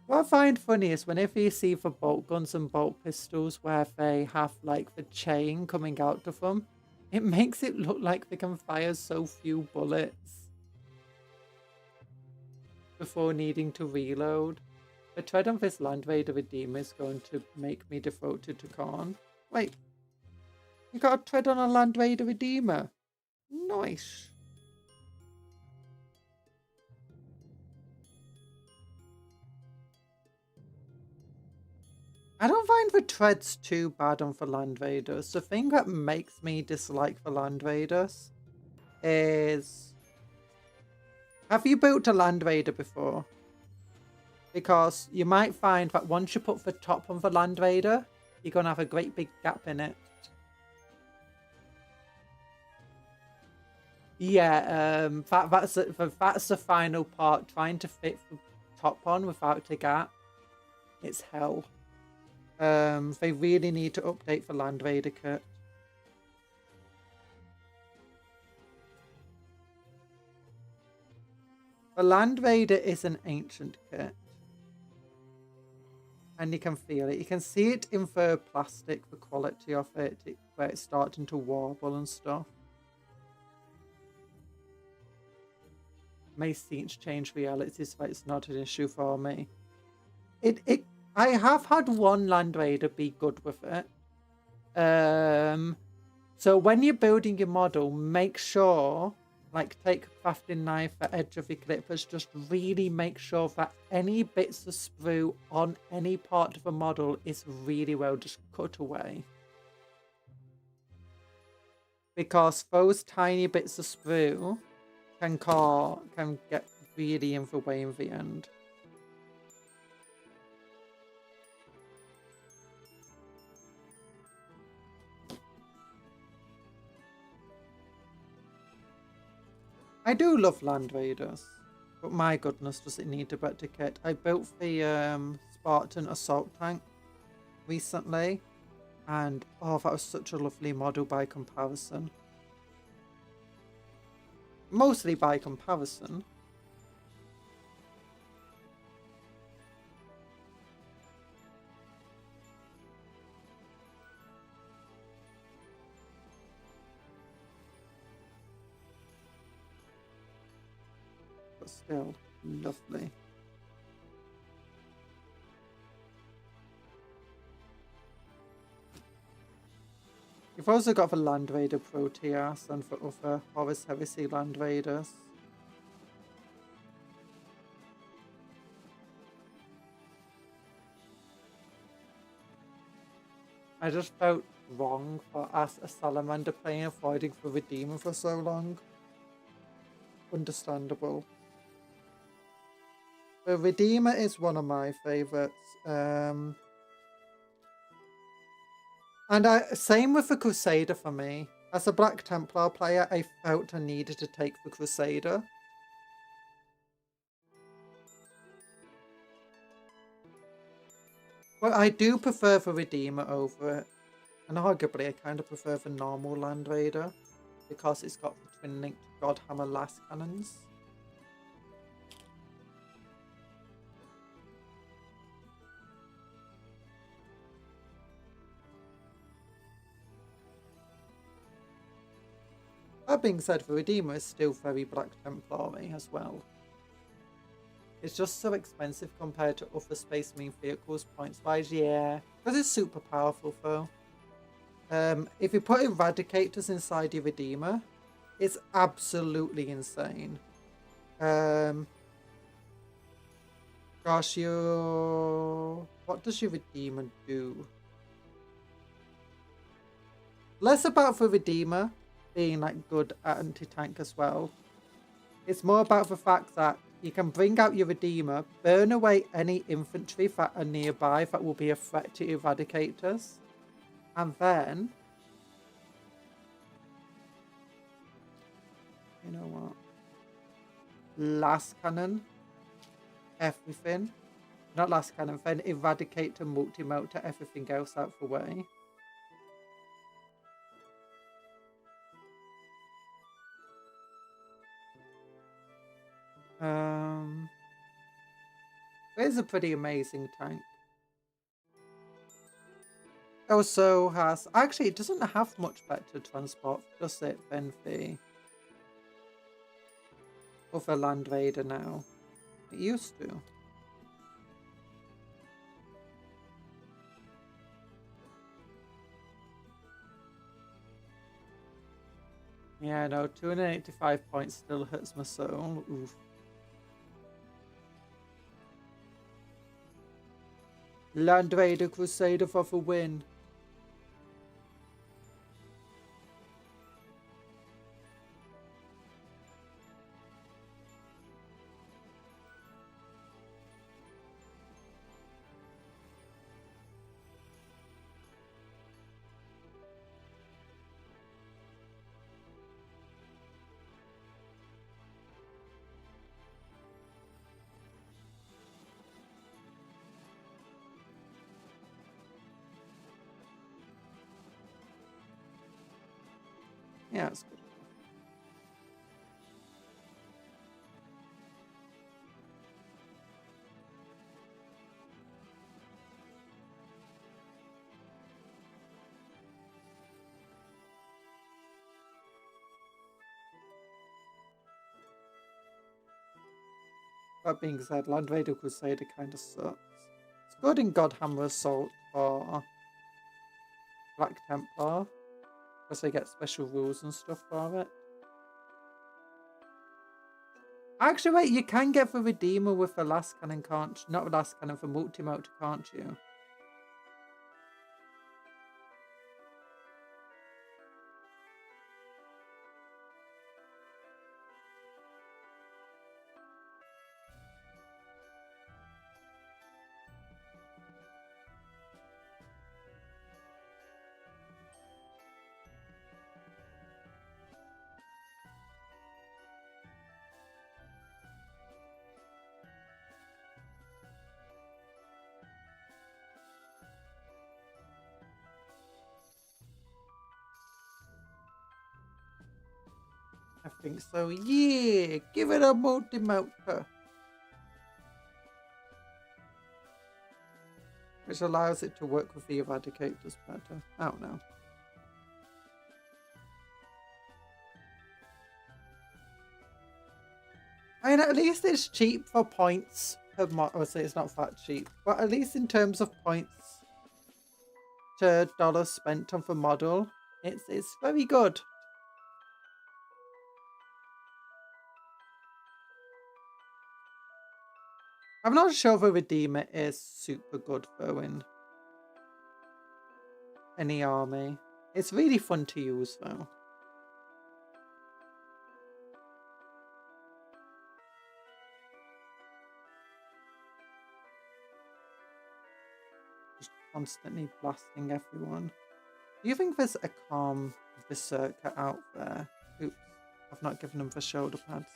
What I find funny is whenever you see the bolt guns and bolt pistols where they have like the chain coming out of them, it makes it look like they can fire so few bullets before needing to reload. The tread on this Land Raider Redeemer is going to make me devoted to Khorne. Wait, you got a tread on a Land Raider Redeemer? Nice. I don't find the treads too bad on the Land Raiders. The thing that makes me dislike the Land Raiders is... Have you built a Land Raider before? Because you might find that once you put the top on the Land Raider, you're going to have a great big gap in it. Yeah, that's the final part. Trying to fit the top on without a gap. It's hell. They really need to update the Land Raider kit. The Land Raider is an ancient kit. And you can feel it. You can see it in the plastic, the quality of it, where it's starting to warble and stuff. May Siege change realities, but it's not an issue for me. I have had one Land Raider be good with it. So when you're building your model, make sure, like take a crafting knife, the edge of your clippers, just really make sure that any bits of sprue on any part of a model is really well just cut away. Because those tiny bits of sprue can get really in the way in the end. I do love Land Raiders, but my goodness, does it need a better kit. I built the Spartan assault tank recently, and oh, that was such a lovely model by comparison. Mostly by comparison. But still, lovely. You've also got the Land Raider Proteus and for other Horus Heresy Land Raiders. I just felt wrong for as a Salamander player avoiding the Redeemer for so long. understandable. The Redeemer is one of my favourites. And same with the Crusader for me. As a Black Templar player, I felt I needed to take the Crusader. Well, I do prefer the Redeemer over it. And arguably, I kind of prefer the normal Land Raider. Because it's got the twin linked Godhammer Last Cannons. That being said, the Redeemer is still very Black Templar-y as well. It's just so expensive compared to other Space Marine vehicles points-wise, yeah. Because it's super powerful though. If you put Eradicators inside your Redeemer, it's absolutely insane. Gosh, what does your Redeemer do? Less about the Redeemer being like good at anti-tank as well. It's more about the fact that you can bring out your Redeemer, burn away any infantry that are nearby that will be a threat to Eradicators, and then, you know what, last cannon everything, not last cannon, then Eradicator, multi-motor, everything else out the way. It is a pretty amazing tank. Also has, actually it doesn't have much better transport, does it, than the other Land Raider now. It used to. Yeah, no, 285 points still hurts my soul. Oof. Land Raider Crusader for the win. Yeah, it's good. That being said, Land Raider Crusader kind of sucks. It's good in Godhammer Assault or Black Templar, because they get special rules and stuff for it. Actually, wait, you can get the Redeemer with the last cannon, can't you? Not the last cannon, the multi-motor, can't you? I think so. Yeah, give it a multi-motor. Which allows it to work with the Eradicators better. I don't know. I mean, at least it's cheap for points per mod. I would say it's not that cheap, but at least in terms of points to dollars spent on the model, it's very good. I'm not sure the Redeemer is super good though in any army. It's really fun to use though. just constantly blasting everyone. Do you think there's a calm berserker out there? Oops, I've not given them the shoulder pads.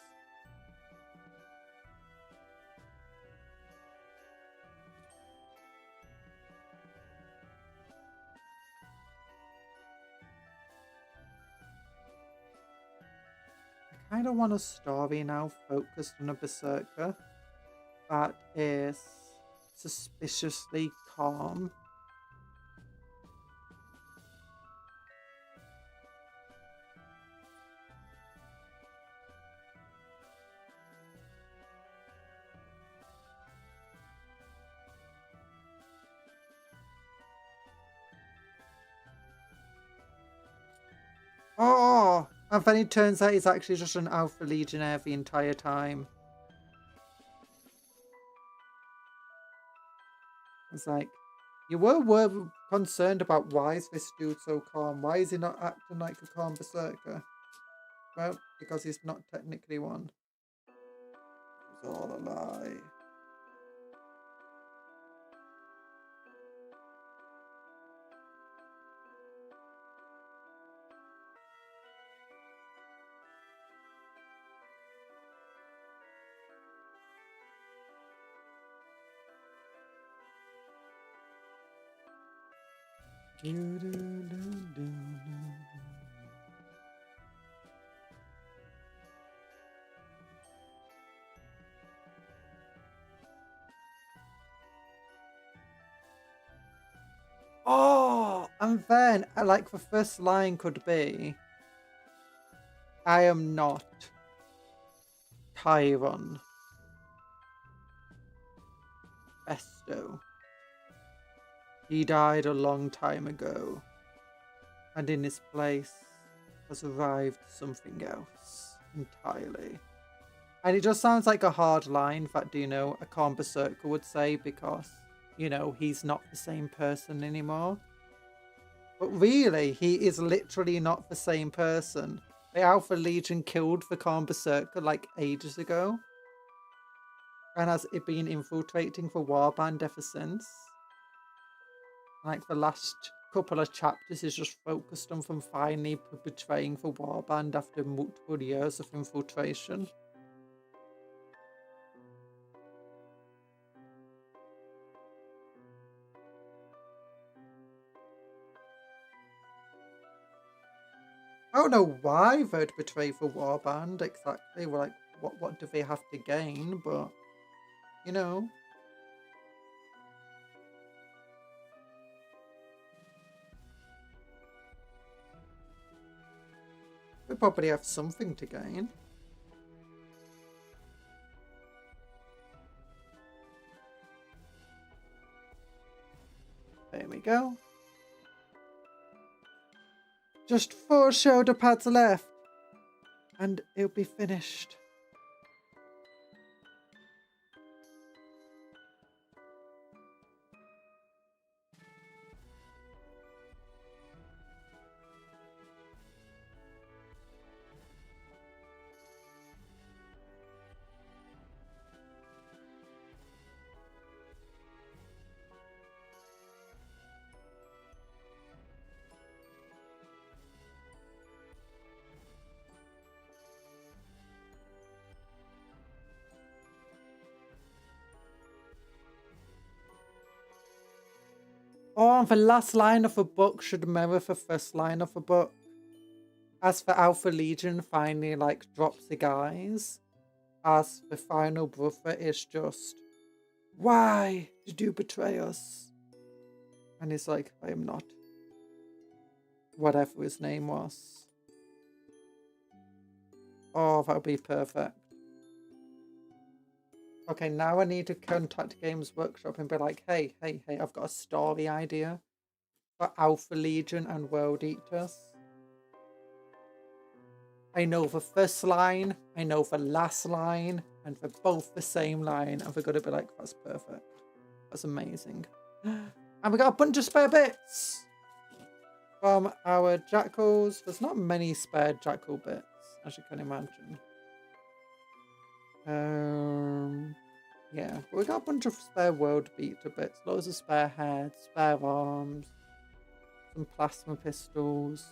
I kind of want a story now focused on a berserker that is suspiciously calm. Oh, and then it turns out he's actually just an Alpha Legionnaire the entire time. It's like, you were concerned about why is this dude so calm? Why is he not acting like a calm berserker? Well, because he's not technically one. It's all a lie. Oh, and then like the first line could be, I am not Tyron Esto. He died a long time ago, and in his place has arrived something else entirely. And it just sounds like a hard line that, you know, a calm berserker would say because, you know, he's not the same person anymore. But really, he is literally not the same person. The Alpha Legion killed the calm berserker like ages ago, and has it been infiltrating the warband ever since. Like the last couple of chapters is just focused on them finally betraying the warband after multiple years of infiltration. I don't know why they'd betray the warband exactly. Well, like, what do they have to gain? But, you know. They probably have something to gain. There we go. Just 4 shoulder pads left, and it'll be finished. Oh, and the last line of a book should mirror the first line of a book. As the Alpha Legion finally like drops the guys, as the final brother is just, why did you betray us? And he's like, I am not. Whatever his name was. Oh, that would be perfect. Okay, now I need to contact Games Workshop and be like, hey, I've got a story idea for Alpha Legion and World Eaters. I know the first line, I know the last line, and they're both the same line, and we're going to be like, that's perfect. That's amazing. And we got a bunch of spare bits from our jackals. There's not many spare jackal bits, as you can imagine. Yeah, we got a bunch of spare world beater bits, loads of spare heads, spare arms, some plasma pistols,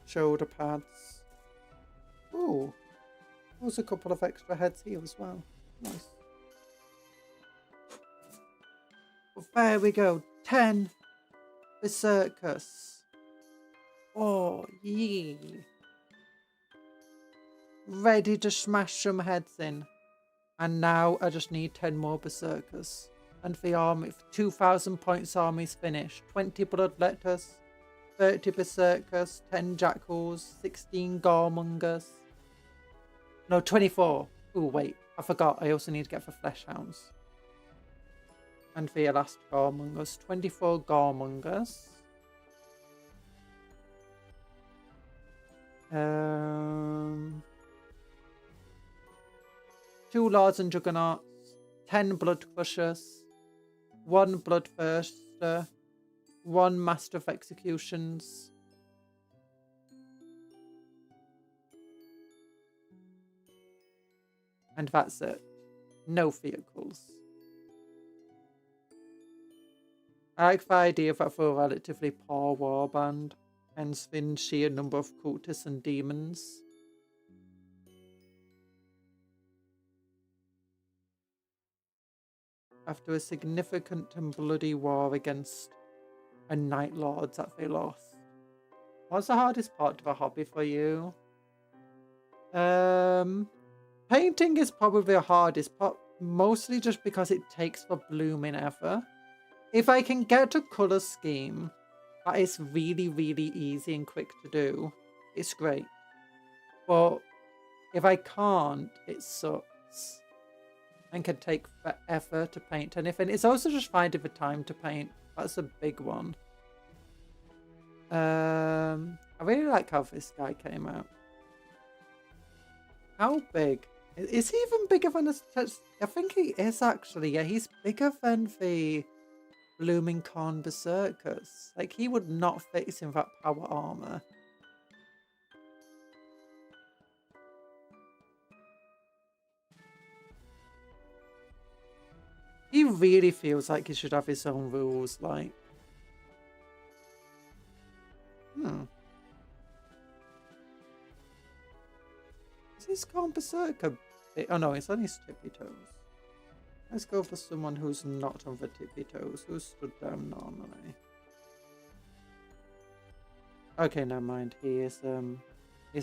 shoulder pads. Ooh, there's a couple of extra heads here as well. Nice. Well, there we go. 10 Berserkers. Oh, yeah. Ready to smash some heads in. And now I just need 10 more Berserkers. And the army, 2,000 points army's finished. 20 Bloodletters, 30 Berserkers, 10 Jackals, 16 Goremongers. No, 24. Oh, wait. I forgot. I also need to get for Fleshhounds. And the last Goremongers. 24 Goremongers. 2 Lords and Juggernauts. 10 Blood Crushers. 1 Bloodthirster. 1 Master of Executions. And that's it. No vehicles. I like the idea that for a relatively poor warband, hence the sheer number of cultists and demons. After a significant and bloody war against a Night Lords that they lost. What's the hardest part of a hobby for you? Painting is probably the hardest part, mostly just because it takes for blooming ever. If I can get a colour scheme that is really, really easy and quick to do, it's great. But if I can't, it sucks. And can take forever to paint anything. It's also just finding the time to paint. That's a big one. I really like how this guy came out. How big? Is he even bigger than a... I think he is actually. Yeah, he's bigger than the Blooming Corn Berserkers. Like, he would not fit in that power armor. He really feels like he should have his own rules, like... Is this Corn Berserker? Oh no, it's on his tippy toes. Let's go for someone who's not on the tippy toes, who's stood down normally. Okay, never mind. He is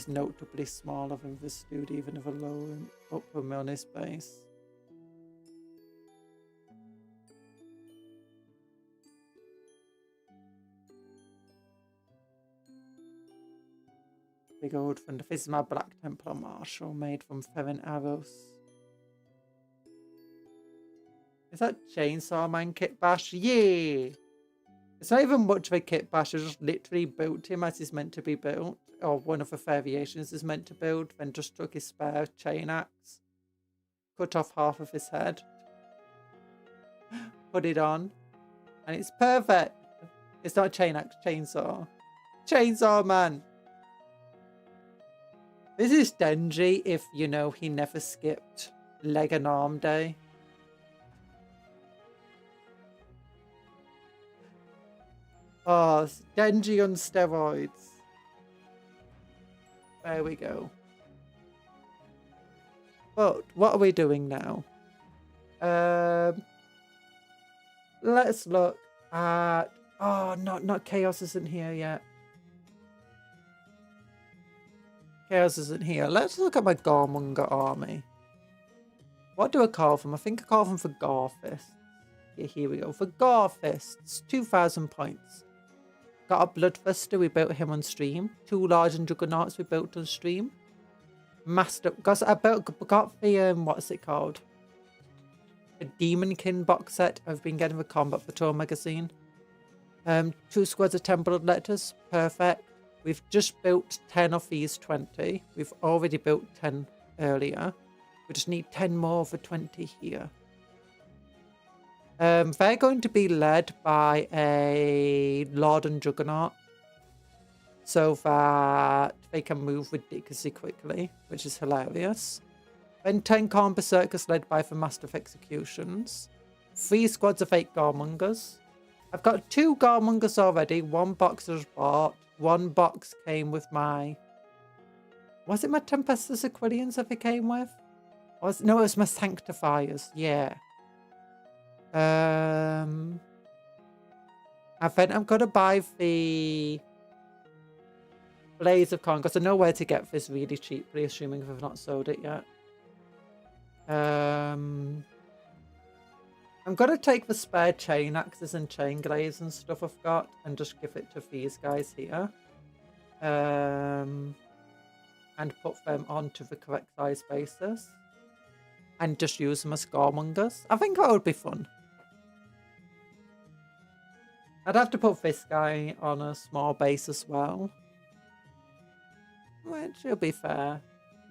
notably smaller than this dude, even if a low upper on his base. Big old friend. This is my Black Templar Marshal made from ferrant arrows. Is that Chainsaw Man kit bash? Yeah! It's not even much of a kit bash. I just literally built him as he's meant to be built. Or one of the variations is meant to build. Then just took his spare chain axe. Cut off half of his head. Put it on. And it's perfect. It's not a chain axe, chainsaw. Chainsaw Man! This is Denji if, you know, he never skipped leg and arm day. Oh, Denji on steroids. There we go. But what are we doing now? Let's look at... Oh, not Chaos isn't here yet. Chaos isn't here. Let's look at my Gormonger army. What do I call them? I think I call them for Gorfists. Yeah, here we go. For Gorfists, 2,000 points. Got a Bloodthirster, we built him on stream. 2 Large and Juggernauts we built on stream. Master, because I got the, what's it called? A Demonkin box set. I've been getting the Combat Patrol magazine. 2 squads of 10 Bloodletters, perfect. We've just built 10 of these 20. We've already built 10 earlier. We just need 10 more for 20 here. They're going to be led by a Lord and Juggernaut. so that they can move ridiculously quickly, which is hilarious. Then 10 Khan Berserkers led by the Master of Executions. 3 squads of 8 Garmongers. I've got 2 Garmongers already. 1 box I just bought. 1 box came with my... Was it my Tempestus Aquilians that it came with? No, it was my Sanctifiers. Yeah. I think I'm going to buy the Blaze of Khan because I know where to get this really cheaply, assuming I've not sold it yet. I'm going to take the spare chain axes and chain glaives and stuff I've got and just give it to these guys here. And put them onto the correct size basis. And just use them as scaremongers. I think that would be fun. I'd have to put this guy on a small base as well. Which will be fair.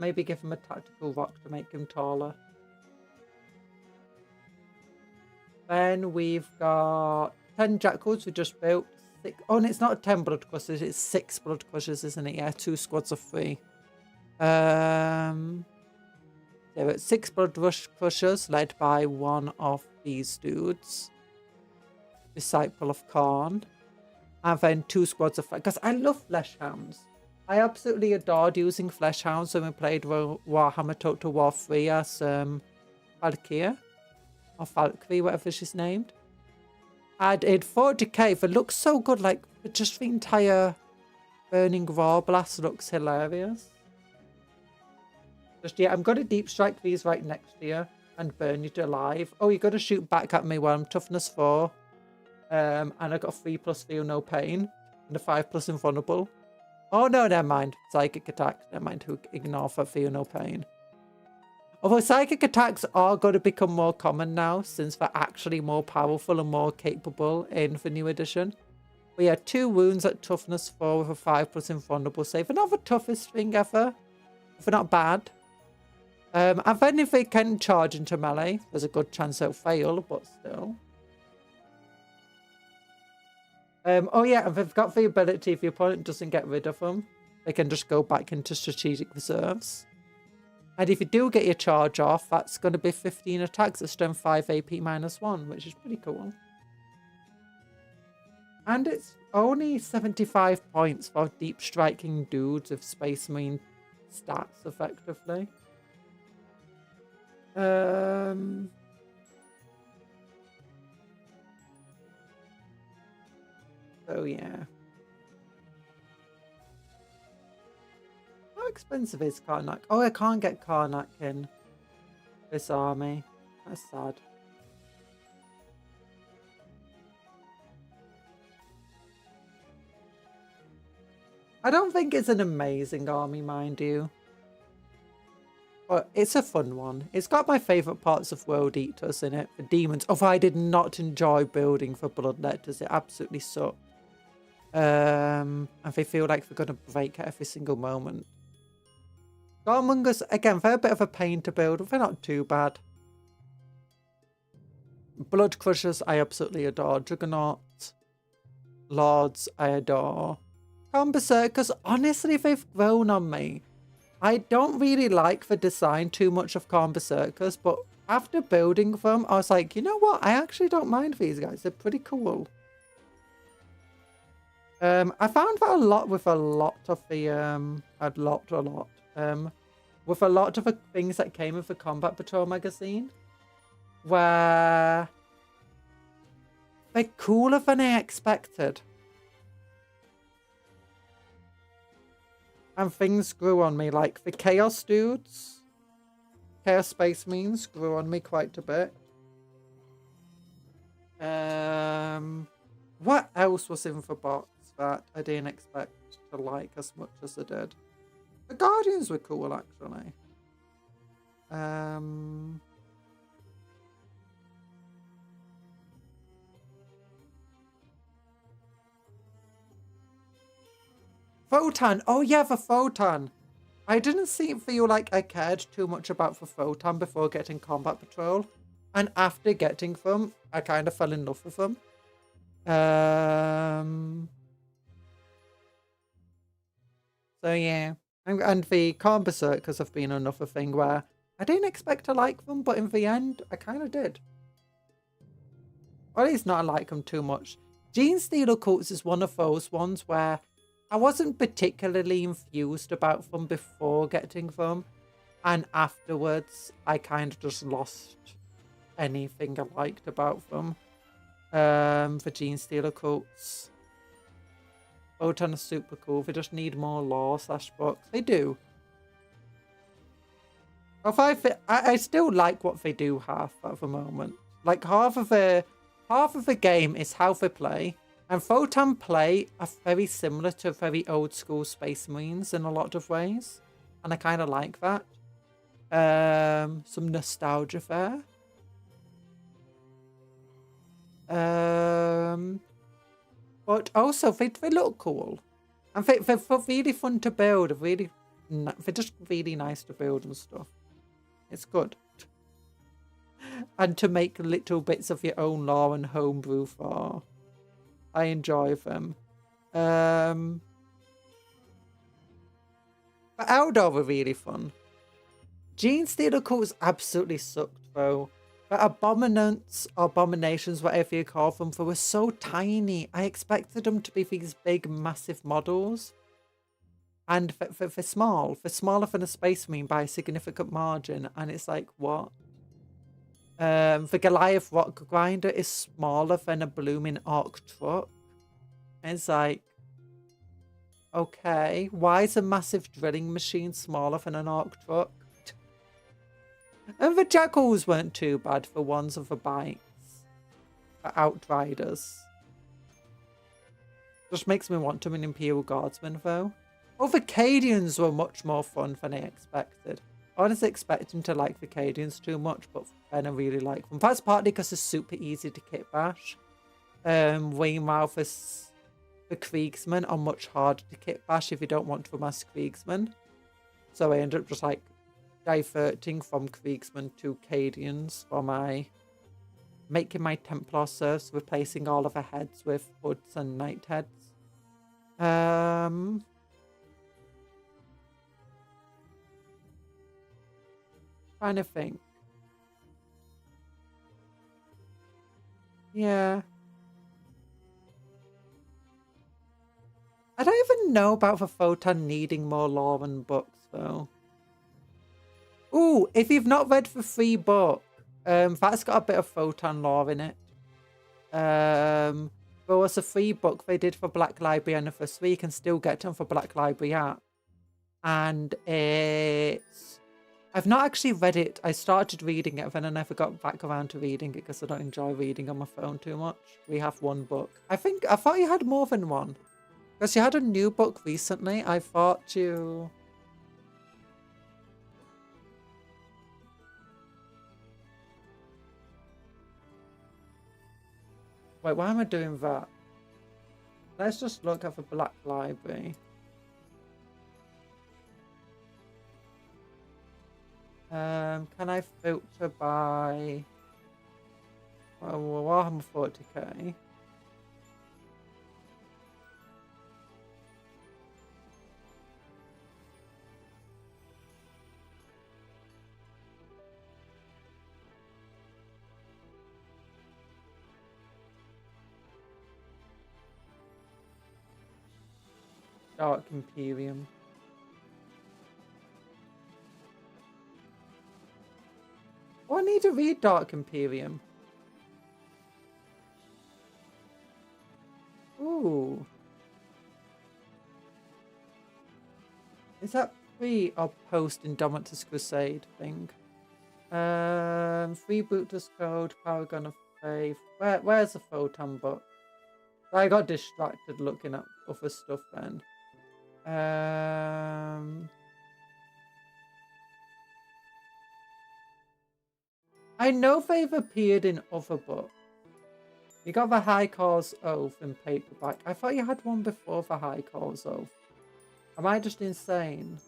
Maybe give him a tactical rock to make him taller. Then we've got 10 jackals we just built. 6... Oh, and it's not 10 blood crushers, it's 6 blood crushers, isn't it? Yeah, 2 squads of 3. There were 6 blood crushers led by one of these dudes. Disciple of Khan. And then 2 squads of... Because I love flesh hounds. I absolutely adored using flesh hounds when we played Warhammer Total War 3 as Valkyria. Or Valkyrie, whatever she's named. And in 40k, it looks so good. Like, just the entire Burning Raw Blast looks hilarious. Just, yeah, I'm going to deep strike these right next to you and burn you to alive. Oh, you got to shoot back at me while I'm toughness 4. And I got 3+ feel no pain. And a 5+ invulnerable. Oh, no, never mind. Psychic attacks. Never mind. Who ignore for feel no pain. Although psychic attacks are going to become more common now, since they're actually more powerful and more capable in the new edition. We had 2 wounds at toughness 4 with a 5+ invulnerable save. Not the toughest thing ever. They're not bad. And then if they can charge into melee, there's a good chance they'll fail, but still. Oh yeah, and they've got the ability, if your opponent doesn't get rid of them, they can just go back into strategic reserves. And if you do get your charge off, that's going to be 15 attacks at strength 5 AP -1, which is pretty cool. And it's only 75 points for deep striking dudes with Space Marine stats, effectively. So yeah. How expensive is Karnak? Oh, I can't get Karnak in this army. That's sad. I don't think it's an amazing army, mind you. But it's a fun one. It's got my favourite parts of World Eaters in it. The demons. Oh, I did not enjoy building for Bloodletters. It absolutely sucked. And they feel like they're going to break at every single moment. Garmongers, again, they're a bit of a pain to build. They're not too bad. Blood Crushers, I absolutely adore. Juggernauts. Lords, I adore. Khan Berserkers, honestly, they've grown on me. I don't really like the design too much of Khan Berserkers, but after building them, I was like, you know what? I actually don't mind these guys. They're pretty cool. I found that a lot with a lot of the, with a lot of the things that came with the Combat Patrol magazine, where they're cooler than I expected. And things grew on me, like the Chaos dudes. Chaos Space Marines grew on me quite a bit. What else was in the box that I didn't expect to like as much as I did? The Guardians were cool, actually. Photon! Oh yeah, the Photon! I didn't feel like I cared too much about the Photon before getting Combat Patrol. And after getting them, I kind of fell in love with them. So yeah, and the Corn Berserkers have been another thing where I didn't expect to like them, but in the end, I kind of did. Or at least not like them too much. Gene Stealer Cults is one of those ones where I wasn't particularly enthused about them before getting them. And afterwards, I kind of just lost anything I liked about them. For Gene Stealer Cults. Photon is super cool. They just need more lore / books. They do. I still like what they do half at the moment. Like half of the game is how they play. And Photon play are very similar to very old school Space Marines in a lot of ways. And I kind of like that. Some nostalgia there. But also they look cool. And they're really fun to build. They're just really nice to build and stuff. It's good. And to make little bits of your own lore and homebrew for. I enjoy them. But outdoor were really fun. Gene Stealer Cults absolutely sucked though. The abominations, whatever you call them, they were so tiny. I expected them to be these big, massive models. And they're small. They're smaller than a Space Marine by a significant margin. And it's like, what? The Goliath Rock Grinder is smaller than a blooming Orc truck. And it's like, okay, why is a massive drilling machine smaller than an Orc truck? And the Jackals weren't too bad for ones of the bikes. The Outriders. Just makes me want to be an Imperial Guardsman though. Oh, the Cadians were much more fun than I expected. I was expecting to like the Cadians too much, but then I really like them. That's partly because it's super easy to kit bash. Meanwhile, the Kriegsmen are much harder to kit bash if you don't want to amass Kriegsmen. So I ended up just like diverting from Kriegsmen to Cadians for making my Templar serfs, replacing all of the heads with hoods and knight heads. Trying to think. Yeah. I don't even know about the Photon needing more lore and books though. Ooh, if you've not read the free book, that's got a bit of Photon lore in it. There was a free book they did for Black Library Anniversary. You can still get them for Black Library app. And I've not actually read it. I started reading it, then I never got back around to reading it because I don't enjoy reading on my phone too much. We have one book. I thought you had more than one. Because you had a new book recently. I thought you... Wait, why am I doing that? Let's just look at the Black Library. Can I filter by Warhammer 40k? Dark Imperium. Oh, I need to read Dark Imperium. Ooh. Is that pre or post Indomitus Crusade thing? Freebooters Code, Paragon of Faith. Where's the Photon book? I got distracted looking at other stuff then. I know they've appeared in other books. You got the High Cause Oath in paperback. I thought you had one before the High Cause Oath. Am I just insane?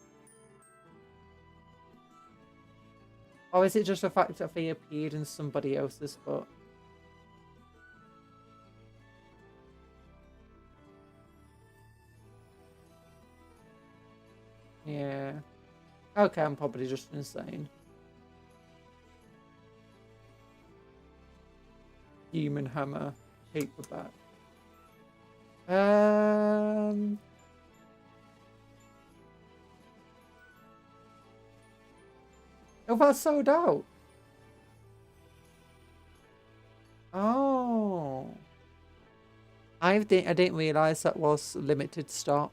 Or is it just the fact that they appeared in somebody else's book? Yeah. Okay, I'm probably just insane. Human hammer, paperback. Oh, that's sold out. Oh. I didn't realize that was limited stock.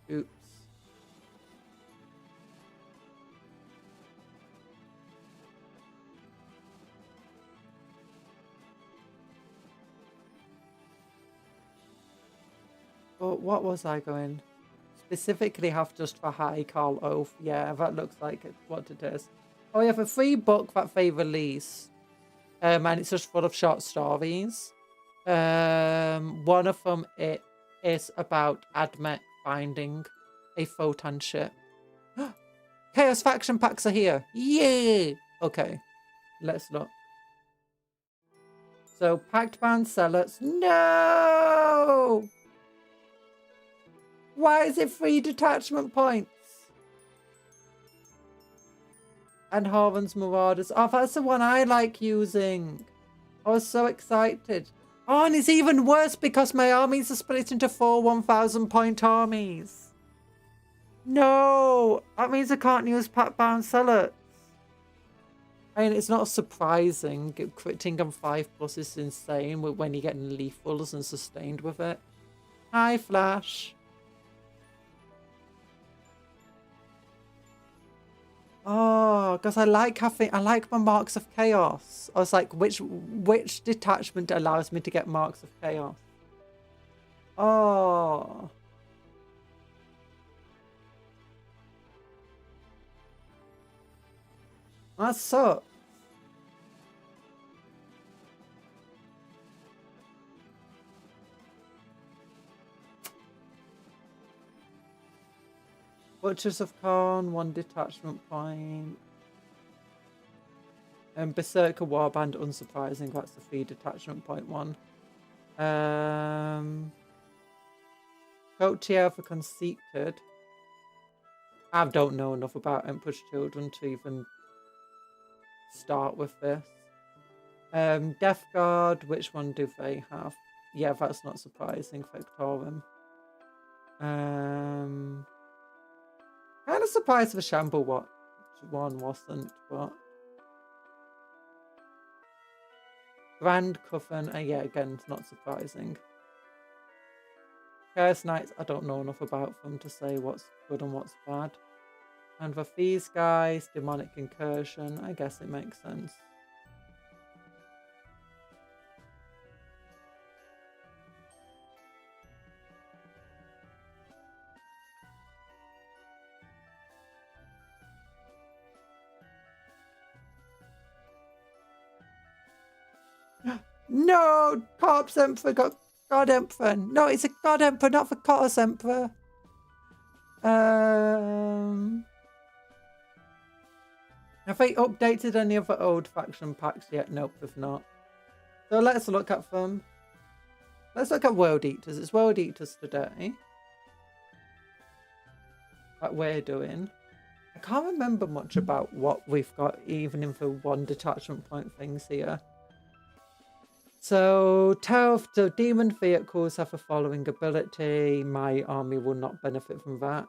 Oops. But what was I going? Specifically have just for high Carl Oath. Yeah, that looks like what it is. Oh, you have a free book that they release. And it's just full of short stories. One of them is about Admech finding a photon ship. Chaos faction packs are here. Yay! Okay, let's look. So, packed band sellers. No! Why is it 3 detachment points? And Harvan's Marauders. Oh, that's the one I like using. I was so excited. Oh, and it's even worse because my armies are split into 4 1,000 point armies. No! That means I can't use pack bound sellers. I mean, it's not surprising. Critting on 5+ is insane when you're getting lethals and sustained with it. Hi, Flash. Oh, because I like my marks of chaos. I was like, which detachment allows me to get marks of chaos? Oh. That sucks. Butchers of Khan, 1 detachment point. And Berserker Warband, unsurprising, that's the 3 detachment point one. Coatier for Conceited. I don't know enough about Emperor's Children to even start with this. Death Guard, which one do they have? Yeah, that's not surprising. Factorum. Kind of surprised the Shamble one wasn't, but Grand Coven, yeah, again, it's not surprising. Chaos Knights, I don't know enough about them to say what's good and what's bad. And for these guys, Demonic Incursion, I guess it makes sense. No! Corpse Emperor got God Emperor. No, it's a God Emperor, not the Corpse Emperor. Have they updated any of the old faction packs yet? Nope, they've not. So let's look at them. Let's look at World Eaters. It's World Eaters today that we're doing. I can't remember much about what we've got, even in the 1 detachment point things here. So, demon vehicles have the following ability. My army will not benefit from that.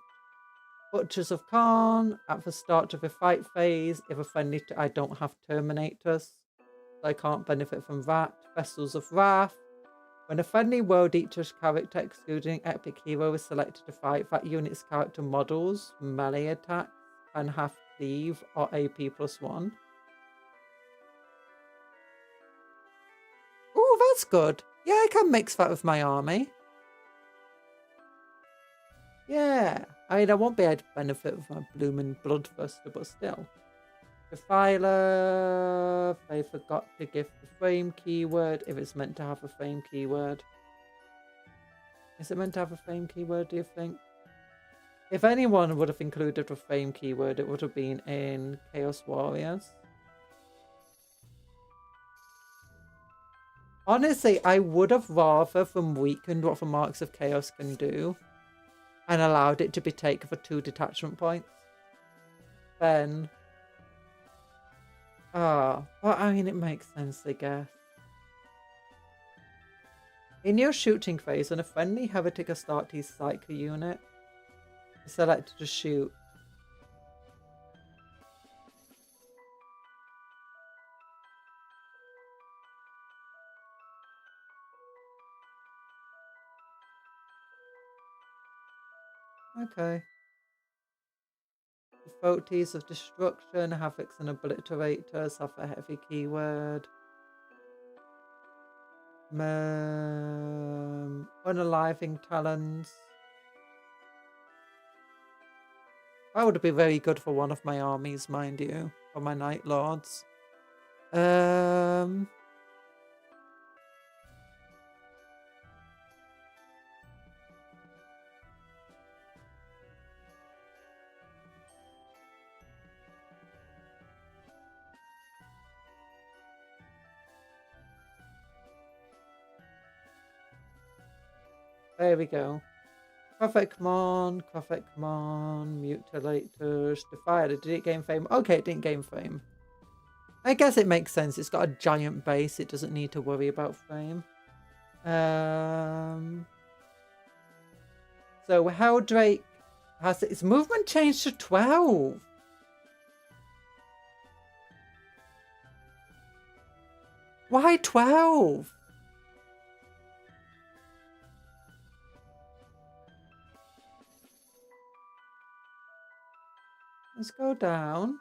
Butchers of Khan, at the start of the fight phase, if a friendly, I don't have Terminators, so I can't benefit from that. Vessels of Wrath, when a friendly World Eater's character, excluding Epic Hero, is selected to fight, that unit's character models melee attacks and have Cleave or AP +1. Oh, that's good. Yeah, I can mix that with my army. Yeah. I mean, I won't be able to benefit with my blooming Bloodthirster, but still. Defiler, they forgot to give the frame keyword, if it's meant to have a frame keyword. Is it meant to have a frame keyword, do you think? If anyone would have included a frame keyword, it would have been in Chaos Warriors. Honestly, I would have rather them weakened what the Marks of Chaos can do. and allowed it to be taken for 2 detachment points, then well, I mean, it makes sense, I guess. In your shooting phase, when a friendly Heretic Astartes Psycho unit is selected to shoot, okay. Devotees of Destruction, Havocs and Obliterators have a heavy keyword. Unaliving Talons. That would be very good for one of my armies, mind you, for my Night Lords. There we go. Prophet, come on. Prophet, come on. Mutilators. Defier. Did it gain fame? Okay, it didn't gain fame. I guess it makes sense. It's got a giant base. It doesn't need to worry about fame. So Helldrake has its movement changed to 12. Why 12? Let's go down.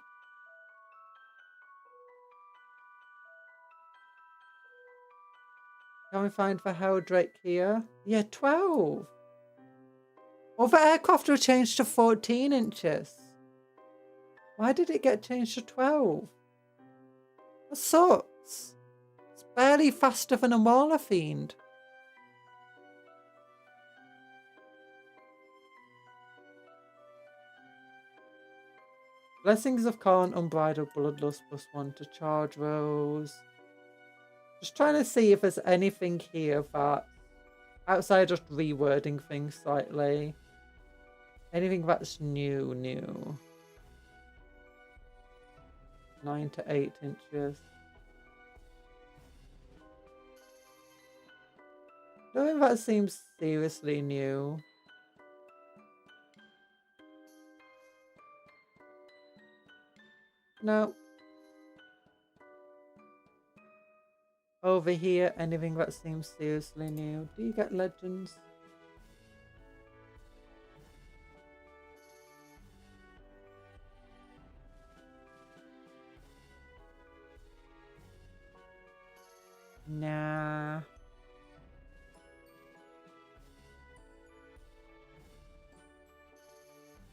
Can we find the Helldrake here? Yeah, 12. Well, the aircraft were changed to 14 inches. Why did it get changed to 12? That sucks. It's barely faster than a Mauler Fiend. Blessings of Khan, Unbridled Bloodlust, +1 to charge rolls. Just trying to see if there's anything here that, outside just rewording things slightly, anything that's new. 9 to 8 inches. I don't think that seems seriously new. No. Over here, anything that seems seriously new. Do you get legends? Nah.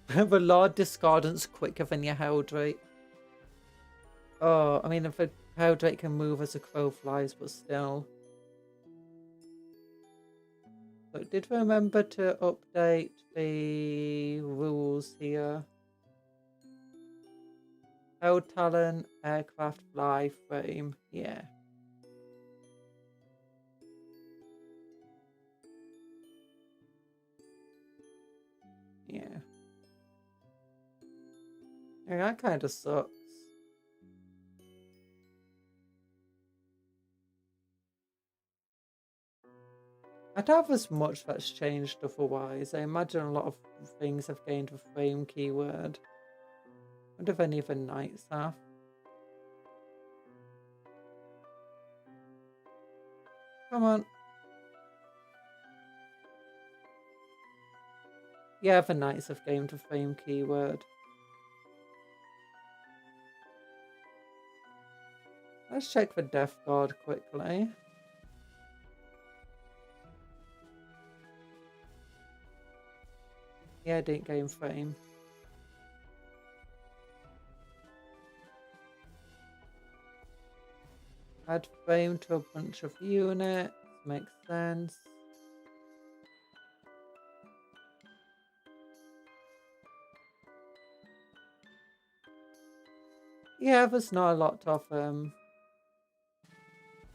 The Lord Discordant's quicker than your Helldrake. Oh, I mean, if a Helldrake can move as a crow flies, but still. So did remember to update the rules here. Held Talon, aircraft, fly, frame. Yeah. Yeah. Yeah, that kind of sucks. I doubt there's much that's changed otherwise. I imagine a lot of things have gained the frame keyword. I wonder if any of the knights have. Come on. Yeah, the knights have gained the frame keyword. Let's check the Death Guard quickly. Yeah, didn't gain frame. Add frame to a bunch of units. Makes sense. Yeah, there's not a lot of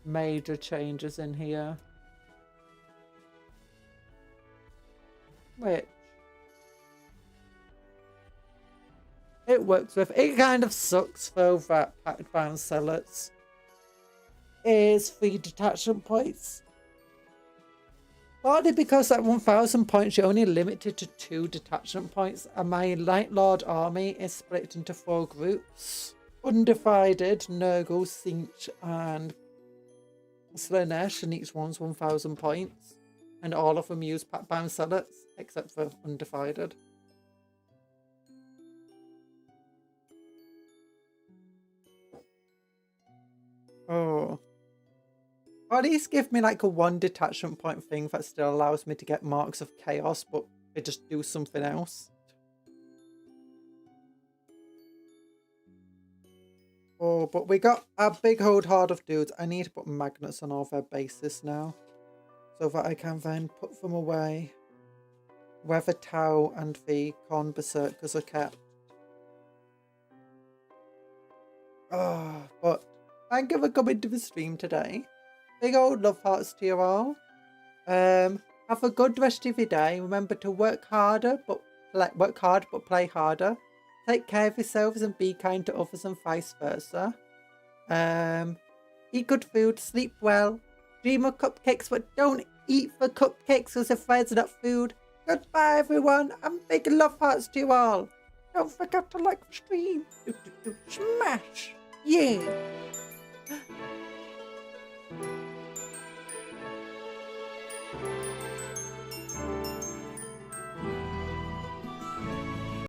major changes in here. Which? It works with. It kind of sucks though that packed bound sellers is 3 detachment points. Partly because at 1000 points you're only limited to 2 detachment points, and my Light Lord army is split into 4 groups. Undivided, Nurgle, Sinch and Slanesh, and each one's 1000 points. And all of them use pack bound sellers, except for Undivided. Oh. Or at least give me like a 1 detachment point thing that still allows me to get marks of chaos, but they just do something else. Oh, but we got a big old horde of dudes. I need to put magnets on all their bases now, so that I can then put them away where the Tau and the Con Berserkers are kept. Oh, but thank you for coming to the stream today. Big old love hearts to you all. Have a good rest of your day. Remember to work hard but play harder. Take care of yourselves and be kind to others and vice versa. Eat good food, sleep well, dream of cupcakes but don't eat the cupcakes because if there's not food. Goodbye everyone and big love hearts to you all. Don't forget to like the stream. Smash! Yeah!